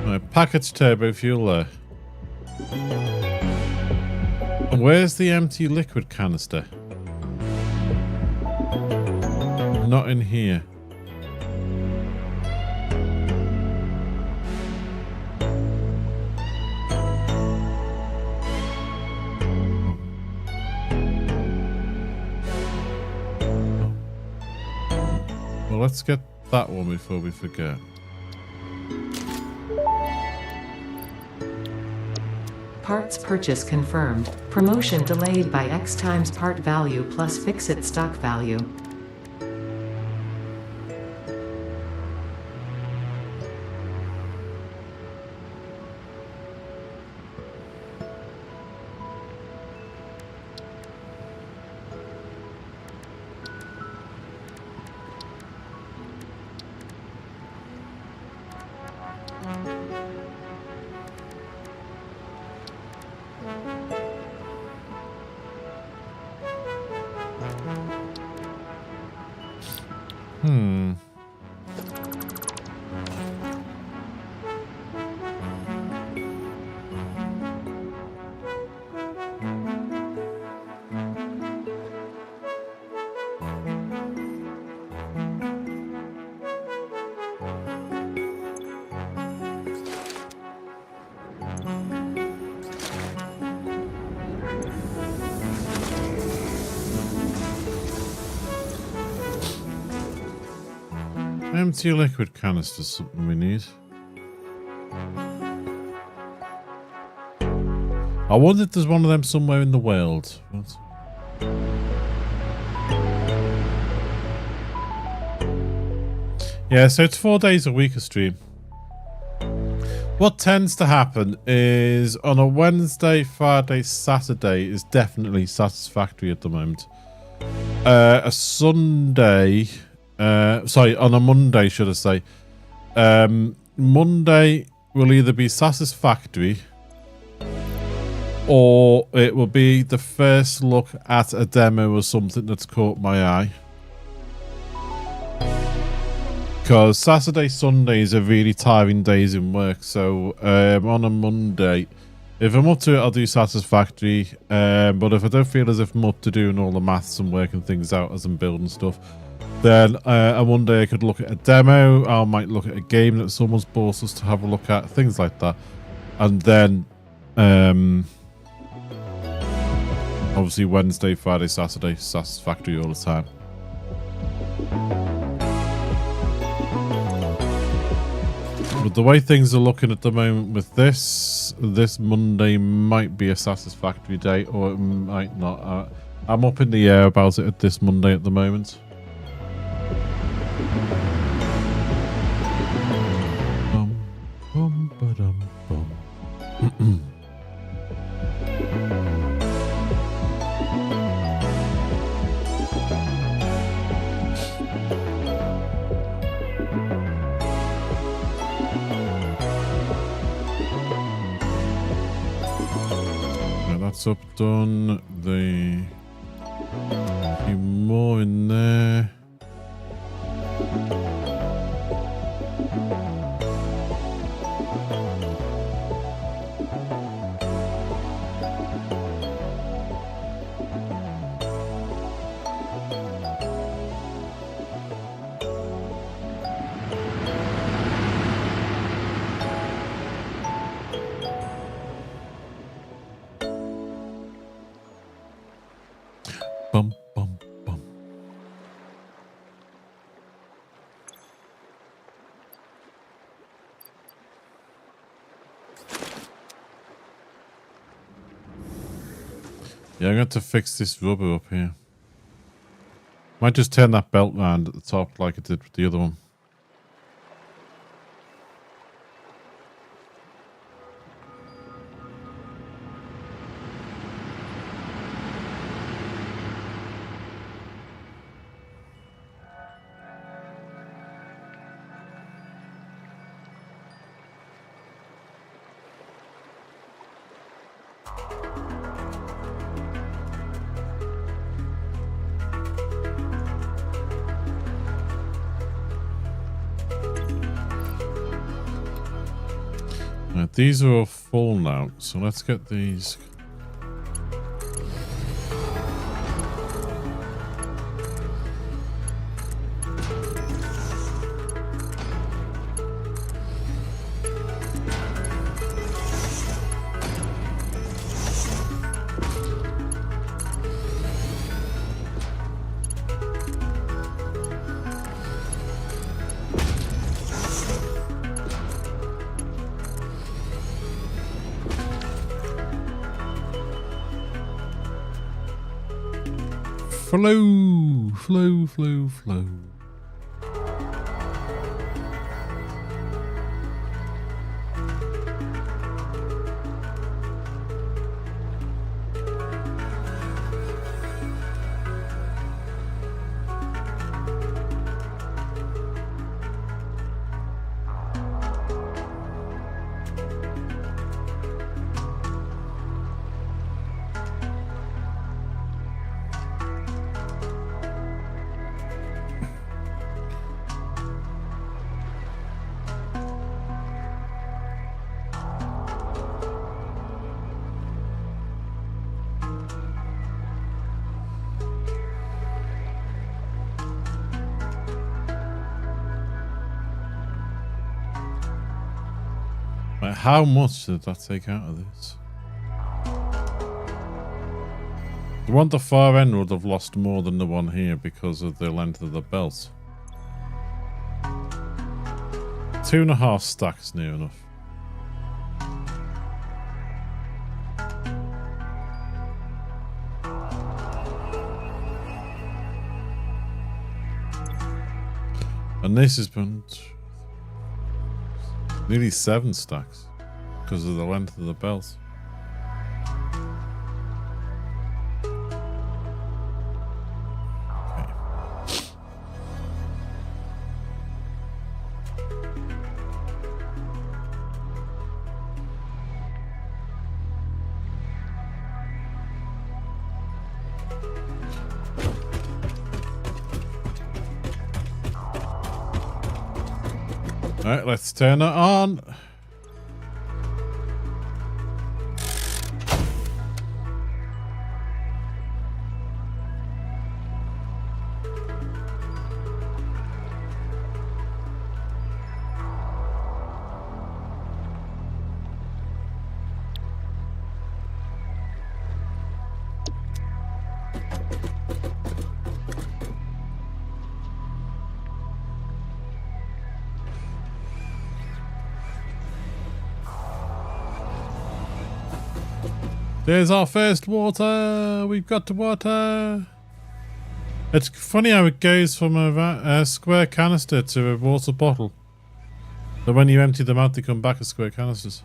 Right, packaged turbo fuel there. And where's the empty liquid canister? Not in here. Well, let's get that one before we forget. Parts purchase confirmed. Promotion delayed by X times part value plus fix-it stock value. Empty liquid canister's something we need. I wonder if there's one of them somewhere in the world. What? Yeah, so it's 4 days a week of stream. What tends to happen is on a Wednesday, Friday, Saturday is definitely satisfactory at the moment. A Sunday... sorry, on a Monday, should I say. Monday will either be satisfactory or it will be the first look at a demo or something that's caught my eye. Because Saturday, Sundays are really tiring days in work. So on a Monday, if I'm up to it, I'll do satisfactory. But if I don't feel as if I'm up to doing all the maths and working things out as I'm building stuff, then on one day I could look at a demo. I might look at a game that someone's bought us to have a look at, things like that. And then obviously Wednesday, Friday, Saturday, satisfactory all the time. But the way things are looking at the moment with this Monday might be a satisfactory day, or it might not. I'm up in the air about it at this Monday at the moment. That's up done. The few more in there. Bum, bum, bum. Yeah, I'm going to fix this rubber up here. Might just turn that belt round at the top like it did with the other one. Right, these are all full now, so let's get these. Flow, flow, flow, flow. How much did that take out of this? The one at the far end would have lost more than the one here because of the length of the belt. 2.5 stacks near enough. And this has been nearly 7 stacks because of the length of the belt. Alright, let's turn it on. There's our first water. We've got the water. It's funny how it goes from a square canister to a water bottle. So when you empty them out, they come back as square canisters.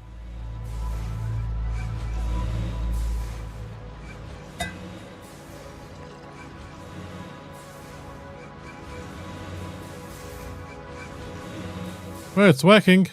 Well, it's working.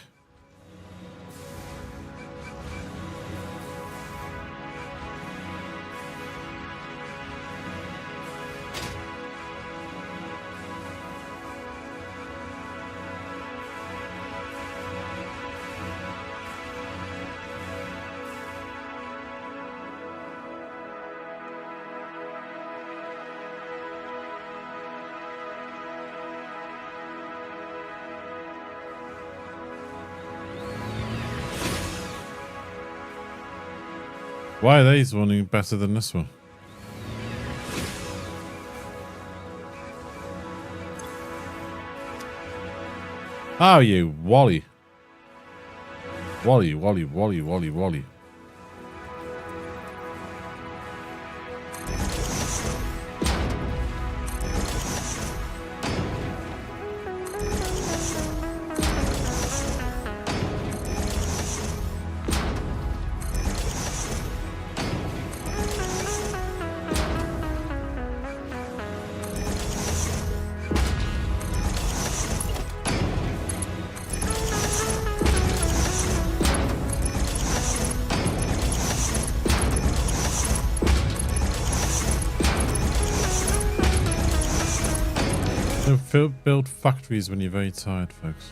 Why are these running better than this one? Oh, you Wally. Wally. Don't build factories when you're very tired, folks.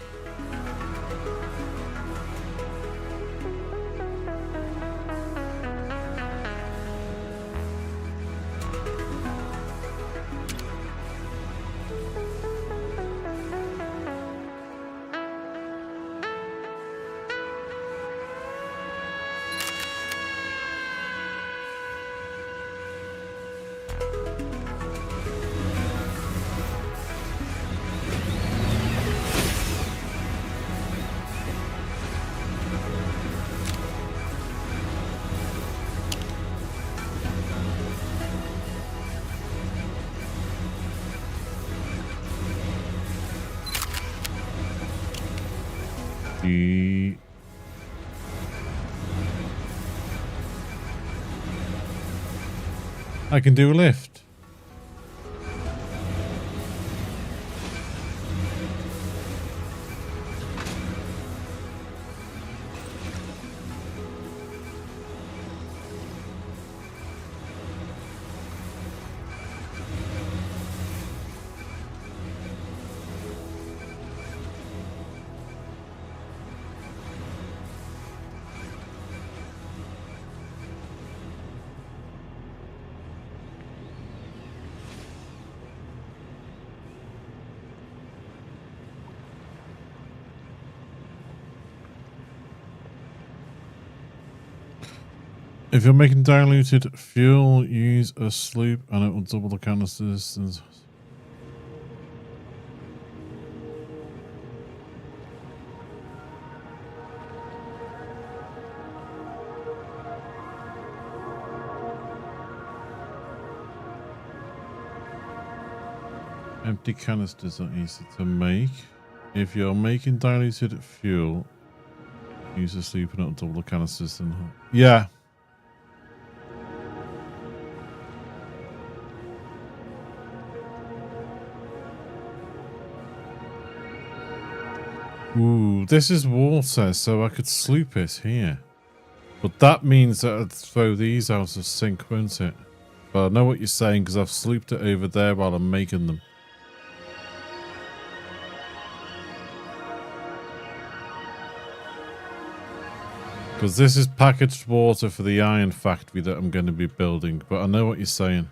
I can do a lift. If you're making diluted fuel, use a sloop and it will double the canister distance. Empty canisters are easy to make. If you're making diluted fuel, use a sloop and it will double the canisters. Yeah. Ooh, this is water, so I could sloop it here. But that means that I'd throw these out of sync, won't it? But I know what you're saying because I've slooped it over there while I'm making them. Because this is packaged water for the iron factory that I'm going to be building. But I know what you're saying.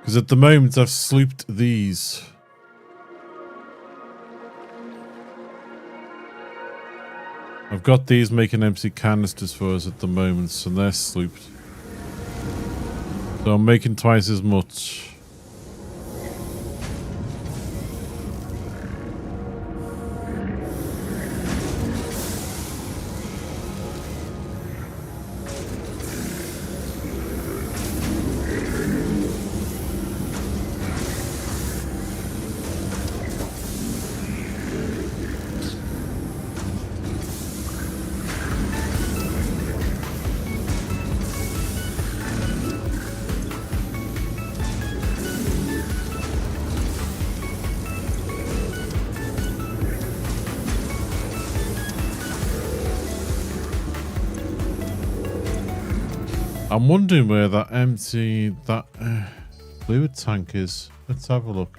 Because at the moment I've slooped these. I've got these making empty canisters for us at the moment, so they're slooped. So I'm making twice as much. I'm wondering where that fluid tank is. Let's have a look.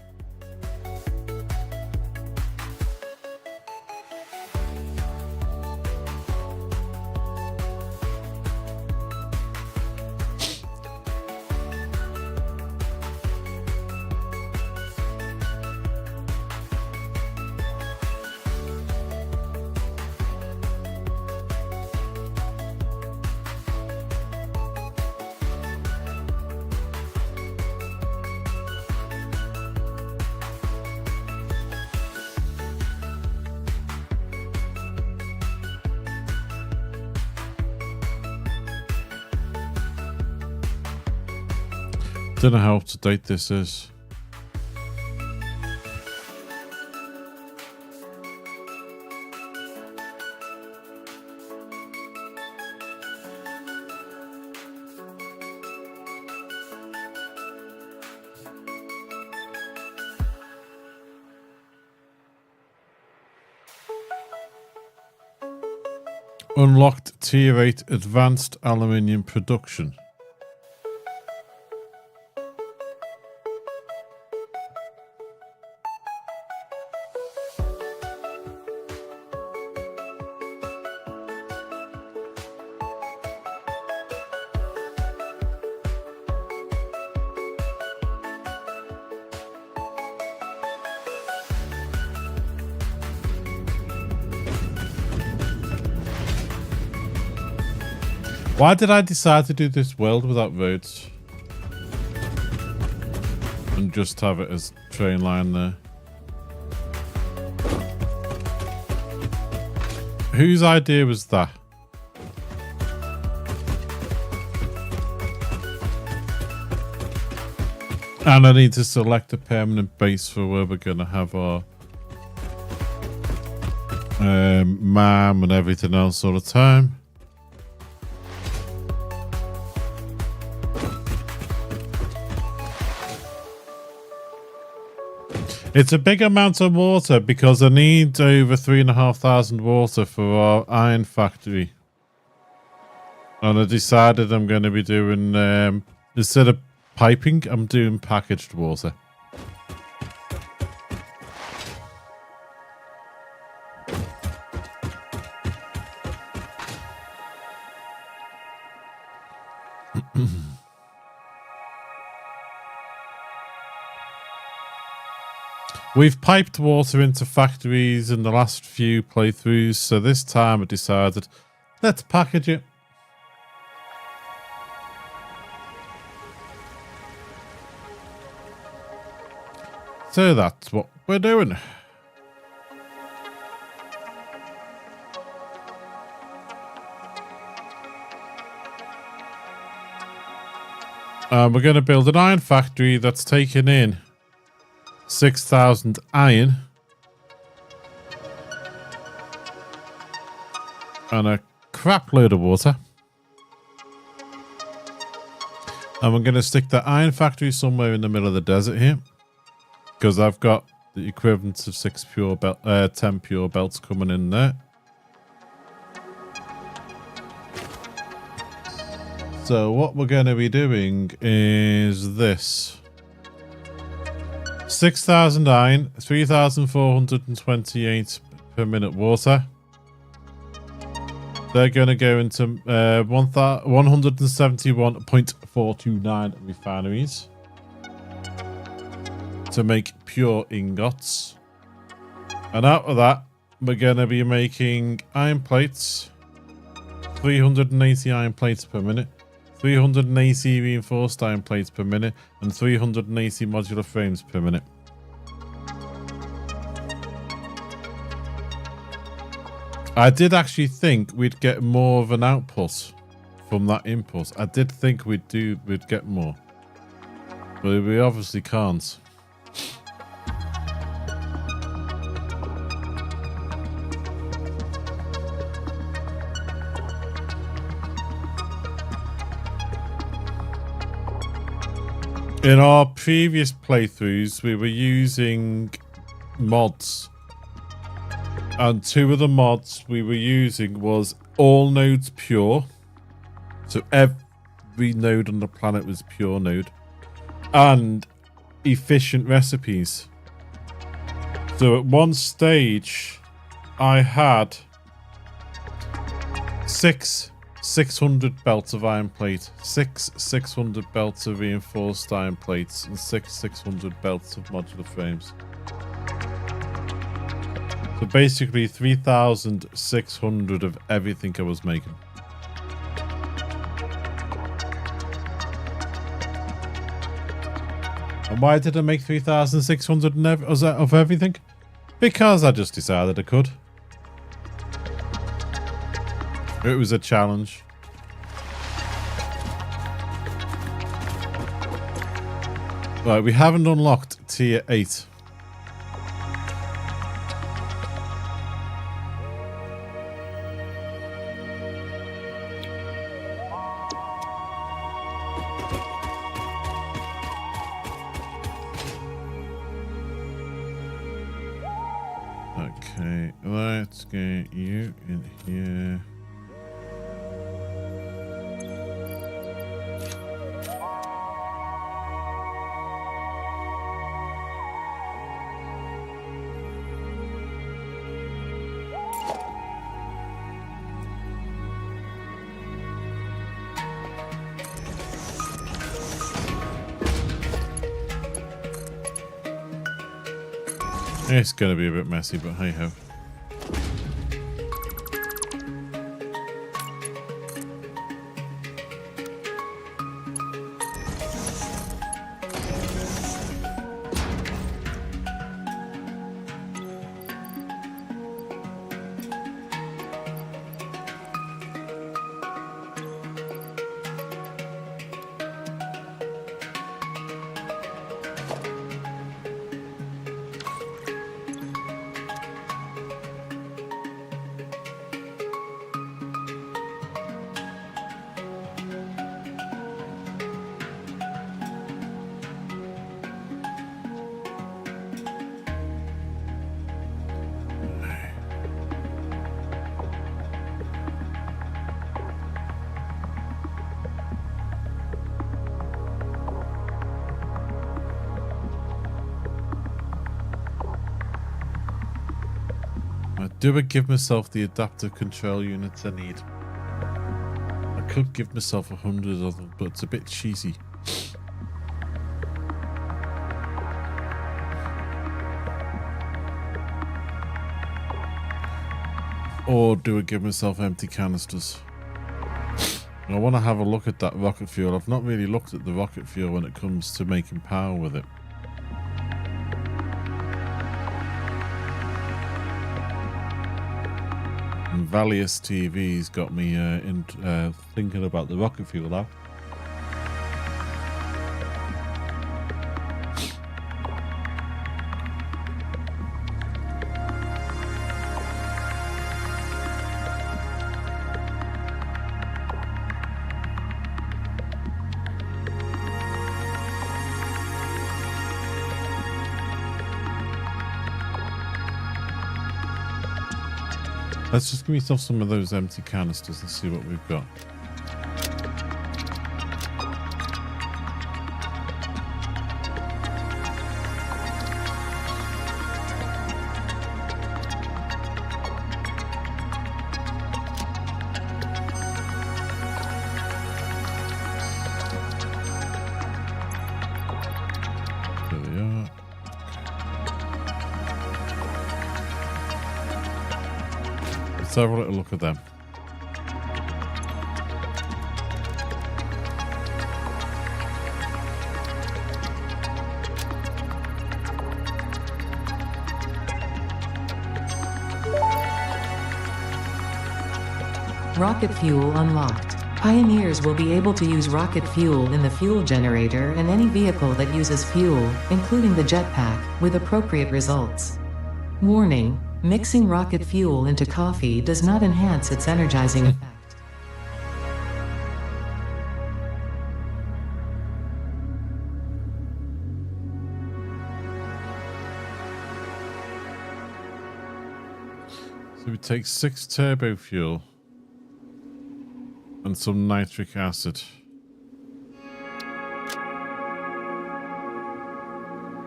Don't know how up to date this is. Unlocked tier 8 advanced aluminium production. Why did I decide to do this world without roads? And just have it as train line there. Whose idea was that? And I need to select a permanent base for where we're going to have our MAM and everything else all the time. It's a big amount of water because I need over 3,500 water for our iron factory. And I decided I'm going to be doing, instead of piping, I'm doing packaged water. We've piped water into factories in the last few playthroughs, so this time I decided, let's package it. So that's what we're doing. We're going to build an iron factory that's taking in 6,000 iron and a crap load of water. And we're going to stick the iron factory somewhere in the middle of the desert here, because I've got the equivalent of 10 pure belts coming in there. So what we're going to be doing is this. 6,000 iron, 3,428 per minute water. They're going to go into 171.429 refineries to make pure ingots. And out of that, we're going to be making iron plates. 380 iron plates per minute. 380 reinforced iron plates per minute, and 380 modular frames per minute. I did actually think we'd get more of an output from that input. I did think we'd get more, but we obviously can't. In our previous playthroughs, we were using mods. And two of the mods we were using was all nodes pure. So every node on the planet was pure node. And efficient recipes. So at one stage, I had 600 belts of iron plate, 600 belts of reinforced iron plates, and 600 belts of modular frames. So basically 3,600 of everything I was making. And why did I make 3,600 of everything? Because I just decided I could. It was a challenge. Right, we haven't unlocked tier 8. Okay, let's get you in here. It's going to be a bit messy, but hey ho. Do I give myself the adaptive control units I need? I could give myself 100 of them, but it's a bit cheesy. Or do I give myself empty canisters? I want to have a look at that rocket fuel. I've not really looked at the rocket fuel when it comes to making power with it. And Valius TV's got me thinking about the rocket fuel now. Let's just give myself some of those empty canisters and see what we've got. There they are. Let's have a little look at them. Rocket fuel unlocked. Pioneers will be able to use rocket fuel in the fuel generator and any vehicle that uses fuel, including the jetpack, with appropriate results. Warning: mixing rocket fuel into coffee does not enhance its energizing effect. So we take 6 turbo fuel and some nitric acid.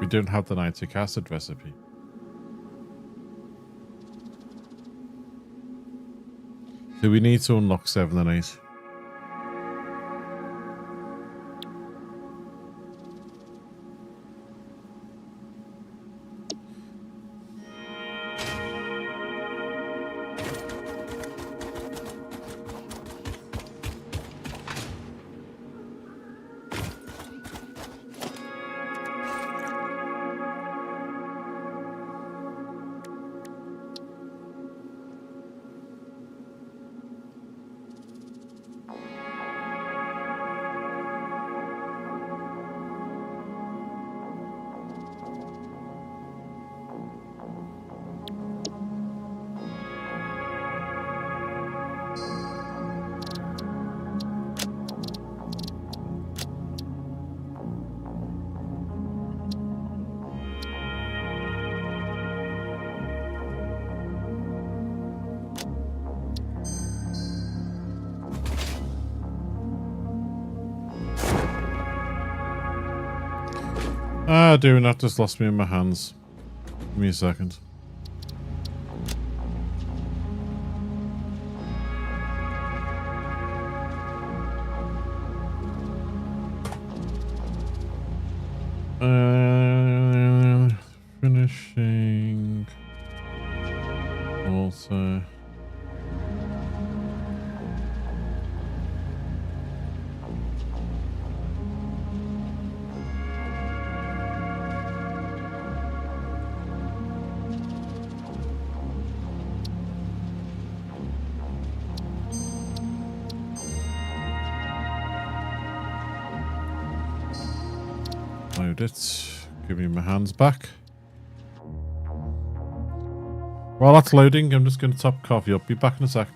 We don't have the nitric acid recipe. So we need to unlock 7 and 8. Ah, doing that just lost me in my hands. Give me a second. Finishing. Also. Load it. Give me my hands back. While that's loading, I'm just going to top coffee up. Be back in a sec.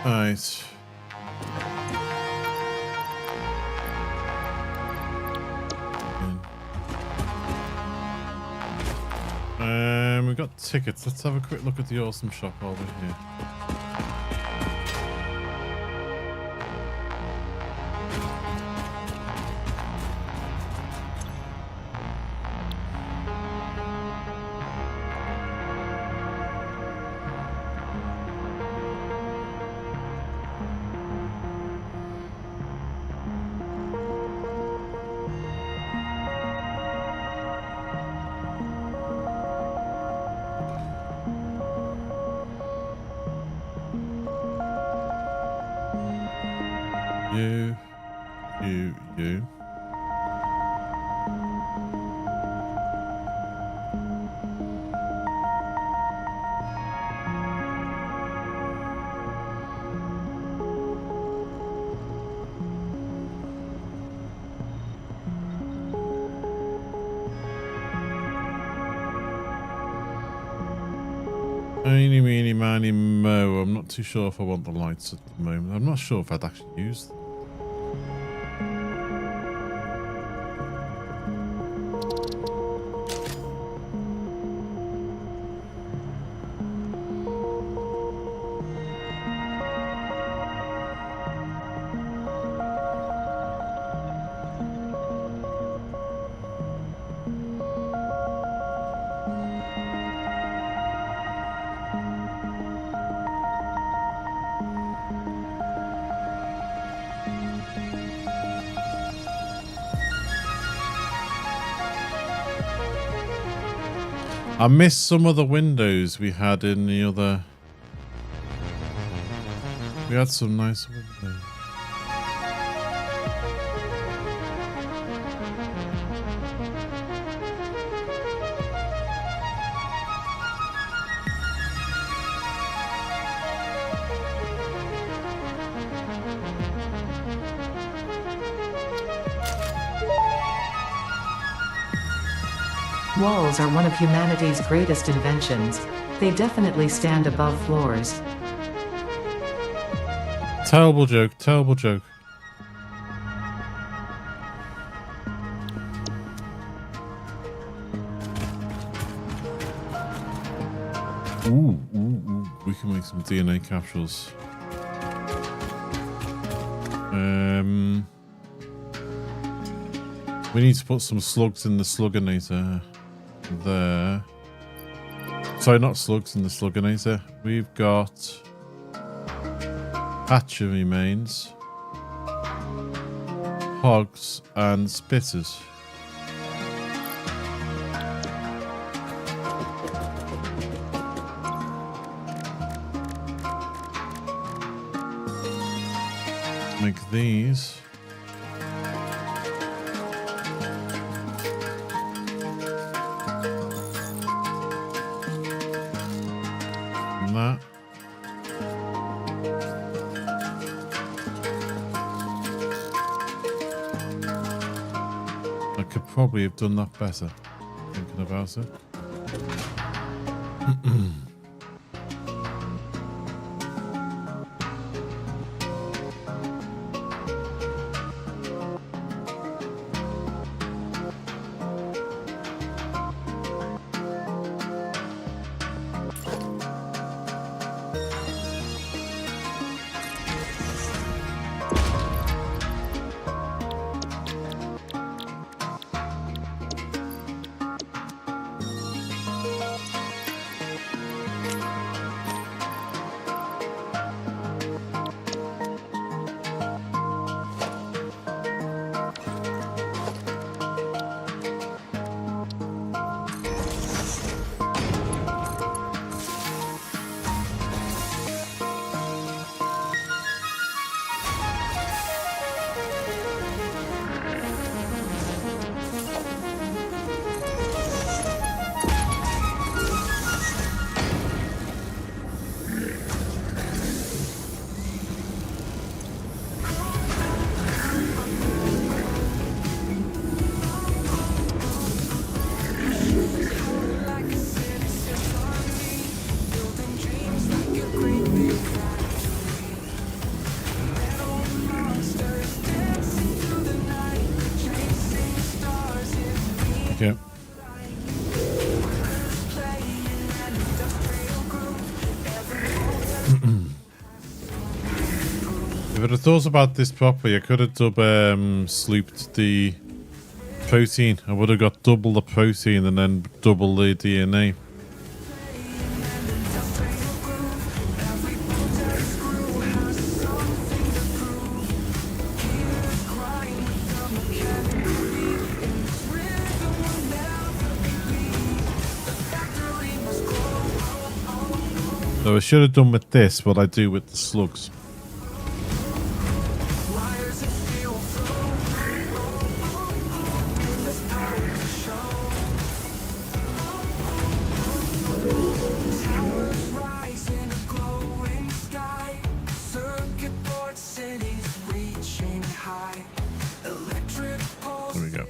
Right. We've got tickets. Let's have a quick look at the awesome shop while we're here. You. Eeny, meeny, miny, mo. I'm not too sure if I want the lights at the moment. I'm not sure if I'd actually use them. I missed some of the windows we had in the other. We had some nice windows. Walls are one of humanity's greatest inventions. They definitely stand above floors. Terrible joke, terrible joke. Ooh, we can make some DNA capsules. We need to put some slugs in the slugginator. There. Sorry, not slugs in the slugginator. We've got hatchery remains, hogs, and spitters. Make these. That. I could probably have done that better, thinking about it. If I'd have thought about this properly, I could have slooped the protein. I would have got double the protein and then double the DNA. So I should have done with this what I do with the slugs. There we go.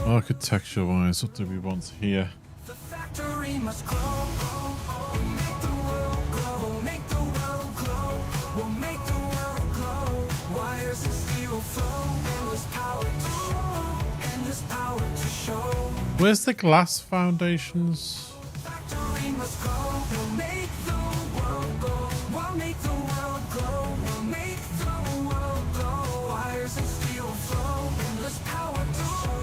Architecture wise, what do we want here? The factory must grow. We'll make the world glow. Make the world glow. We'll make the world glow. Wires and steel flow. Endless power to show. Endless power to show. Where's the glass foundations? Factory must grow. We'll make the world glow. We'll make the world glow. We'll make the world glow. Wires and steel flow. Endless power to show.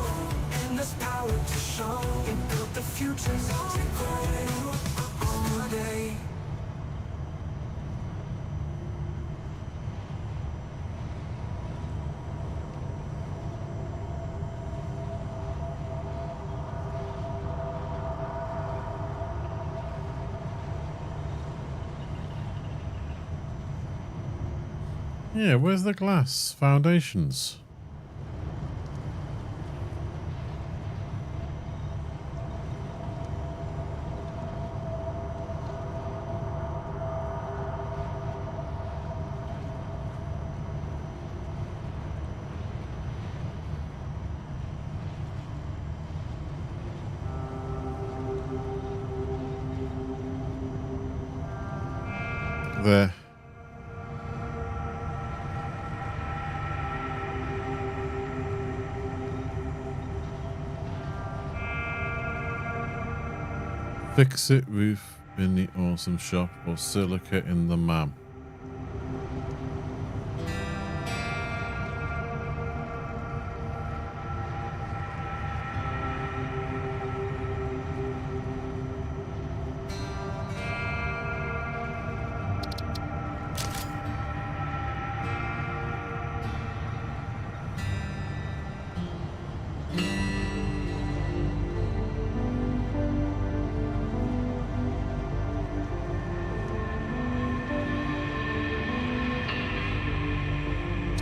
Endless power to show. It built the futures today. Yeah, where's the glass foundations? There. Fix it roof in the awesome shop or silica in the mam.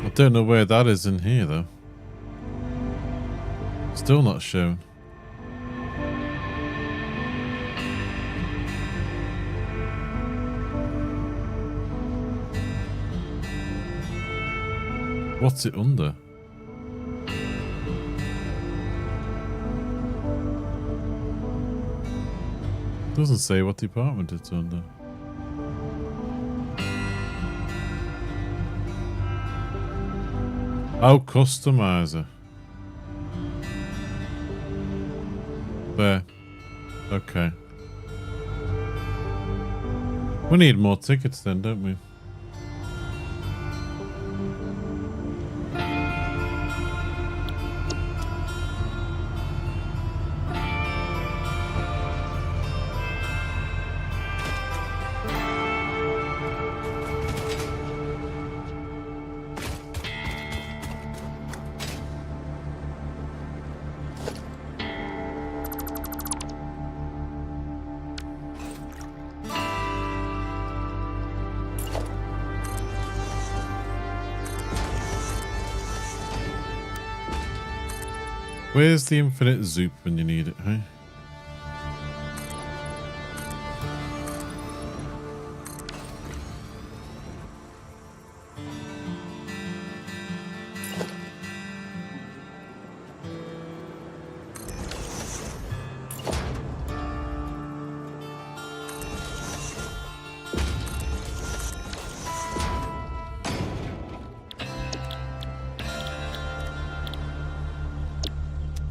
I don't know where that is in here though. Still not shown. What's it under? Doesn't say what department it's under. Oh, customizer. There. Okay. We need more tickets then, don't we? Where's the infinite zoop when you need it, hey?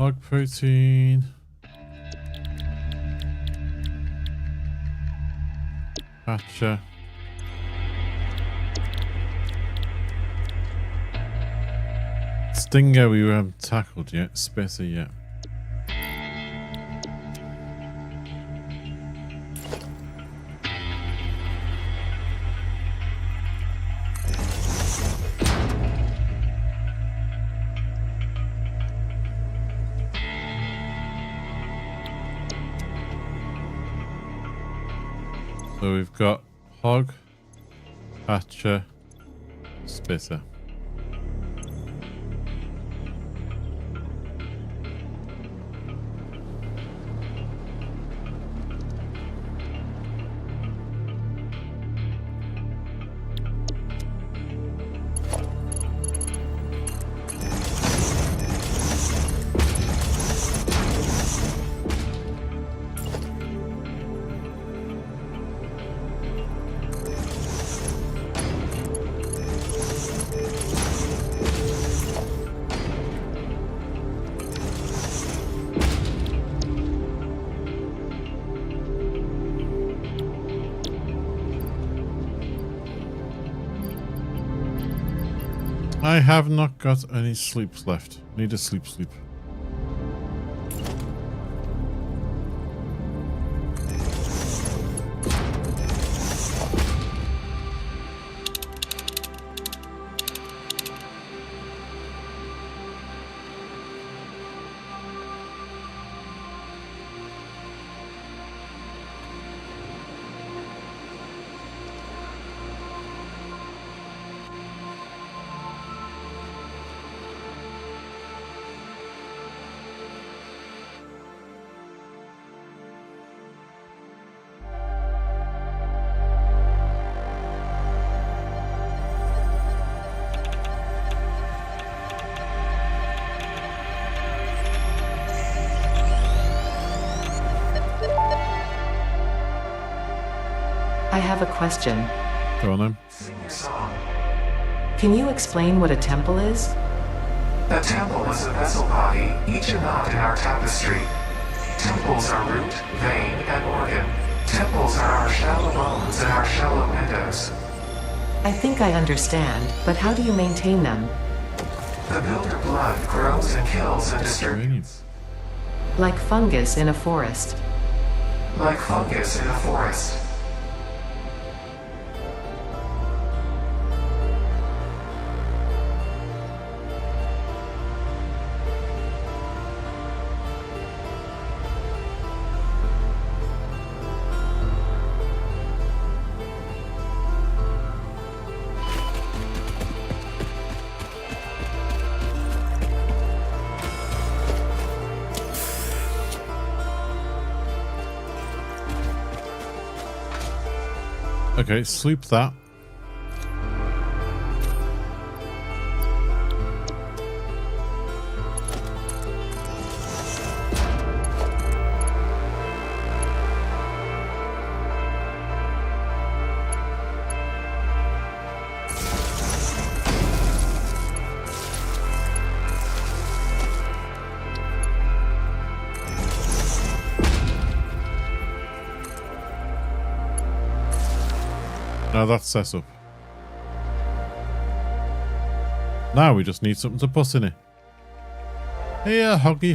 Hog protein. Gotcha. Stinger we haven't tackled yet. Spitter yet. So we've got hog, hatcher, spitter. I have not got any sleeps left. Need a sleep. I have a question. Go on then. Sing your song. Can you explain what a temple is? A temple is a vessel body, each a knot in our tapestry. Temples are root, vein, and organ. Temples are our shallow bones and our shallow windows. I think I understand, but how do you maintain them? The builder blood grows and kills and distributes. Like fungus in a forest. Like fungus in a forest. Okay, sleep that. Now that's set up. Now we just need something to put in it. Here, hoggy.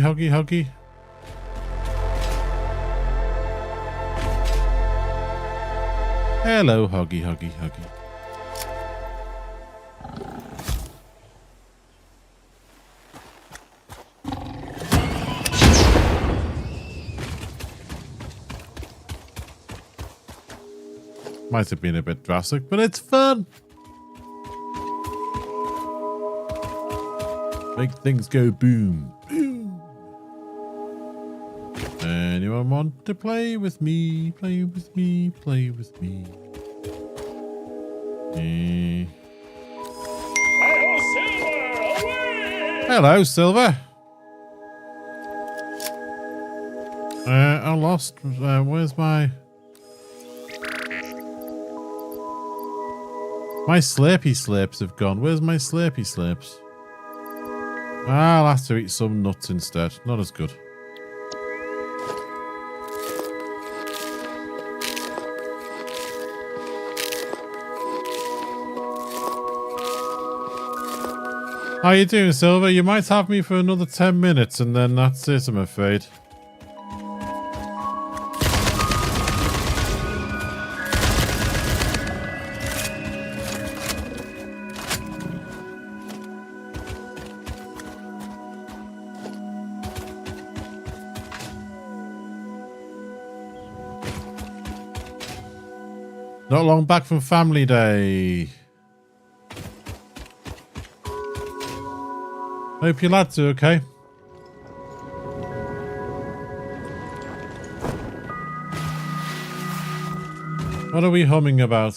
Hello, hoggy. Might have been a bit drastic, but it's fun. Make things go boom. Anyone want to play with me? Play with me. Hello, Silver. I lost. Where's my Slurpy Slurps have gone. Where's my Slurpy Slurps? I'll have to eat some nuts instead. Not as good. How you doing, Silver? You might have me for another 10 minutes and then that's it, I'm afraid. Not long back from family day. Hope your lads are okay. What are we humming about?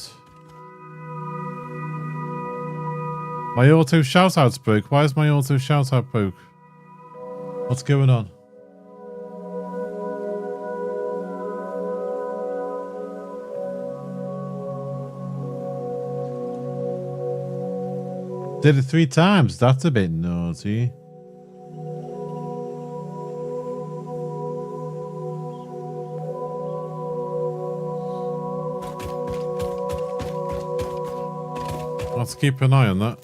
My auto shout-outs broke. Why is my auto shout-out broke? What's going on? Did it 3 times. That's a bit naughty. Let's keep an eye on that.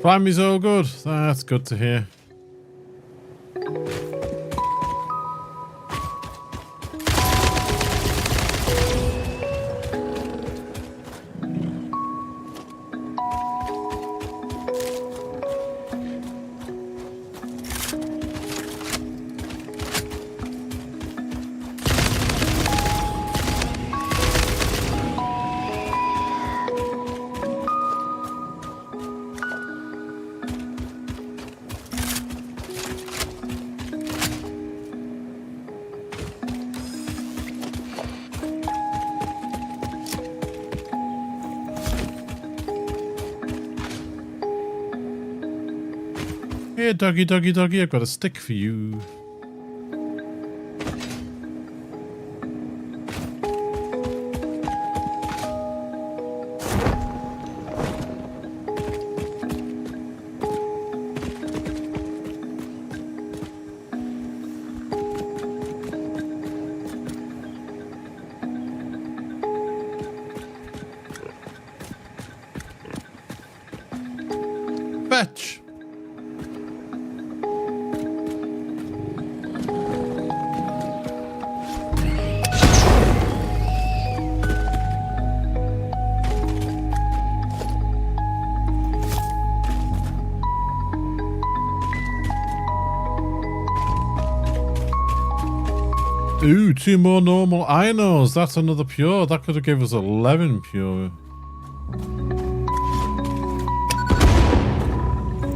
Family's all good. That's good to hear. Here, doggy, doggy, doggy, I've got a stick for you. Fetch! Ooh, 2 more normal iron ores. That's another pure. That could have given us 11 pure.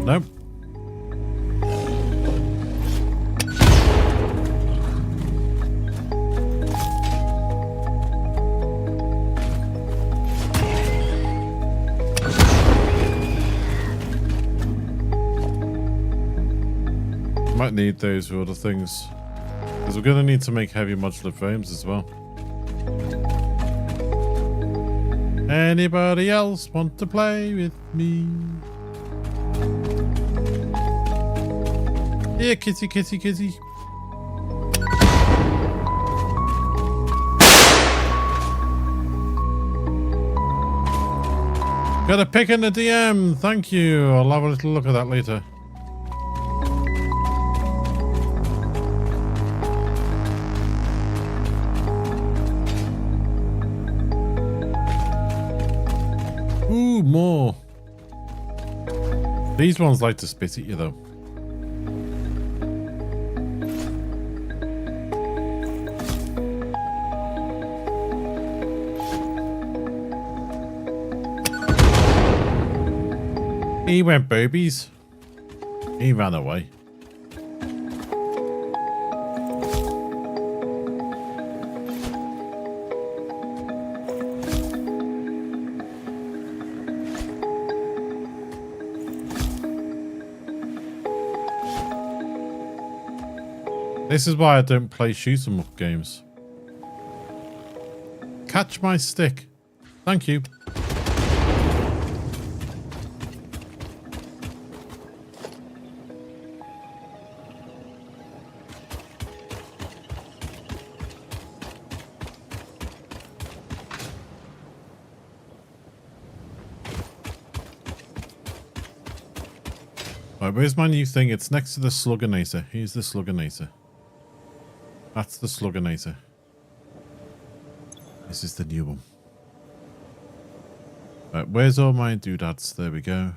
Nope. Might need those for other things. Because we're going to need to make heavy modular frames as well. Anybody else want to play with me? Here, kitty, kitty, kitty. Got a pick in the DM. Thank you. I'll have a little look at that later. Ooh, more. These ones like to spit at you, though. He went boobies. He ran away. This is why I don't play shoot 'em up games. Catch my stick. Thank you. Right, where's my new thing? It's next to the Slugginator. Here's the Slugginator. That's the Slugginator. This is the new one. Right, where's all my doodads? There we go.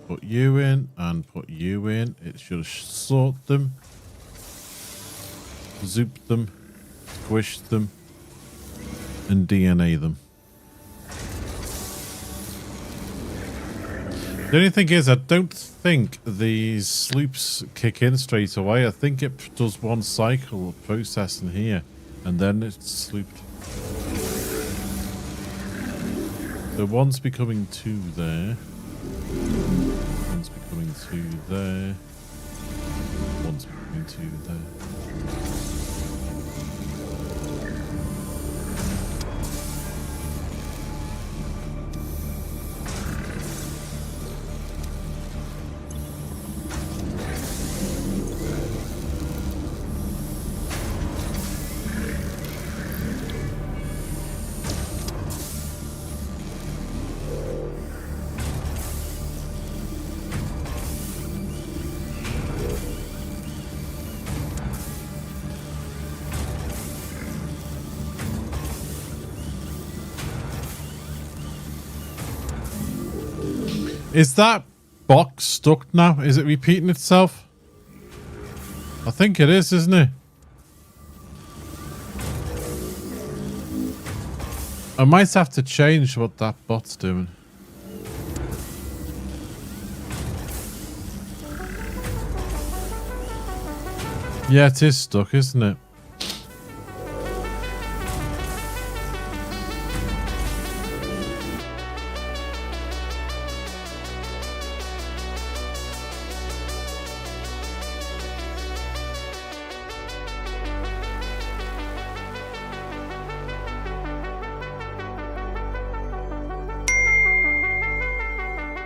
Put you in and put you in. It should sort them. Zoop them. Squish them. And DNA them. The only thing is, I don't think these sloops kick in straight away. I think it does one cycle of processing here, and then it's slooped. So one's becoming 2 there. One's becoming 2 there. One's becoming 2 there. Is that box stuck now? Is it repeating itself? I think it is, isn't it? I might have to change what that bot's doing. Yeah, it is stuck, isn't it?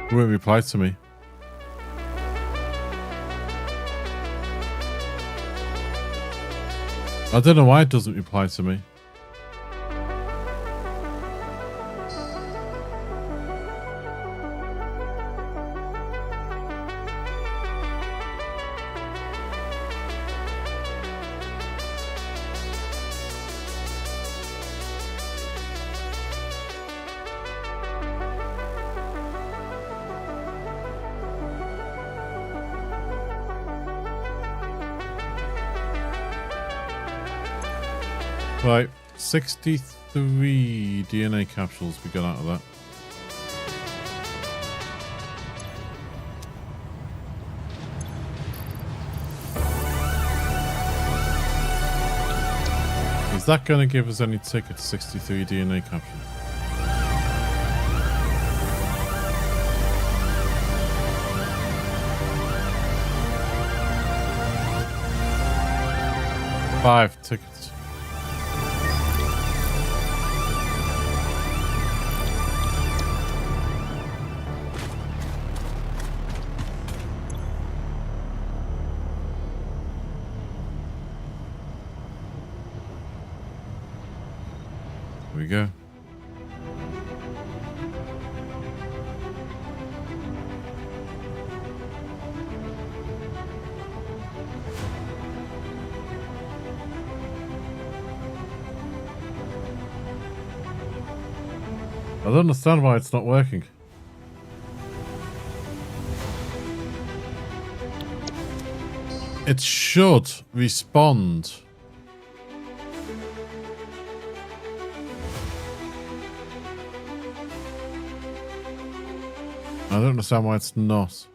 It won't reply to me. I don't know why it doesn't reply to me. Right, 63 DNA capsules we got out of that. Is that going to give us any tickets? 63 DNA capsules. Five tickets. Here we go. I don't understand why it's not working. It should respond. I don't understand why it's not.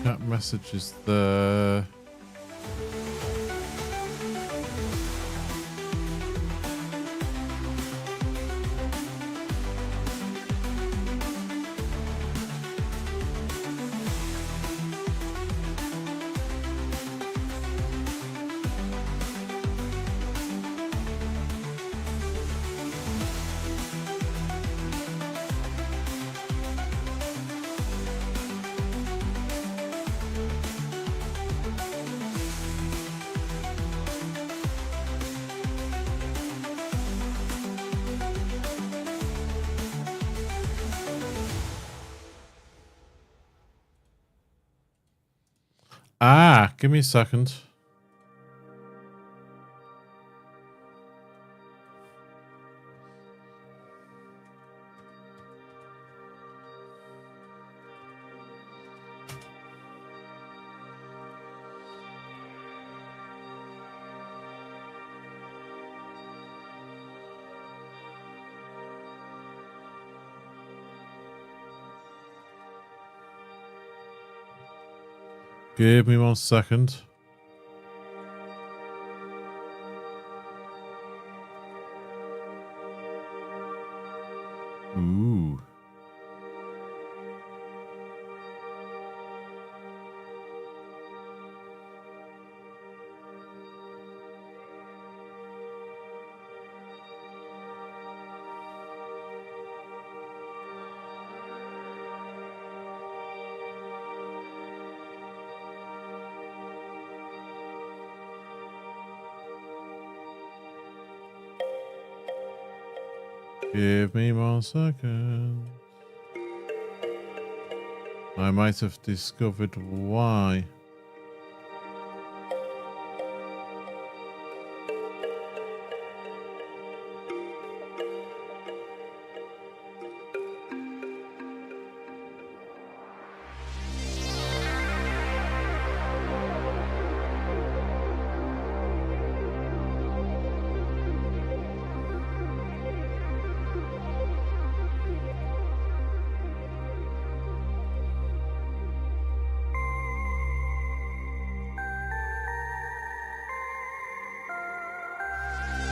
That message is there. Ah, give me a second. Give me 1 second. Ooh. Give me 1 second. I might have discovered why.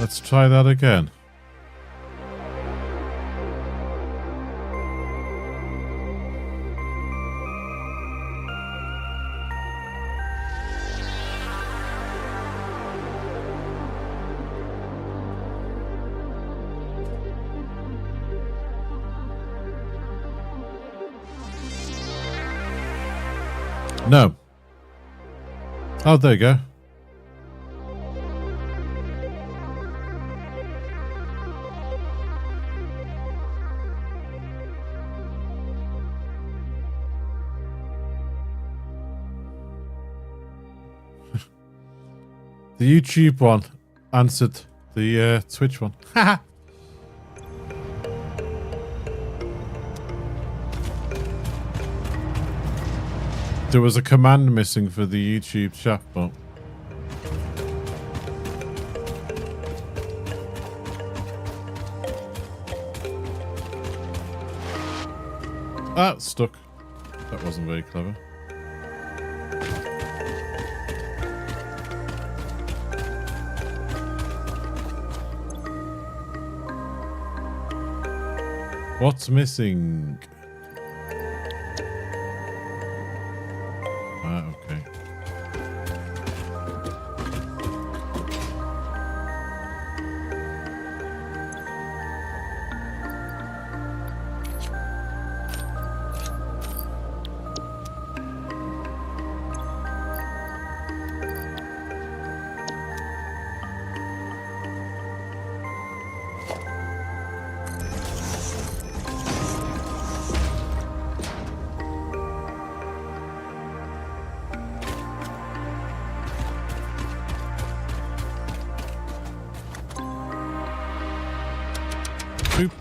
Let's try that again. No. Oh, there you go. The YouTube one answered the Twitch one. There was a command missing for the YouTube chatbot. Ah, stuck. That wasn't very clever. What's missing? Ah, okay. Boop.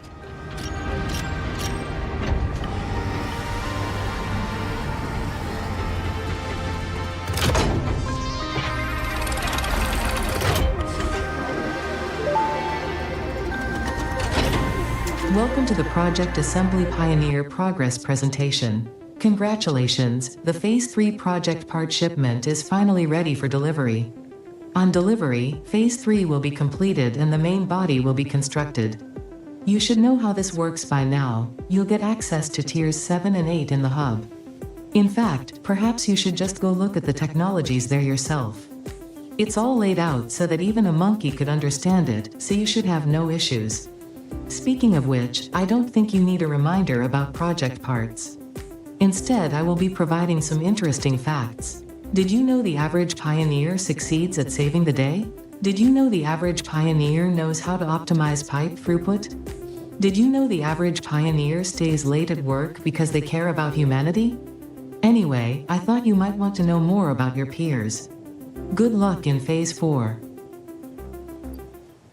Welcome to the Project Assembly Pioneer Progress presentation. Congratulations, the Phase 3 project part shipment is finally ready for delivery. On delivery, Phase 3 will be completed and the main body will be constructed. You should know how this works by now. You'll get access to Tiers 7 and 8 in the hub. In fact, perhaps you should just go look at the technologies there yourself. It's all laid out so that even a monkey could understand it, so you should have no issues. Speaking of which, I don't think you need a reminder about project parts. Instead, I will be providing some interesting facts. Did you know the average pioneer succeeds at saving the day? Did you know the average pioneer knows how to optimize pipe throughput? Did you know the average pioneer stays late at work because they care about humanity? Anyway, I thought you might want to know more about your peers. Good luck in Phase 4.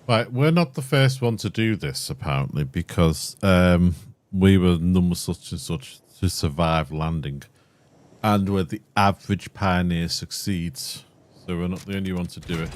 Right, we're not the first one to do this, apparently, because we were number such and such to survive landing. And where the average pioneer succeeds. So we're not the only one to do it.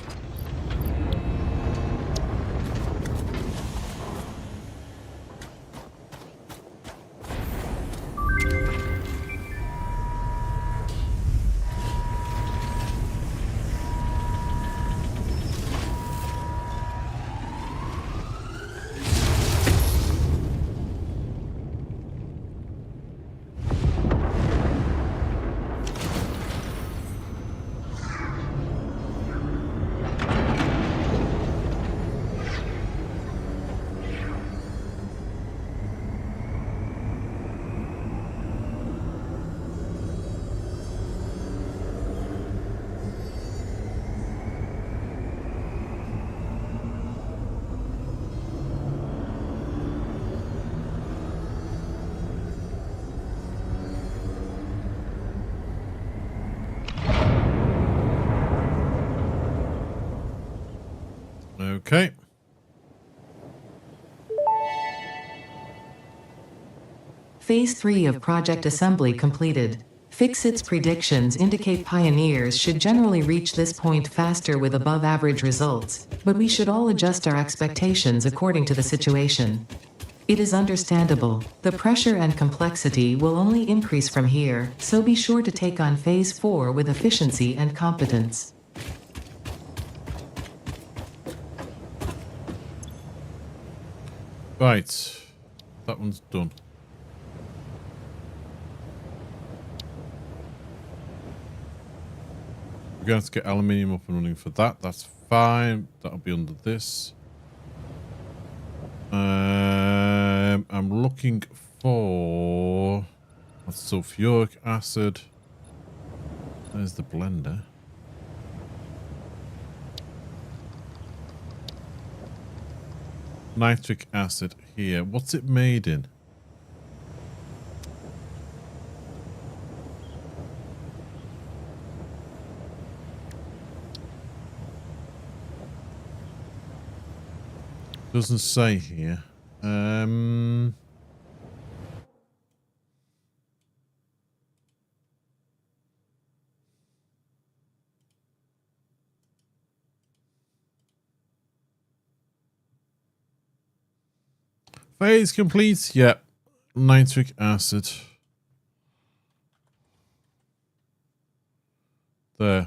Okay. Phase 3 of Project Assembly completed. Fixit's predictions indicate pioneers should generally reach this point faster with above average results, but we should all adjust our expectations according to the situation. It is understandable. The pressure and complexity will only increase from here, so be sure to take on Phase 4 with efficiency and competence. Right. That one's done. We're going to have to get aluminium up and running for that. That's fine. That'll be under this. I'm looking for sulfuric acid. There's the blender. Nitric acid here. What's it made in? Doesn't say here. Phase complete. Yep. Nitric acid. There.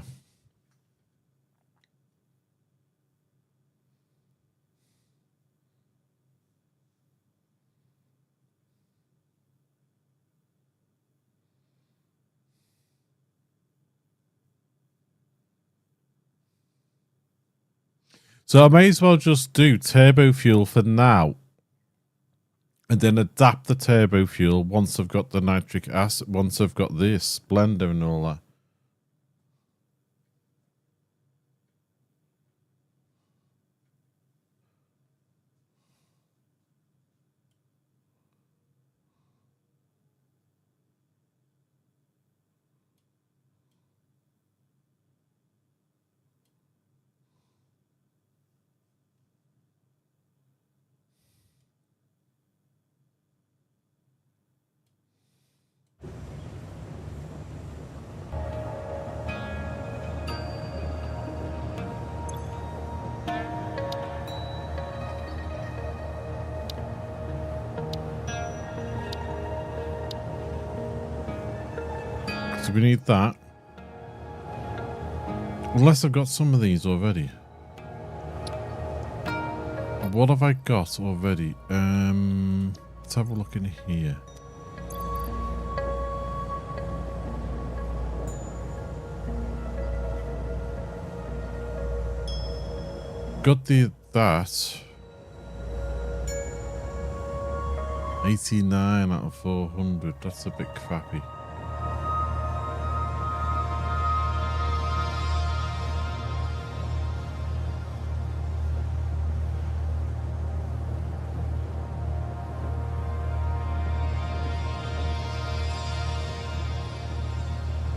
So I may as well just do turbo fuel for now. And then adapt the turbo fuel once I've got the nitric acid, once I've got this blender and all that. do we need that? Unless I've got some of these already. What have I got already? Let's have a look in here. Got that. 89 out of 400. That's a bit crappy.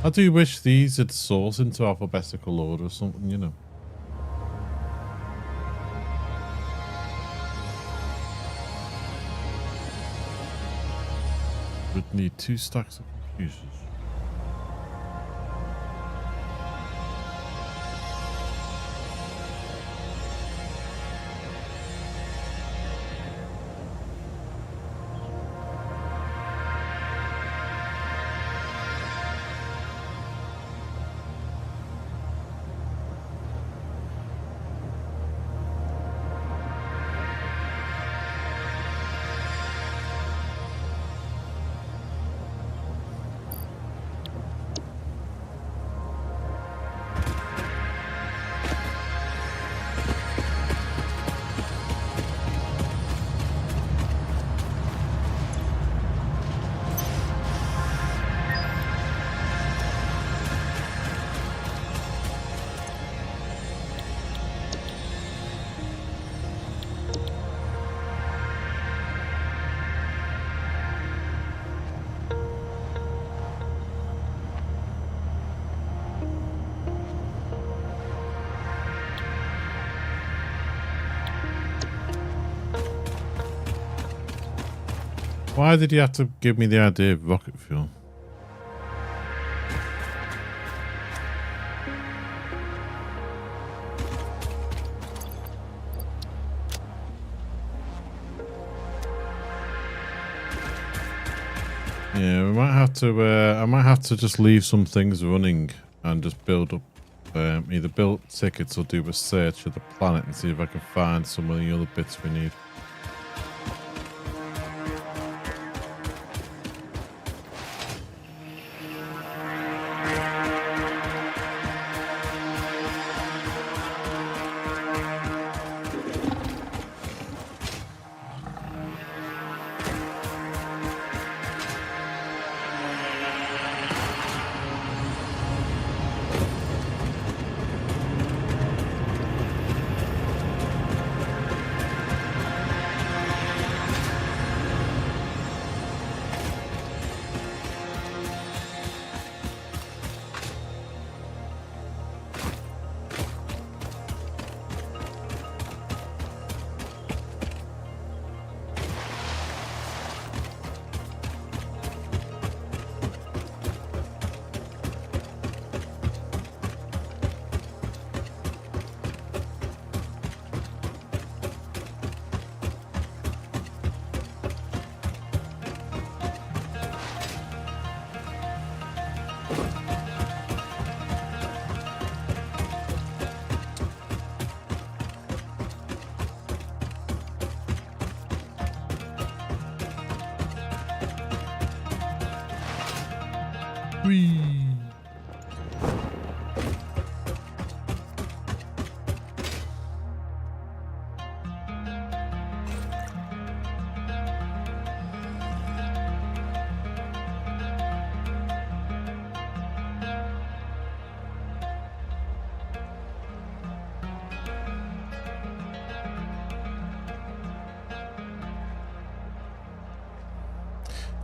I do wish these had sorted into alphabetical order or something, you know. Would need 2 stacks of computers. Why did you have to give me the idea of rocket fuel? Yeah, we might have to. I might have to just leave some things running and just build up, either build tickets or do a search of the planet and see if I can find some of the other bits we need. Whee!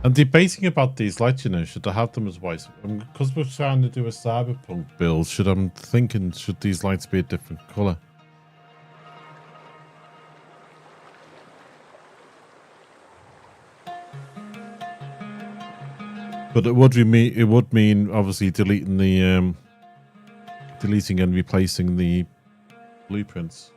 I'm debating about these lights, you know, should I have them as white? Because we're trying to do a cyberpunk build, I'm thinking, should these lights be a different colour? But it would mean obviously deleting the deleting and replacing the blueprints.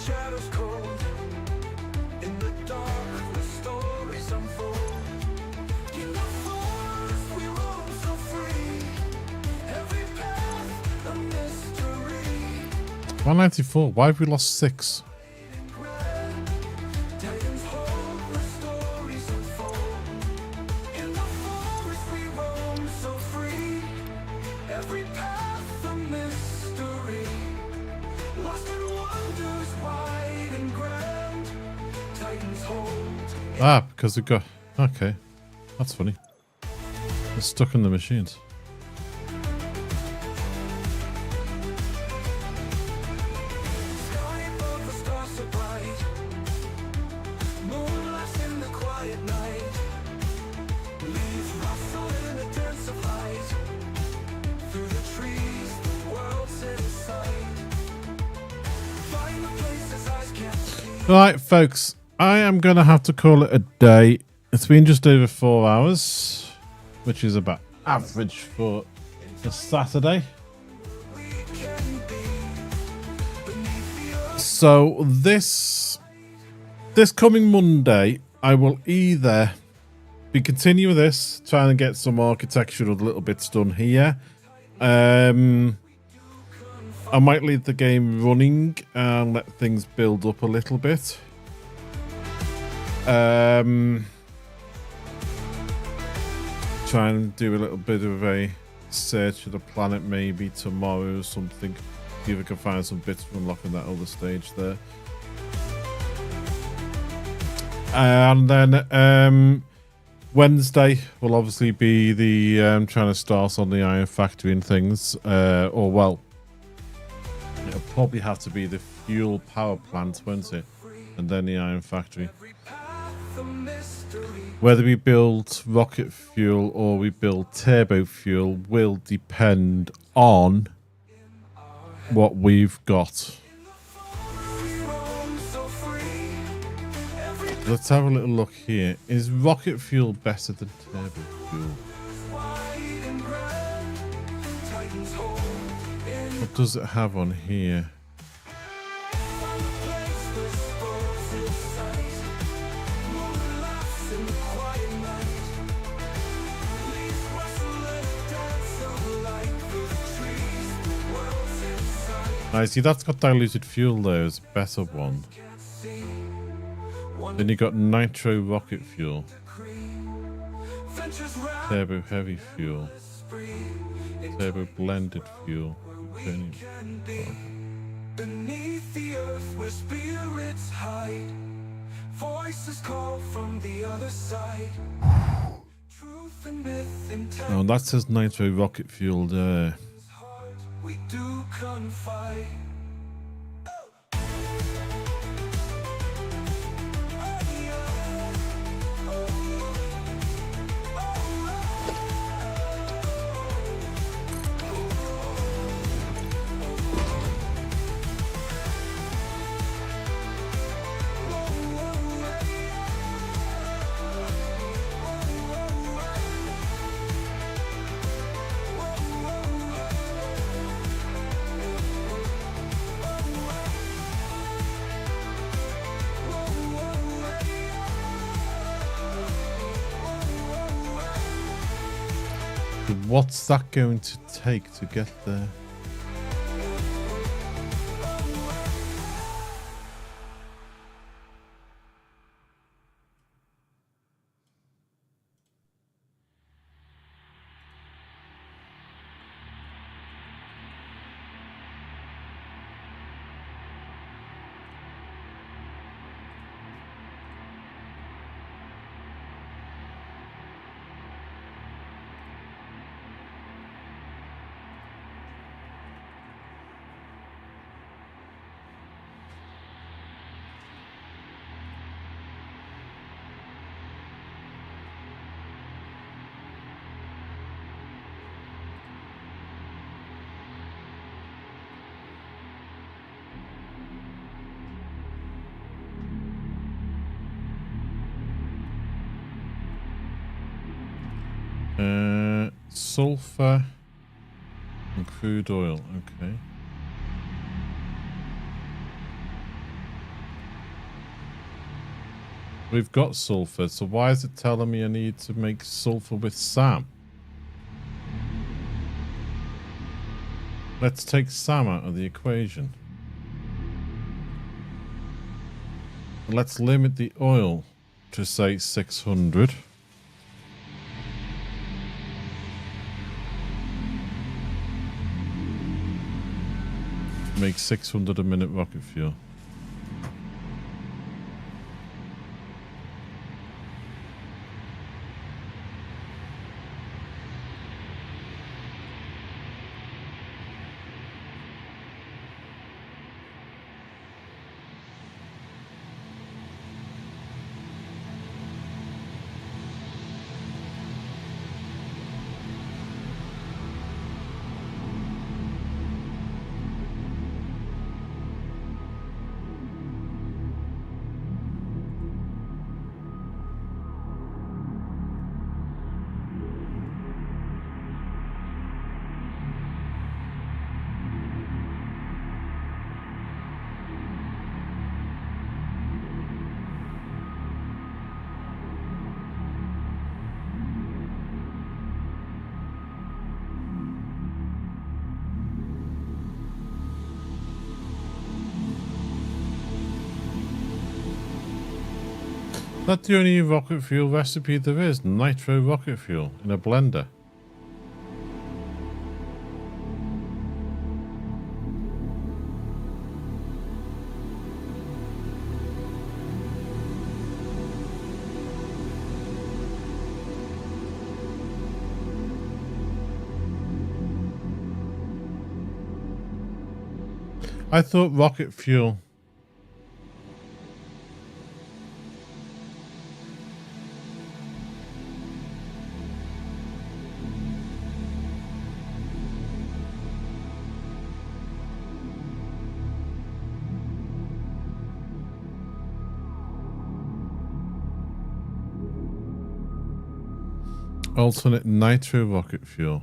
Shadows cold in the dark, the stories unfold. In the forest we roam so free. Every path a mystery. 194. Why have we lost 6? Titans hold the stories unfold. In the forest we roam so free. Every path a mystery. Lost in wonders wide and grand. Titans hold. Ah, because we got... Okay. That's funny. We're stuck in the machines. Sky above the stars so bright. Moonlight in the quiet night. Leaves rustle in a dance of light. Through the trees, the world's in sight. Find the places eyes can't see. Right, folks. I am going to have to call it a day. It's been just over 4 hours, which is about average for a Saturday. So this coming Monday, I will either be continuing this, trying to get some architectural little bits done here. I might leave the game running and let things build up a little bit. Try and do a little bit of a search of the planet maybe tomorrow or something. See if I can find some bits for unlocking that other stage there. And then Wednesday will obviously be the trying to start on the iron factory and things. Or well, it'll probably have to be the fuel power plant, won't it? And then the iron factory. Whether we build rocket fuel or we build turbo fuel will depend on what we've got. Let's have a little look here. Is rocket fuel better than turbo fuel? What does it have on here? I see that's got diluted fuel there as a better one. Then you got nitro rocket fuel, turbo heavy fuel, turbo blended fuel. Beneath the earth where spirits hide, voices call from the other side. Truth and myth intent. Oh, that says nitro rocket fuel there. We do confide. What's that going to take to get there? Sulfur and crude oil. Okay. We've got sulfur, so why is it telling me I need to make sulfur with SAM? Let's take SAM out of the equation. Let's limit the oil to say 600. Make 600 a minute rocket fuel. That's the only rocket fuel recipe there is. Nitro rocket fuel in a blender. I thought rocket fuel... alternate nitro rocket fuel.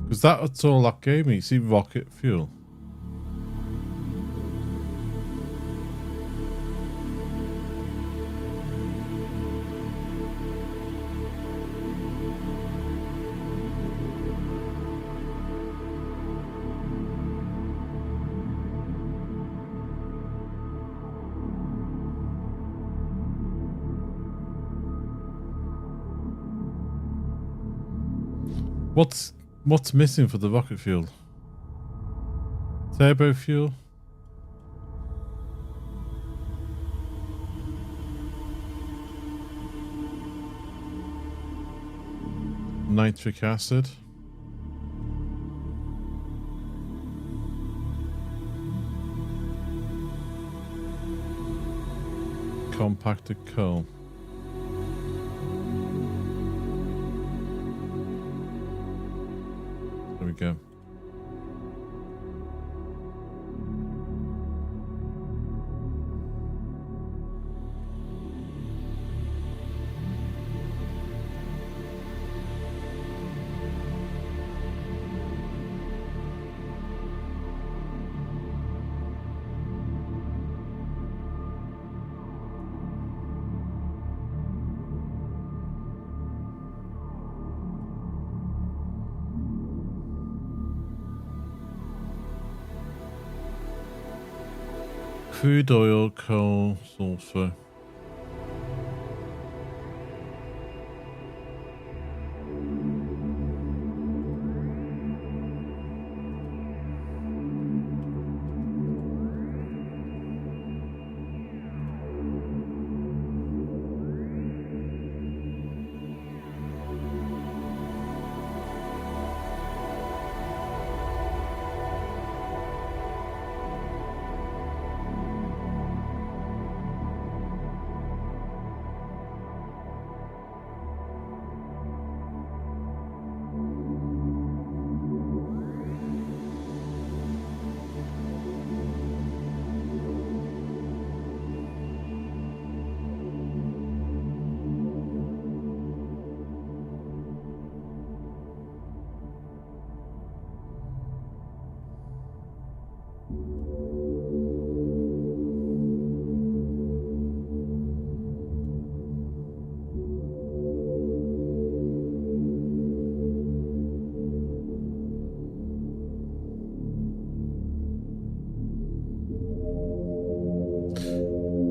Because that's all that gave me. See, rocket fuel. What's missing for the rocket fuel? Turbo fuel? Nitric acid? Compacted coal? There we go. Crude oil, coal, sulfur.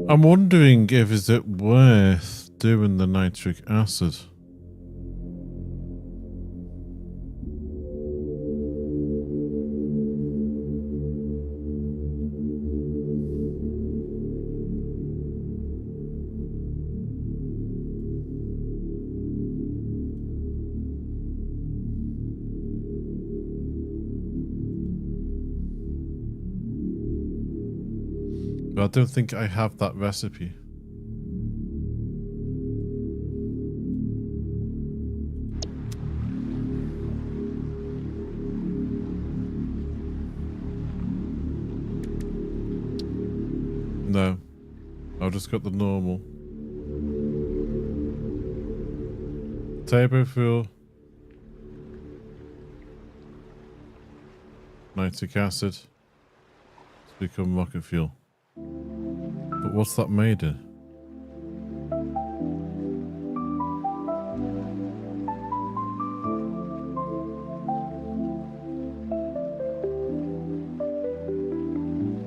I'm wondering if is it worth doing the nitric acid. But I don't think I have that recipe. No. I've just got the normal. Turbo fuel. Nitric acid. To become rocket fuel. But what's that made in?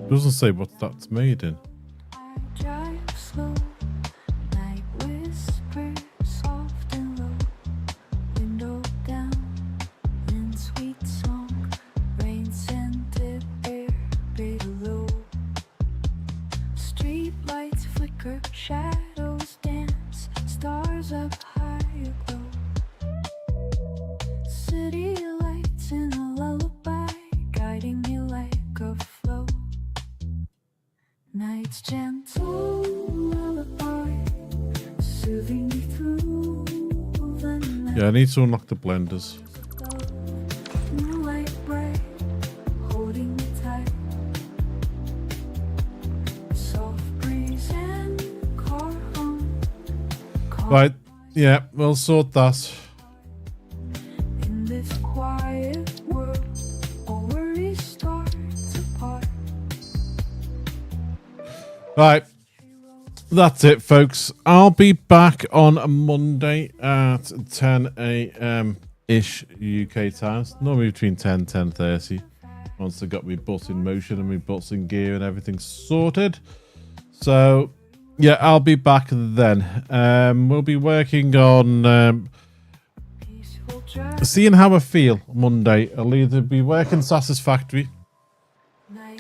Doesn't say what that's made in. Shadows dance, stars up high aglow. City lights in a lullaby, guiding me like a flow. Night's gentle lullaby, soothing me through the night. Yeah, I need to unlock the blenders. Moonlight bright, holding me tight. Soft breeze and car hum. Right, yeah, we'll sort that. In this quiet world, all worries start to part. Right, that's it, folks. I'll be back on Monday at 10 a.m. ish UK time. Normally between 10 and 10:30. Once I got my bus in motion and my bus in gear and everything sorted. So, yeah, I'll be back then. We'll be working on seeing how I feel Monday. I'll either be working Satisfactory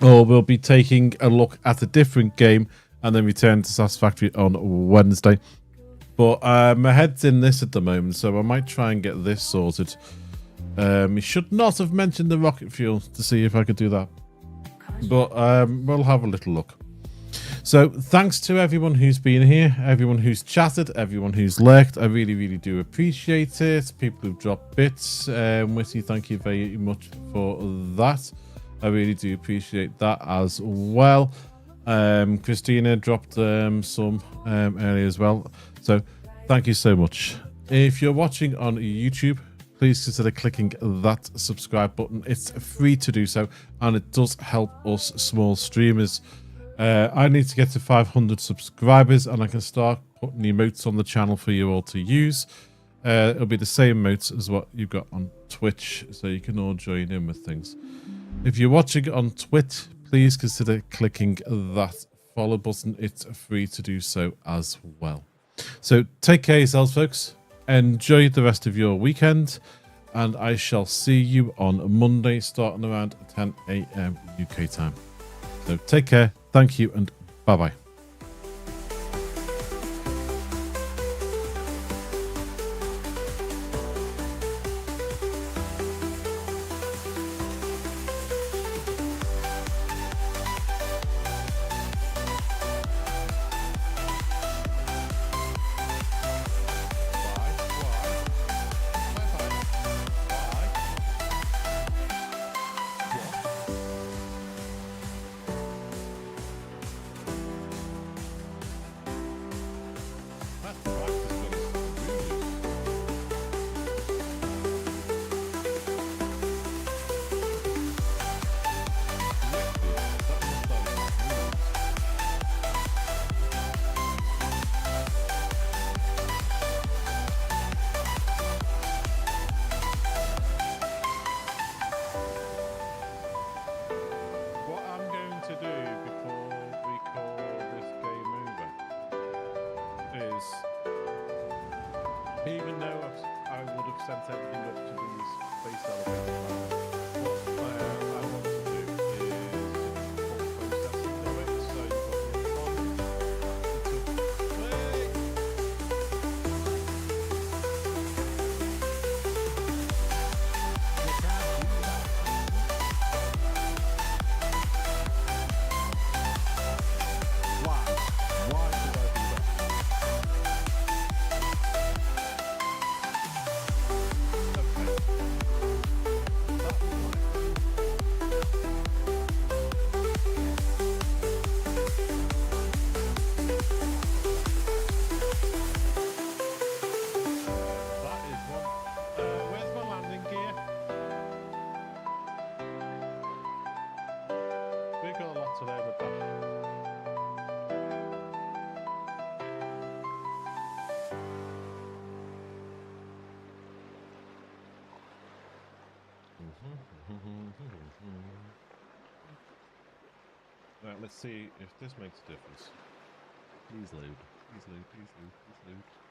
or we'll be taking a look at a different game and then return to Satisfactory on Wednesday. But my head's in this at the moment, so I might try and get this sorted. We should not have mentioned the rocket fuel to see if I could do that. But we'll have a little look. So thanks to everyone who's been here, everyone who's chatted, everyone who's lurked. I really, really do appreciate it. People who've dropped bits. Witty, thank you very much for that. I really do appreciate that as well. Christina dropped some earlier as well. So thank you so much. If you're watching on YouTube, please consider clicking that subscribe button. It's free to do so, and it does help us small streamers. I need to get to 500 subscribers and I can start putting emotes on the channel for you all to use. It'll be the same emotes as what you've got on Twitch, so you can all join in with things. If you're watching on Twitch, please consider clicking that follow button. It's free to do so as well. So take care of yourselves, folks. Enjoy the rest of your weekend, and I shall see you on Monday starting around 10 a.m. UK time. So take care, thank you, and bye-bye. Even though I would have sent everything up to these base elevators, what I want to do is full processing of it, so you've got Right, let's see if this makes a difference. Please load. Please load, please load, please load.